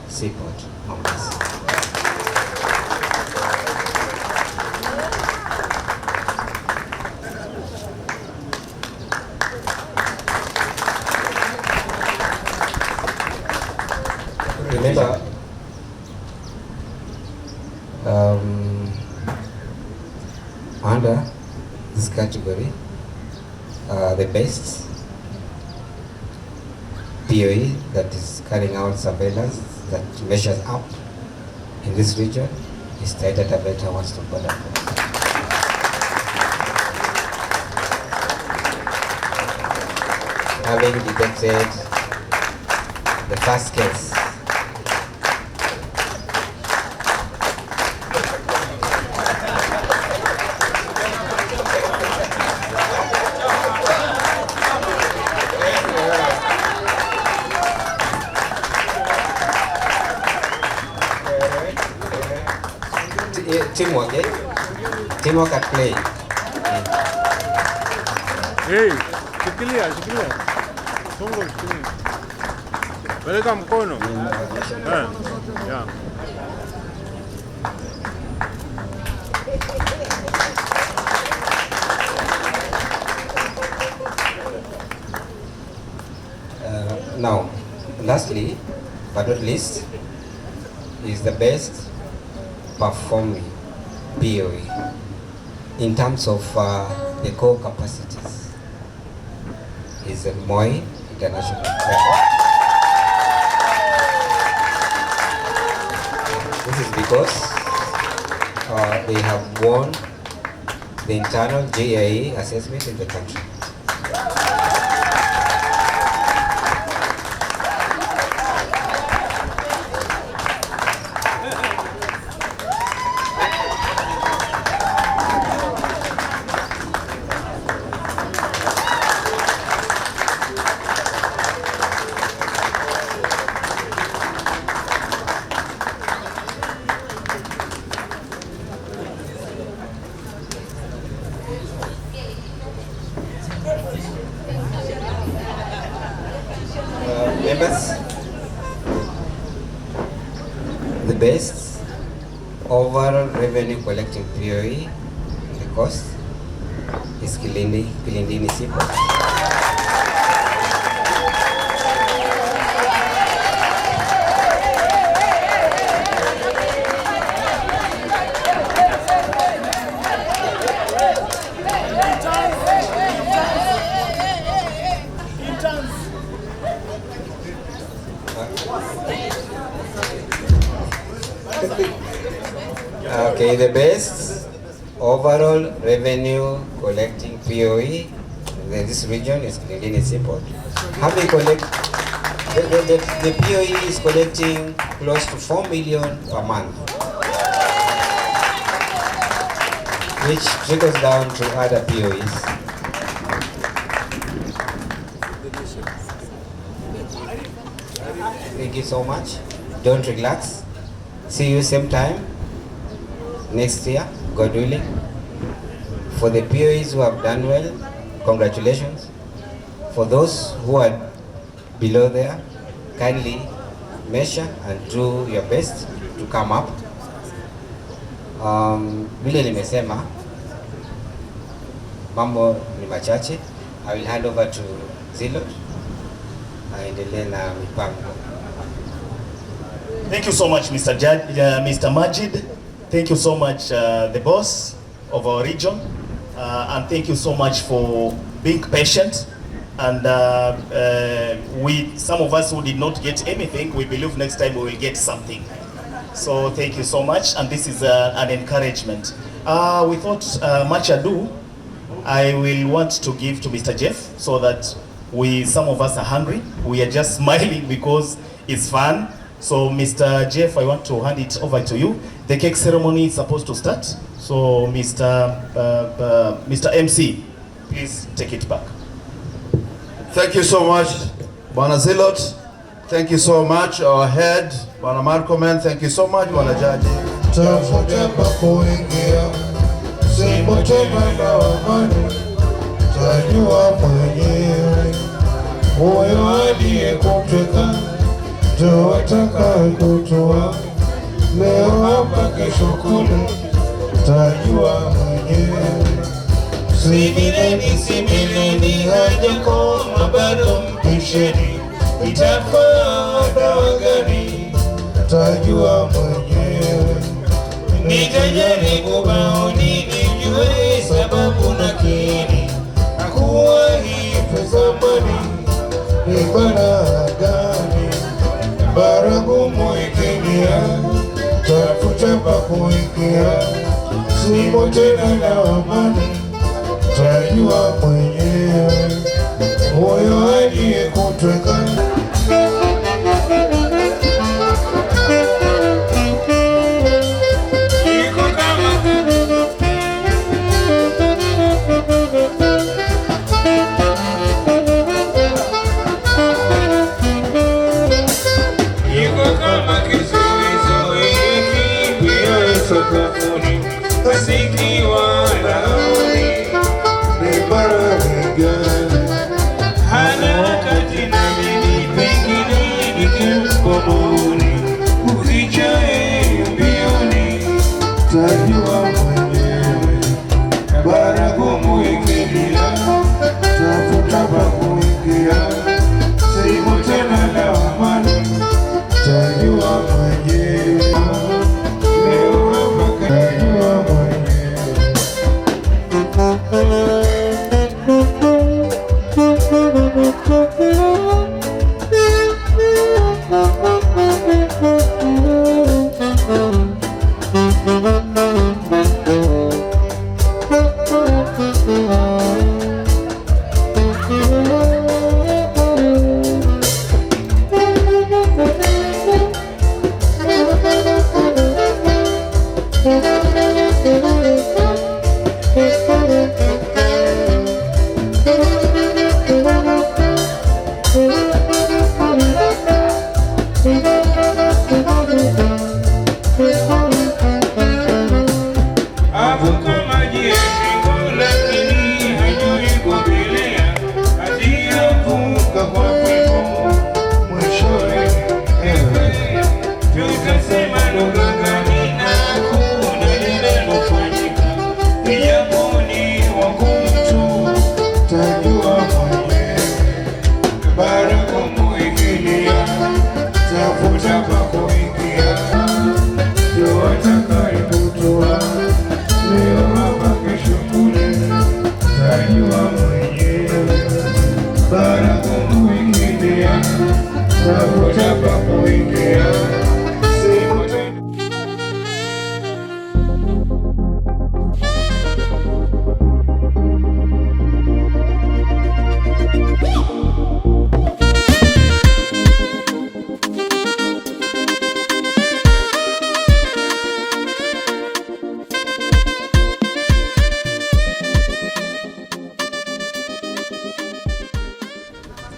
Seaport Homes. Remember, under this category, the best POE that is carrying out surveillance that measures up in this region is Taita Taveta one-stop border post. Having detected the first case teamwork, teamwork at play. Hey, shikilia. Songo shikilia. Peleka mkono. Yeah. Now, lastly, but not least, is the best performing POE in terms of the core capacities is MASAAI International Airport. This is because they have won the internal GAA assessment in the country. Members, the best overall revenue collecting POE in the coast is Kilindini Seaport. Okay, the best overall revenue collecting POE in this region is Kilindini Seaport. Having the POE is collecting close to 4 million per month, which trickles down to other POEs. Thank you so much. Don't relax. See you same time next year, God willing. For the POEs who have done well, congratulations. For those who are below there, kindly measure and do your best to come up. Vile nimesema, mambo ni machache. I will hand over to Zilot. Aendelee na mipango. Thank you so much, Mr. Mr. Majid. Thank you so much, the boss of our region, and thank you so much for being patient. And we, some of us who did not get anything, we believe next time we will get something. So thank you so much, and this is an encouragement. Without much ado, I will want to give to Mr. Jeff so that some of us are hungry. We are just smiling because it's fun. So Mr. Jeff, I want to hand it over to you. The cake ceremony is supposed to start. So Mr. MC, please take it back. Thank you so much, Bwana Zilot. Thank you so much, our head, Bwana Marco Man. Thank you so much, Bwana Jaji. moyo aliyekuteka ndio wataka kutoa. Leo hapa kesho kule, tajua mwenyewe. Simileni hajakoma bado mpisheni, itafaa dawa gani, tajua mwenyewe. Nitajaribu maoni nijue sababu na kini, nakuwa hivi zamani ni bara gani, bara gumu ikilia, tafuta pa kuingia, simo tena na amani, tajua mwenyewe. Moyo aliyekuteka asikiwa naoni ni bara gani, hana wakati na mimi pengine nikimkomoni, ukichae mbioni, tajua mwenyewe. Bara gumu ikilia, tafuta pa kuingia, simo tena na amani, tajua mwenyewe. Leo hapa tajua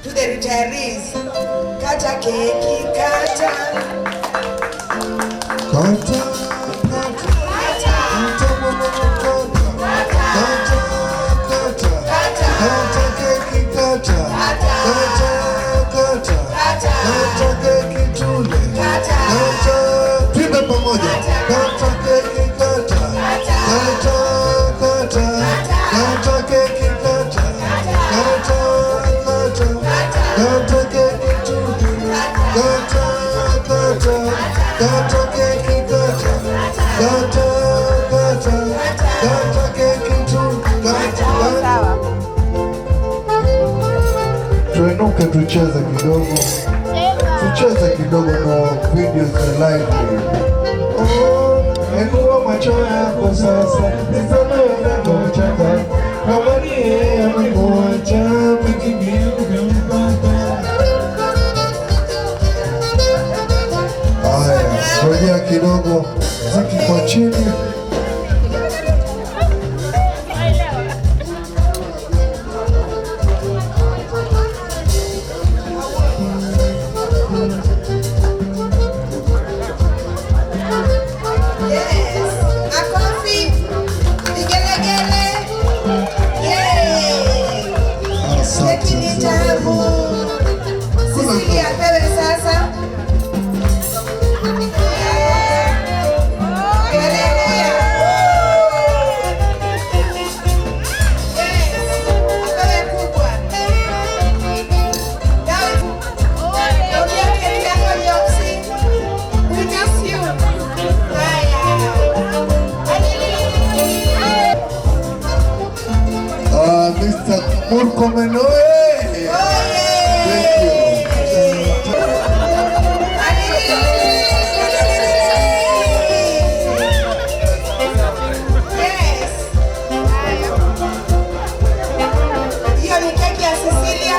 To the retirees, kata keki, kata. kata keki, kata keki tule, pimbe pamoja, kata keki, kata keki, kata keki tule, kata keki, kata keki tule. Tuinuke tucheze kidogo, tucheze kidogo na video za live. Inua macho yako sasa, nizame unapocheka, kama ni yeye amekuacha, pengine ungempata. Haya, ngojea kidogo, ziki kwa chini. Murkomen oye! Thank you. Hiyo ni keki ya Cecilia.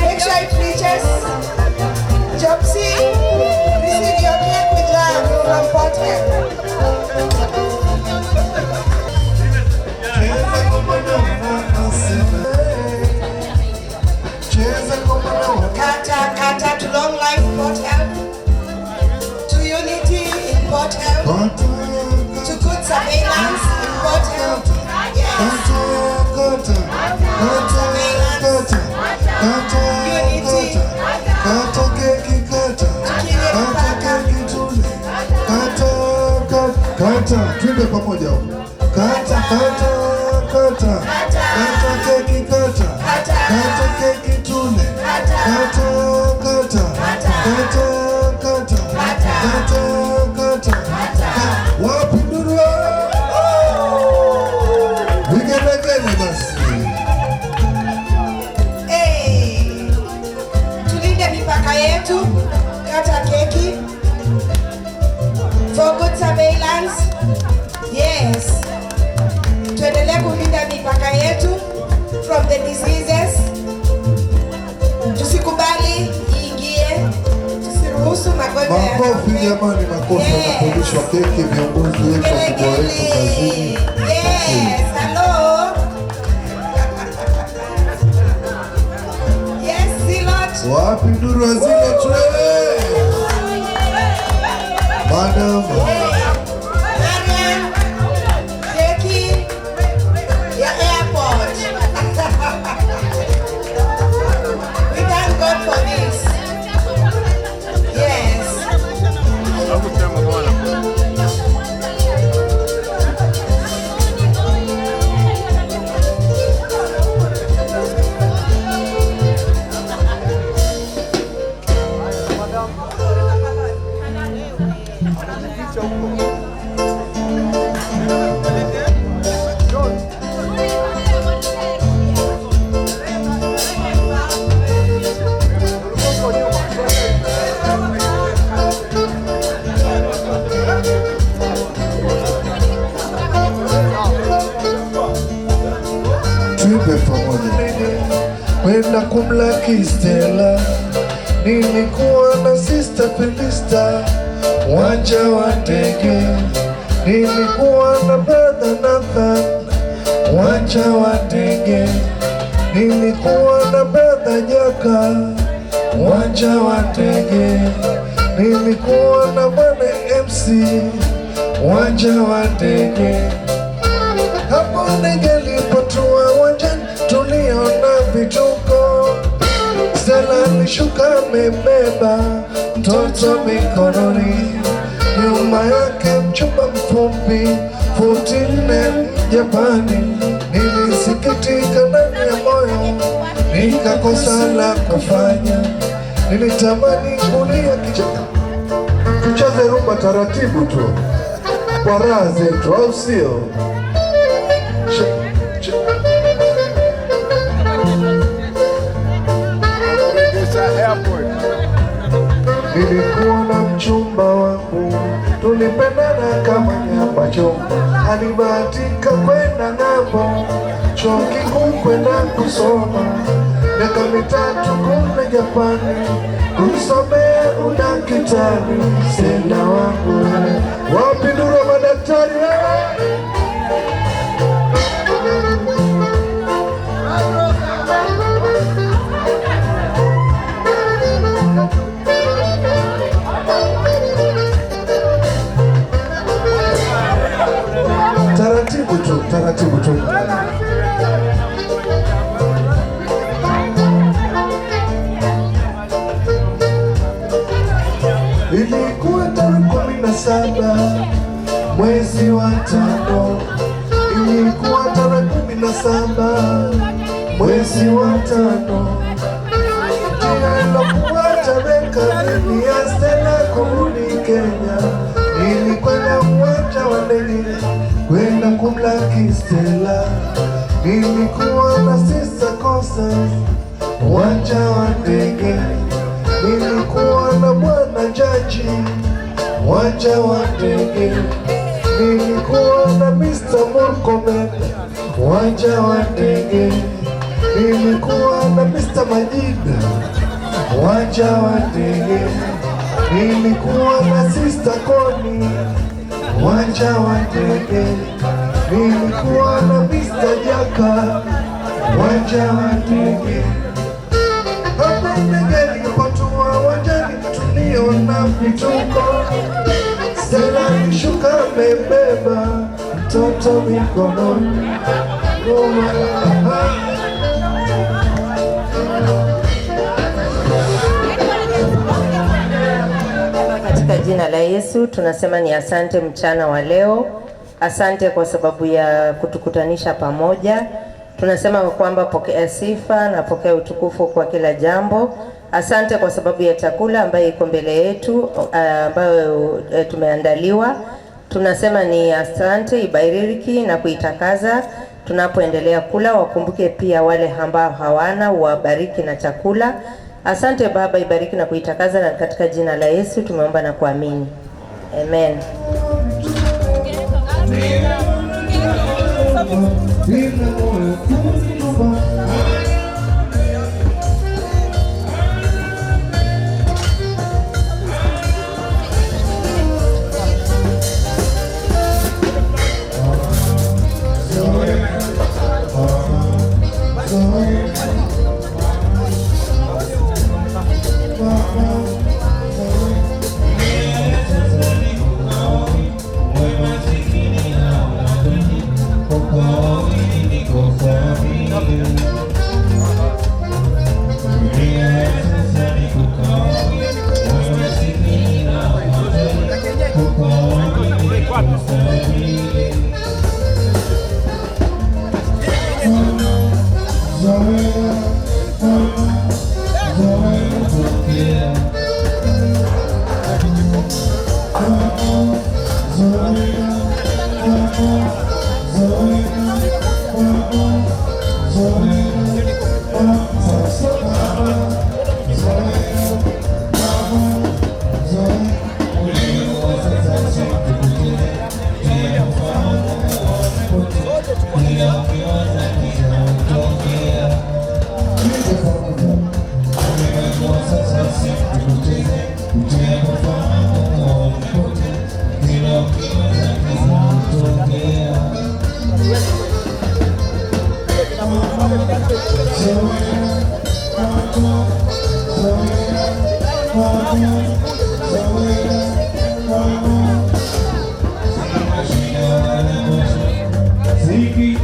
Make sure it reaches. Jopsy, receive your cake with love from Portland. Kata to long life Port Health, to unity in Port Health, to good surveillance in Port Health. Yes. Twende pamoja huko. Kata keki kata keki tule. Kata wapi nduru? Vigelegele basi. Tulinde mipaka yetu, kata keki for good surveillance. Yes. Tuendelee kulinda mipaka yetu from the diseases. Tusikubali iingie. Tusiruhusu magonjwa ya makofi jamani, makofi yanapulishwa keki viongozi wetu wakubwa wetu kazini. Yes, hello. Yes, Zilot. Wapi nduru wa Zilot wewe? Madam. Mariam, keki ya airport. We thank God for this. Yes. Twende pamoja. Kwenda kumlaki Stella, nilikuwa na sister Felista, uwanja wa ndege. Nilikuwa na brother Nathan, uwanja wa ndege. Nilikuwa na brother Jaka, uwanja wa ndege. Nilikuwa na bwana MC, uwanja wa ndege. Hapo ndege ilipotua uwanjani, tuliona vituko. Stella alishuka amebeba mtoto mikononi, nyuma yake mchumba mfupi, futi 4 Japani. Nilisikitika ndani ya moyo, nikakosa la kufanya. Nilitamani kulia kichaka. Tucheze rumba taratibu tu kwa raha zetu, au sio? Nilikuwa na mchumba wangu, tulipendana kama nyama choma. Alibahatika kwenda ng'ambo, chuo kikuu kwenda kusoma. Miaka 3 kule Japani, kusomea udaktari. Stella wangu, wapi nduru wa madaktari wewe? Taratibu tu. Ilikuwa tarehe 17 mwezi wa 5. Ilikuwa tarehe 17 mwezi wa 5. Nililokuwa tarehe kamili ya Stella kurudi Kenya. Nilikwenda uwanja wa ndege kwenda kumla Lucky Stella, nilikuwa na Sister Constance, uwanja wa ndege. Nilikuwa na Bwana Jaji, uwanja wa ndege. Nilikuwa na Mr. Murkomen, uwanja wa ndege. Nilikuwa na Mr. Majida, uwanja wa ndege. Nilikuwa na Sister Koni, uwanja wa ndege. Nilikuwa na Mr. Jaka, uwanja wa ndege. Hapo ndege nilipotua uwanjani, tuliona vituko. Stella alishuka amebeba mtoto mikononi. Katika jina la Yesu tunasema ni asante mchana wa leo. Asante kwa sababu ya kutukutanisha pamoja. Tunasema kwamba pokea sifa na pokea utukufu kwa kila jambo. Asante kwa sababu ya chakula ambayo iko mbele yetu, ambayo tumeandaliwa. Tunasema ni asante, ibariki na kuitakaza. Tunapoendelea kula, wakumbuke pia wale ambao hawana, wabariki na chakula. Asante Baba, ibariki na kuitakaza, na katika jina la Yesu tumeomba na kuamini. Amen. Ziggy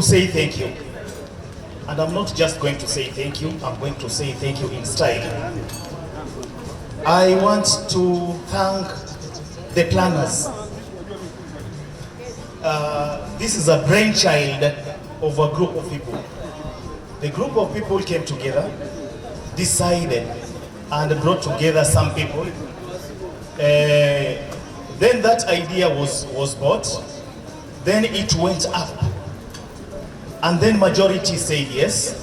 to say thank you. And I'm not just going to say thank you, I'm going to say thank you in style. I want to thank the planners. This is a brainchild of a group of people. The group of people came together, decided, and brought together some people. Then that idea was bought, then it went up, and then majority said yes.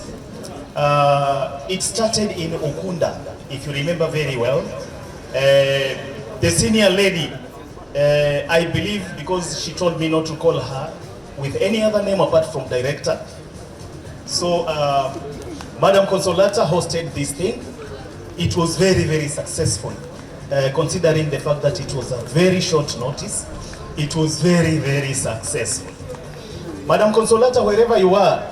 It started in Ukunda, if you remember very well. The senior lady, I believe, because she told me not to call her with any other name apart from director. So Madam Consolata hosted this thing. It was very, very successful, considering the fact that it was a very short notice. It was very, very successful. Madam Consolata, wherever you are,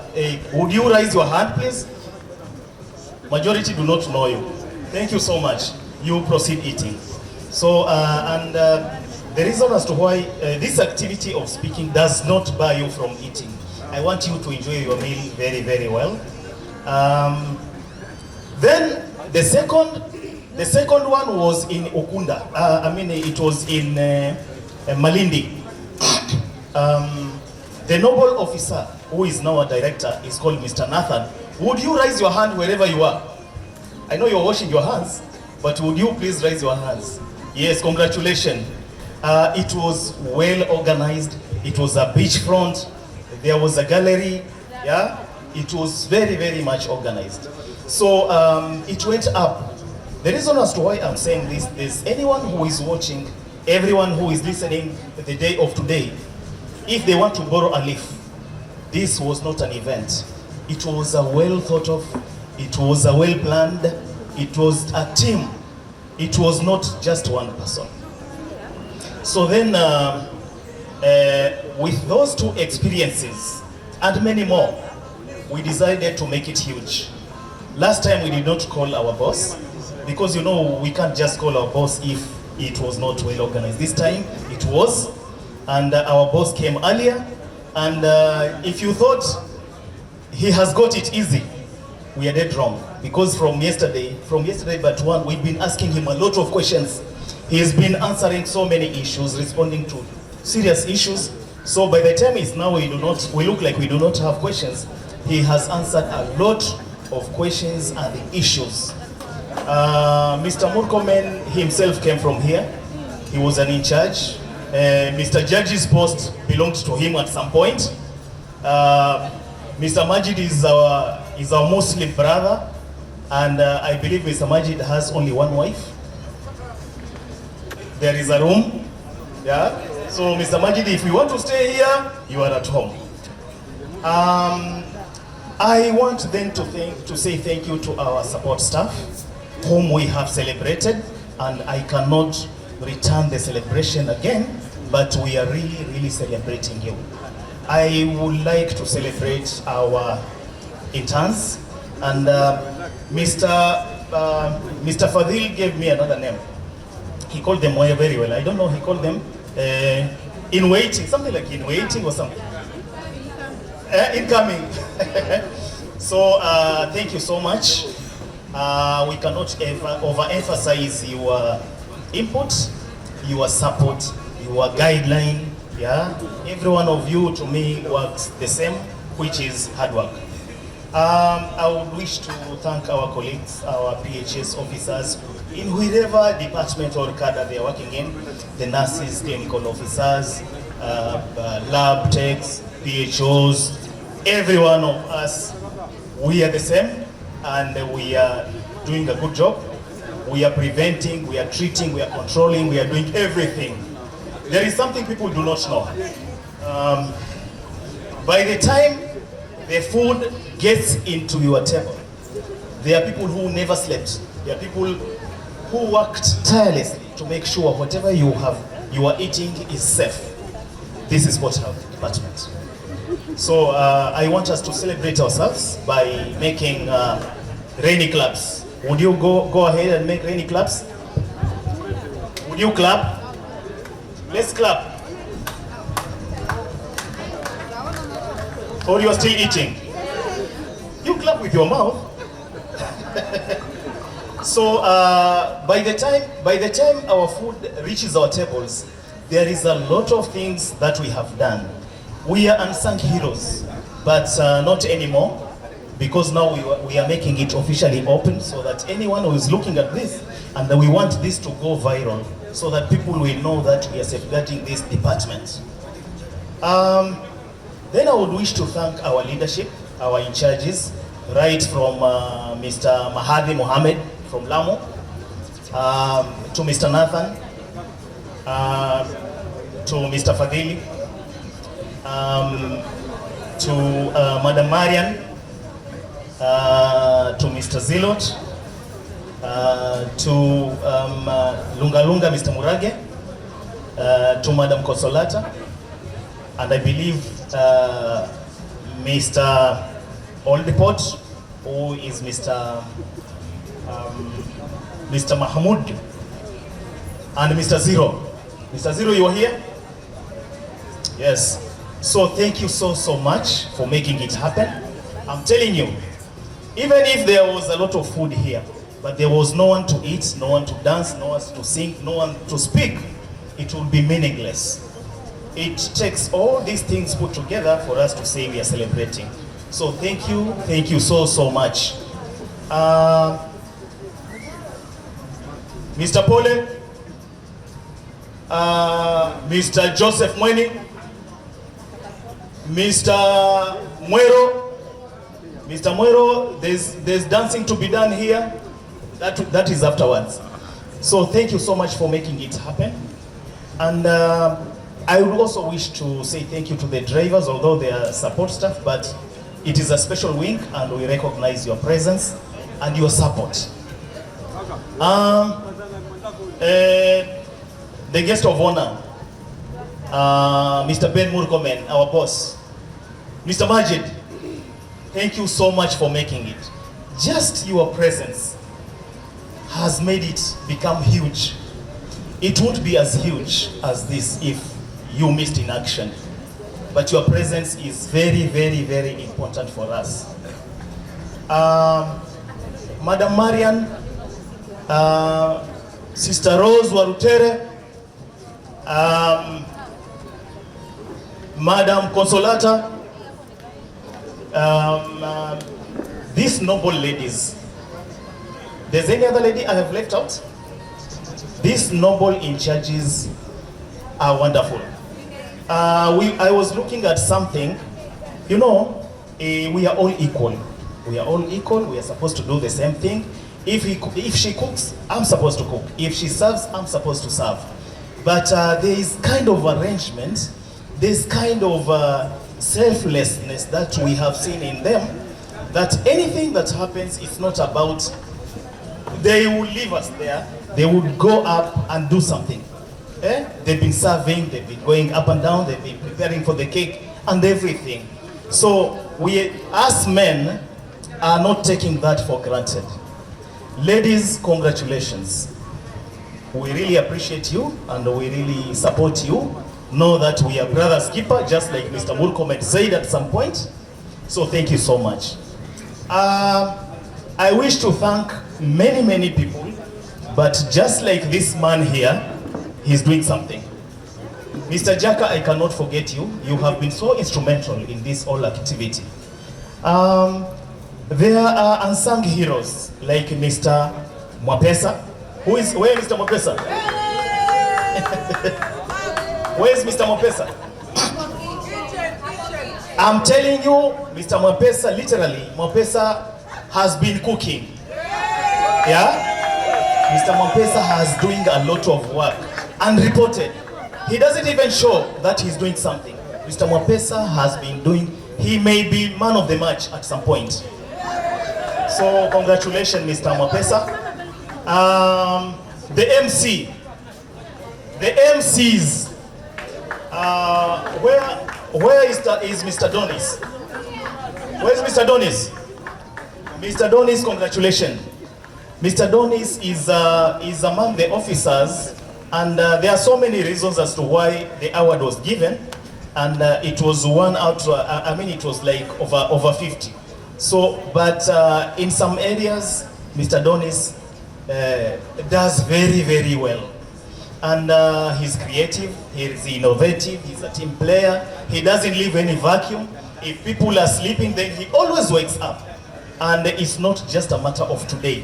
would you raise your hand, please? Majority do not know you. Thank you so much. You proceed eating. So, the reason as to why this activity of speaking does not bar you from eating. I want you to enjoy your meal very, very well. Then the second one was in Ukunda. It was in Malindi. The noble officer, who is now a director, is called Mr. Nathan. Would you raise your hand wherever you are? I know you're washing your hands, but would you please raise your hands? Yes, congratulations. It was well organized. It was a beachfront. There was a gallery. Yeah, it was very, very much organized. So it went up. The reason as to why I'm saying this is anyone who is watching, everyone who is listening the day of today, if they want to borrow a leaf, this was not an event. It was a well thought of, it was a well planned, it was a team. It was not just one person. So then, with those two experiences and many more, we decided to make it huge. Last time we did not call our boss, because we can't just call our boss if it was not well organized. This time it was, and our boss came earlier, and if you thought he has got it easy, we are dead wrong. Because from yesterday but one, we've been asking him a lot of questions. He has been answering so many issues, responding to serious issues. So by the time it's now we look like we do not have questions, he has answered a lot of questions and issues. Mr. Murkomen himself came from here. He was an in charge. Mr. Judge's post belonged to him at some point. Mr. Majid is our Muslim brother, and I believe Mr. Majid has only one wife. There is a room, yeah. So Mr. Majid, if you want to stay here, you are at home. I want then to say thank you to our support staff, whom we have celebrated, and I cannot return the celebration again, but we are really, really celebrating you. I would like to celebrate our interns, and Mr. Fadil gave me another name. He called them very well. I don't know, he called them in waiting, something like in waiting or something. Incoming. So thank you so much. We cannot ever overemphasize your input, your support, your guideline. Yeah, every one of you to me works the same, which is hard work. I would wish to thank our colleagues, our PHS officers, in whatever department or cadre they are working in, the nurses, clinical officers, lab techs, PHOs, every one of us, we are the same, and we are doing a good job. We are preventing, we are treating, we are controlling, we are doing everything. There is something people do not know. By the time the food gets into your table, there are people who never slept. There are people who worked tirelessly to make sure whatever you are eating is safe. This is Port Health Department. So I want us to celebrate ourselves by making rainy claps. Would you go ahead and make rainy claps? Would you clap? Let's clap. Or you are still eating? You clap with your mouth. So by the time our food reaches our tables, there is a lot of things that we have done. We are unsung heroes, but not anymore, because now we are making it officially open so that anyone who is looking at this, and we want this to go viral, so that people will know that we are safeguarding this department. Then I would wish to thank our leadership, our in charges, right from Mr. Mahadi Mohammed from Lamu, to Mr. Nathan, to Mr. Fadhili, to Madam Marian, to Mr. Zilot, to Lunga Lunga, Mr. Murage, to Madam Konsolata, and I believe Mr. Oldipot, who is Mr. Mahmoud, and Mr. Zero. Mr. Zero, you are here? Yes. So thank you so much for making it happen. I'm telling you, even if there was a lot of food here, but there was no one to eat, no one to dance, no one to sing, no one to speak, it would be meaningless. It takes all these things put together for us to say we are celebrating. So thank you so much. Mr. Pole, Mr. Joseph Mweni, Mr. Mwero, there's dancing to be done here. That is afterwards. So thank you so much for making it happen. And I would also wish to say thank you to the drivers, although they are support staff, but it is a special wing and we recognize your presence and your support. The guest of honor, Mr. Ben Murkomen, our boss. Mr. Majid, thank you so much for making it. Just your presence has made it become huge. It won't be as huge as this if you missed in action. But your presence is very important for us. Madam Marian, Sister Rose Warutere, Madam Konsolata, these noble ladies. There's any other lady I have left out? These noble in charges are wonderful. I was looking at something, you know, we are all equal. We are all equal, we are supposed to do the same thing. If she cooks, I'm supposed to cook. If she serves, I'm supposed to serve. But there is kind of arrangement, there's kind of selflessness that we have seen in them, that anything that happens is not about, they will leave us there, they would go up and do something. They've been serving, they've been going up and down, they've been preparing for the cake and everything. So we, as men, are not taking that for granted. Ladies, congratulations. We really appreciate you and we really support you. Know that we are brothers keeper, just like Mr. Murkomen said at some point. So thank you so much. I wish to thank many people, but just like this man here, he's doing something. Mr. Jaka, I cannot forget you. You have been so instrumental in this whole activity. There are unsung heroes like Mr. Mwapesa. Where is Mr. Mwapesa? Where is Mr. Mwapesa? I'm telling you, Mr. Mwapesa, literally, Mwapesa has been cooking. Yeah? Mr. Mwapesa has doing a lot of work. Unreported. He doesn't even show that he's doing something. Mr. Mwapesa has been doing, he may be man of the match at some point. So congratulations, Mr. Mwapesa. The MC, the MCs, where is Mr. Donis? Where's Mr. Donis? Mr. Donis, congratulations. Mr. Donis is among the officers, and there are so many reasons as to why the award was given. and it was one out. I mean, it was like over 50. So, but in some areas, Mr. Donis does very, very well. And he's creative, he's innovative, he's a team player, he doesn't leave any vacuum. If people are sleeping, then he always wakes up. And it's not just a matter of today.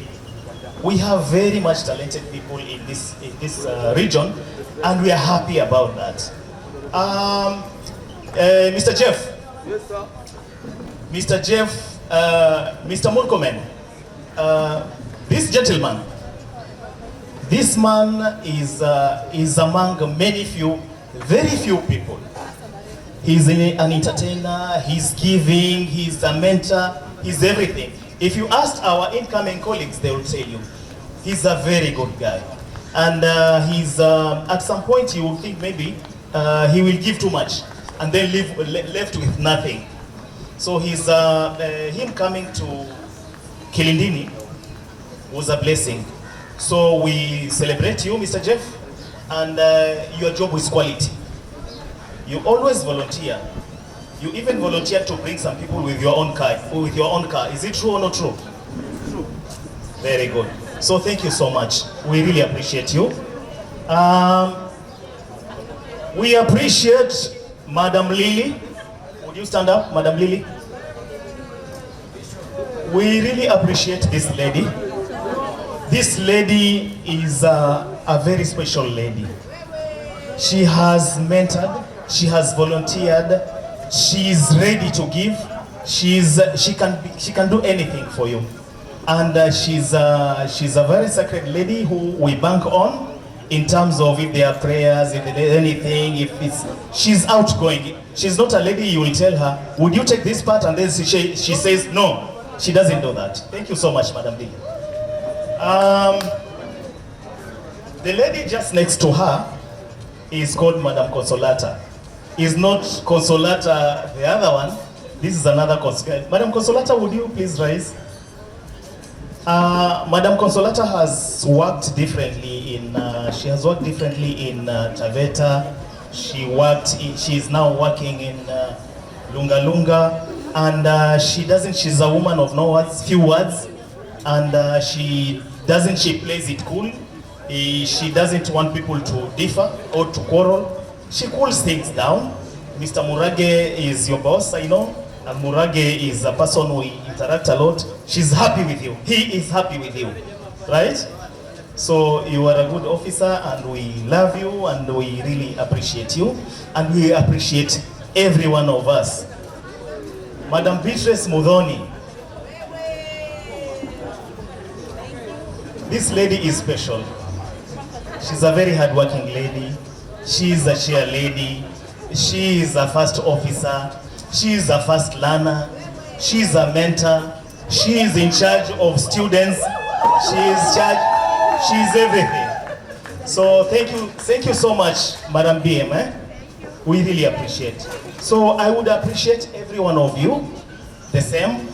We have very much talented people in this region, and we are happy about that. Mr. Jeff. Yes, sir. Mr. Jeff, Mr. Murkomen, this gentleman, this man is among very few people. He's an entertainer, he's giving, he's a mentor, he's everything. If you ask our incoming colleagues, they will tell you, he's a very good guy. And he's, at some point you will think maybe he will give too much and then left with nothing. So he's, him coming to Kilindini was a blessing. So we celebrate you, Mr. Jeff, and your job is quality. You always volunteer. You even volunteer to bring some people with your own car. Is it true or not true? True. Very good. So thank you so much. We really appreciate you. We appreciate Madam Lily. Would you stand up, Madam Lily? We really appreciate this lady. This lady is a very special lady. She has mentored, she has volunteered, she is ready to give. She can do anything for you, and she's a very sacred lady who we bank on in terms of if there are prayers, if there is anything. She's outgoing. She's not a lady you will tell her, would you take this part, and then she says no. She doesn't do that. Thank you so much, Madam Lee. The lady just next to her is called Madam Consolata. Is not Consolata the other one. This is another Consolata. Madam Consolata, would you please rise? Madam Consolata has worked differently in. She has worked differently in Taveta. She is now working in Lunga Lunga, and she's a woman of no words, few words, and she plays it cool. She doesn't want people to differ or to quarrel. She cools things down. Mr. Murage is your boss, I know. And Murage is a person we interact a lot. She's happy with you. He is happy with you, right? So you are a good officer, and we love you, and we really appreciate you, and we appreciate every one of us. Madam Beatrice Mudhoni. This lady is special. She's a very hardworking lady. She is a chair lady. She is a first officer. She is a first learner. She is a mentor. She is in charge of students. She is everything. So thank you so much, Madam BM. We really appreciate. So I would appreciate every one of you the same,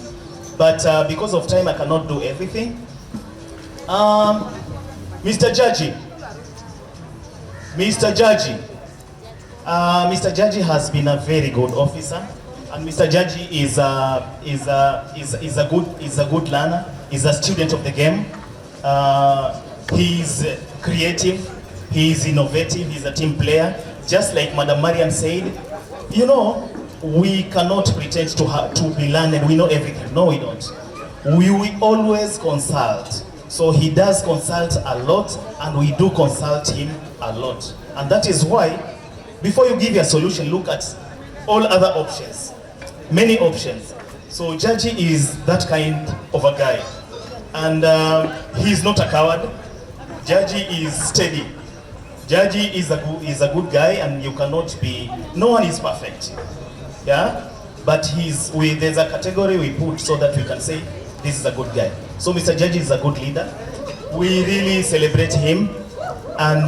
but because of time I cannot do everything. Mr. Jaji has been a very good officer, and Mr. Jaji is a good learner. He's a student of the game. He's creative. He's innovative. He's a team player. Just like Madam Mariam said, you know, we cannot pretend to be learned. We know everything. No, we don't. We always consult. So he does consult a lot, and we do consult him a lot. And that is why, before you give your solution, look at all other options, many options. So Jaji is that kind of a guy, and he's not a coward. Jaji is steady. Jaji is a good guy, and you cannot be. No one is perfect, yeah. But there's a category we put so that we can say this is a good guy. So Mr. Jaji is a good leader. We really celebrate him, and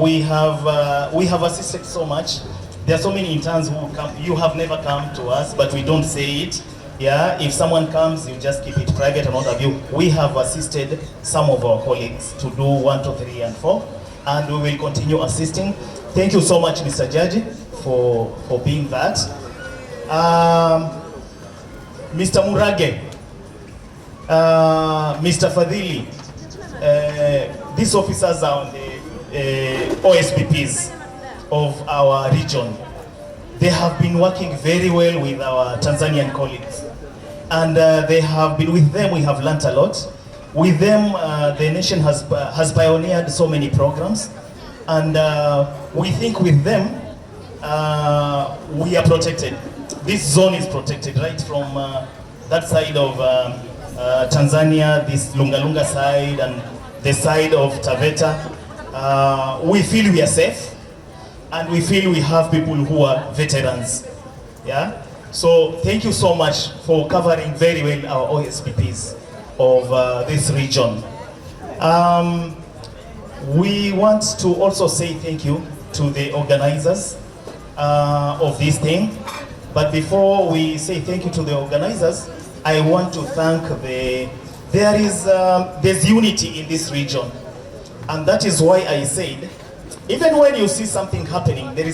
we have assisted so much. There are so many interns who come. You have never come to us, but we don't say it. Yeah, if someone comes, you just keep it private and what have you. We have assisted some of our colleagues to do 1, 2, 3, and 4. and we will continue assisting. Thank you so much, Mr. Jaji, for being that. Mr. Murage, Mr. Fadhili, these officers are the OSPPs of our region. They have been working very well with our Tanzanian colleagues, and they have been with them. We have learnt a lot. With them, the nation has pioneered so many programs, and we think with them we are protected. This zone is protected right from that side of Tanzania, this Lunga side, and the side of Taveta. We feel we are safe. And we feel we have people who are veterans, yeah? So thank you so much for covering very well our OSPPs of this region. We want to also say thank you to the organizers of this thing. But before we say thank you to the organizers, I want to thank there's unity in this region. And that is why I said, even when you see something happening, there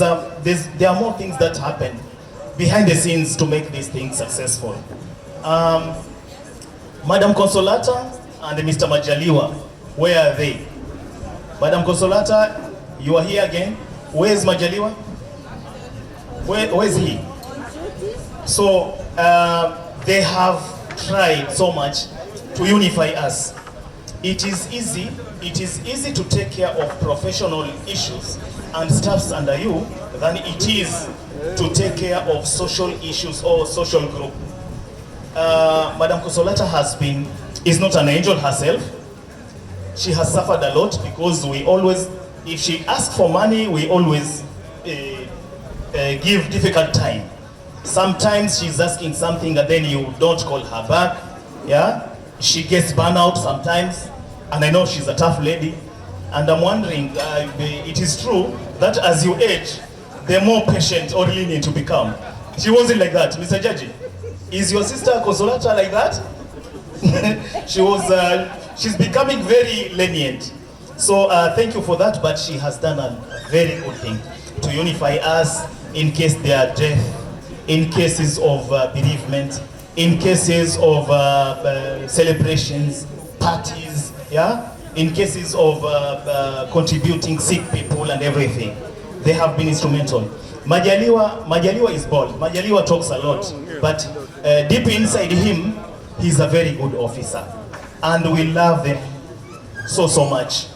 are more things that happen behind the scenes to make these things successful. Madam Consolata and Mr. Majaliwa, where are they? Madam Consolata, you are here again. Where is Majaliwa? Where is he? So they have tried so much to unify us. It is easy to take care of professional issues and staffs under you than it is to take care of social issues or social group. Madam Consolata is not an angel herself. She has suffered a lot because we always, if she asks for money, we always give difficult time. Sometimes she's asking something and then you don't call her back, yeah? She gets burnout sometimes. And I know she's a tough lady, and I'm wondering, it is true that as you age, the more patient or lenient to become. She wasn't like that. Mr. Jaji, is your sister Consolata like that? She's becoming very lenient. So thank you for that, but she has done a very good thing to unify us in case there are death, in cases of bereavement, in cases of celebrations, parties, yeah, in cases of contributing sick people and everything. They have been instrumental. Majaliwa is bold. Majaliwa talks a lot, but deep inside him, he's a very good officer, and we love them so much.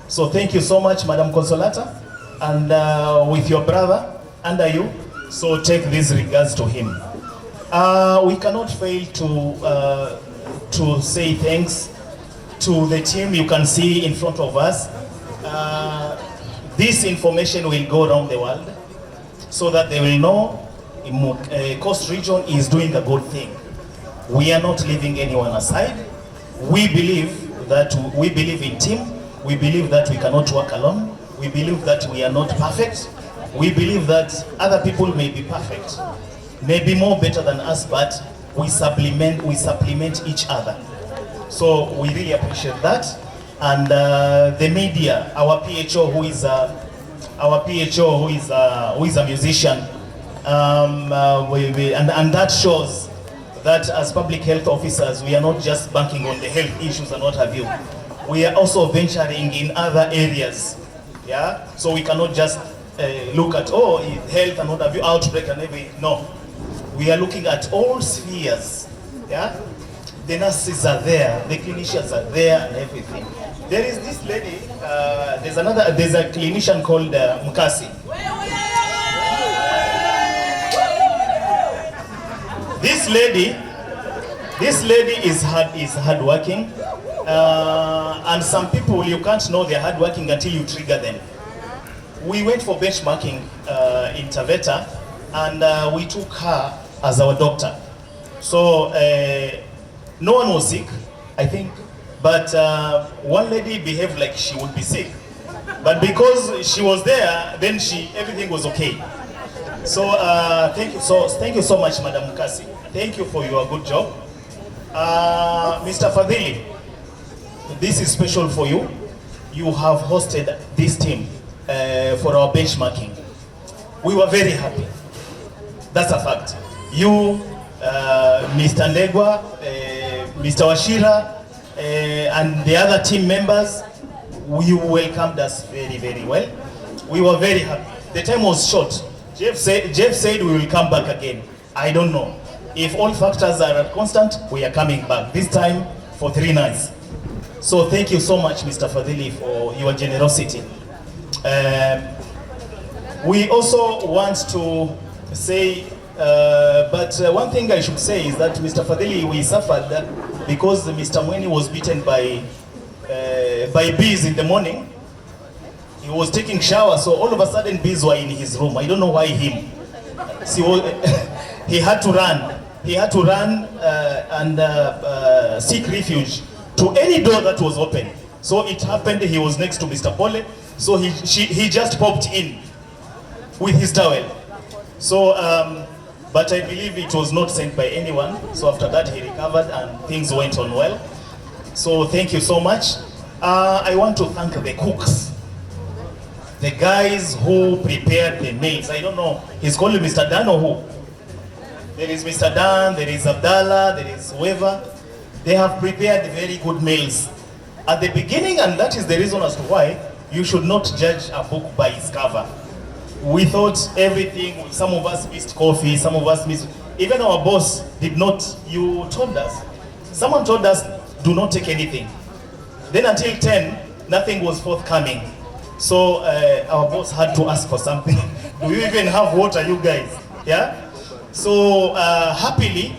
So thank you so much, Madam Consolata, and with your brother under you. So take these regards to him. We cannot fail to say thanks to the team you can see in front of us. This information will go around the world so that they will know Coast Region is doing a good thing. We are not leaving anyone aside. We believe in team. We believe that we cannot work alone. We believe that we are not perfect. We believe that other people may be perfect, may be more better than us, but we supplement each other. So we really appreciate that, and the media, our PHO who is a musician, and that shows that as public health officers we are not just banking on the health issues and what have you. We are also venturing in other areas, yeah. So we cannot just look at health and what have you, outbreak and everything. No, we are looking at all spheres, yeah. The nurses are there, the clinicians are there, and everything. There is this lady, there's a clinician called Mukasi. This lady is hardworking, and some people you can't know they're hardworking until you trigger them. We went for benchmarking in Taveta, and we took her as our doctor. So no one was sick, I think, but one lady behaved like she would be sick. But because she was there, then everything was okay. So thank you so much, Madam Mukasi. Thank you for your good job. Mr. Fadhili, this is special for you. you have hosted this team for our benchmarking. We were very happy. That's a fact. You, Mr. Ndegwa, Mr. Washira, and the other team members, you welcomed us very, very well. We were very happy. The time was short. Jeff said we will come back again. I don't know. If all factors are constant, we are coming back. This time for 3 nights. So thank you so much, Mr. Fadhili, for your generosity. We also want to say, but one thing I should say is that Mr. Fadhili, we suffered because Mr. Mweni was beaten by bees in the morning. He was taking shower, so all of a sudden bees were in his room. I don't know why him. So he had to run. He had to run and seek refuge to any door that was open. So it happened he was next to Mr. Pole, so he just popped in with his towel. So, but I believe it was not sent by anyone. So after that he recovered and things went on well. So thank you so much. I want to thank the cooks, the guys who prepared the meals. I don't know, he's called Mr. Dan or who? There is Mr. Dan, there is Abdallah, there is whoever. They have prepared very good meals at the beginning, and that is the reason as to why you should not judge a book by its cover. We thought everything, some of us missed coffee, some of us missed, even our boss did not, you told us, someone told us, do not take anything. Then until 10, nothing was forthcoming. So our boss had to ask for something. Do you even have water, you guys? Yeah? So happily,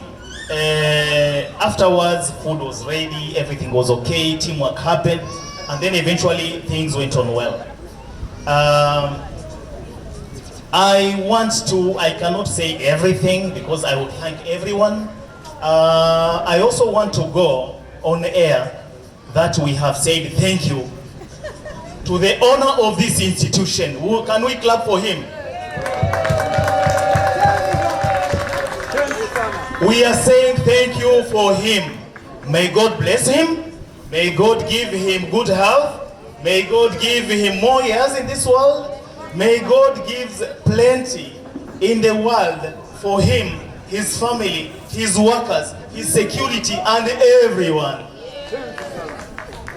afterwards, food was ready, everything was okay, teamwork happened, and then eventually things went on well. I cannot say everything because I would thank everyone. I also want to go on air that we have said thank you to the owner of this institution. Can we clap for him? We are saying thank you for him. May God bless him. May God give him good health. May God give him more years in this world. May God give plenty in the world for him, his family, his workers, his security, and everyone.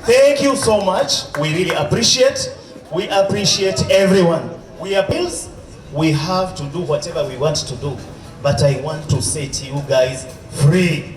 Thank you so much. We really appreciate. We appreciate everyone. We are bills. We have to do whatever we want to do. But I want to say to you guys, free.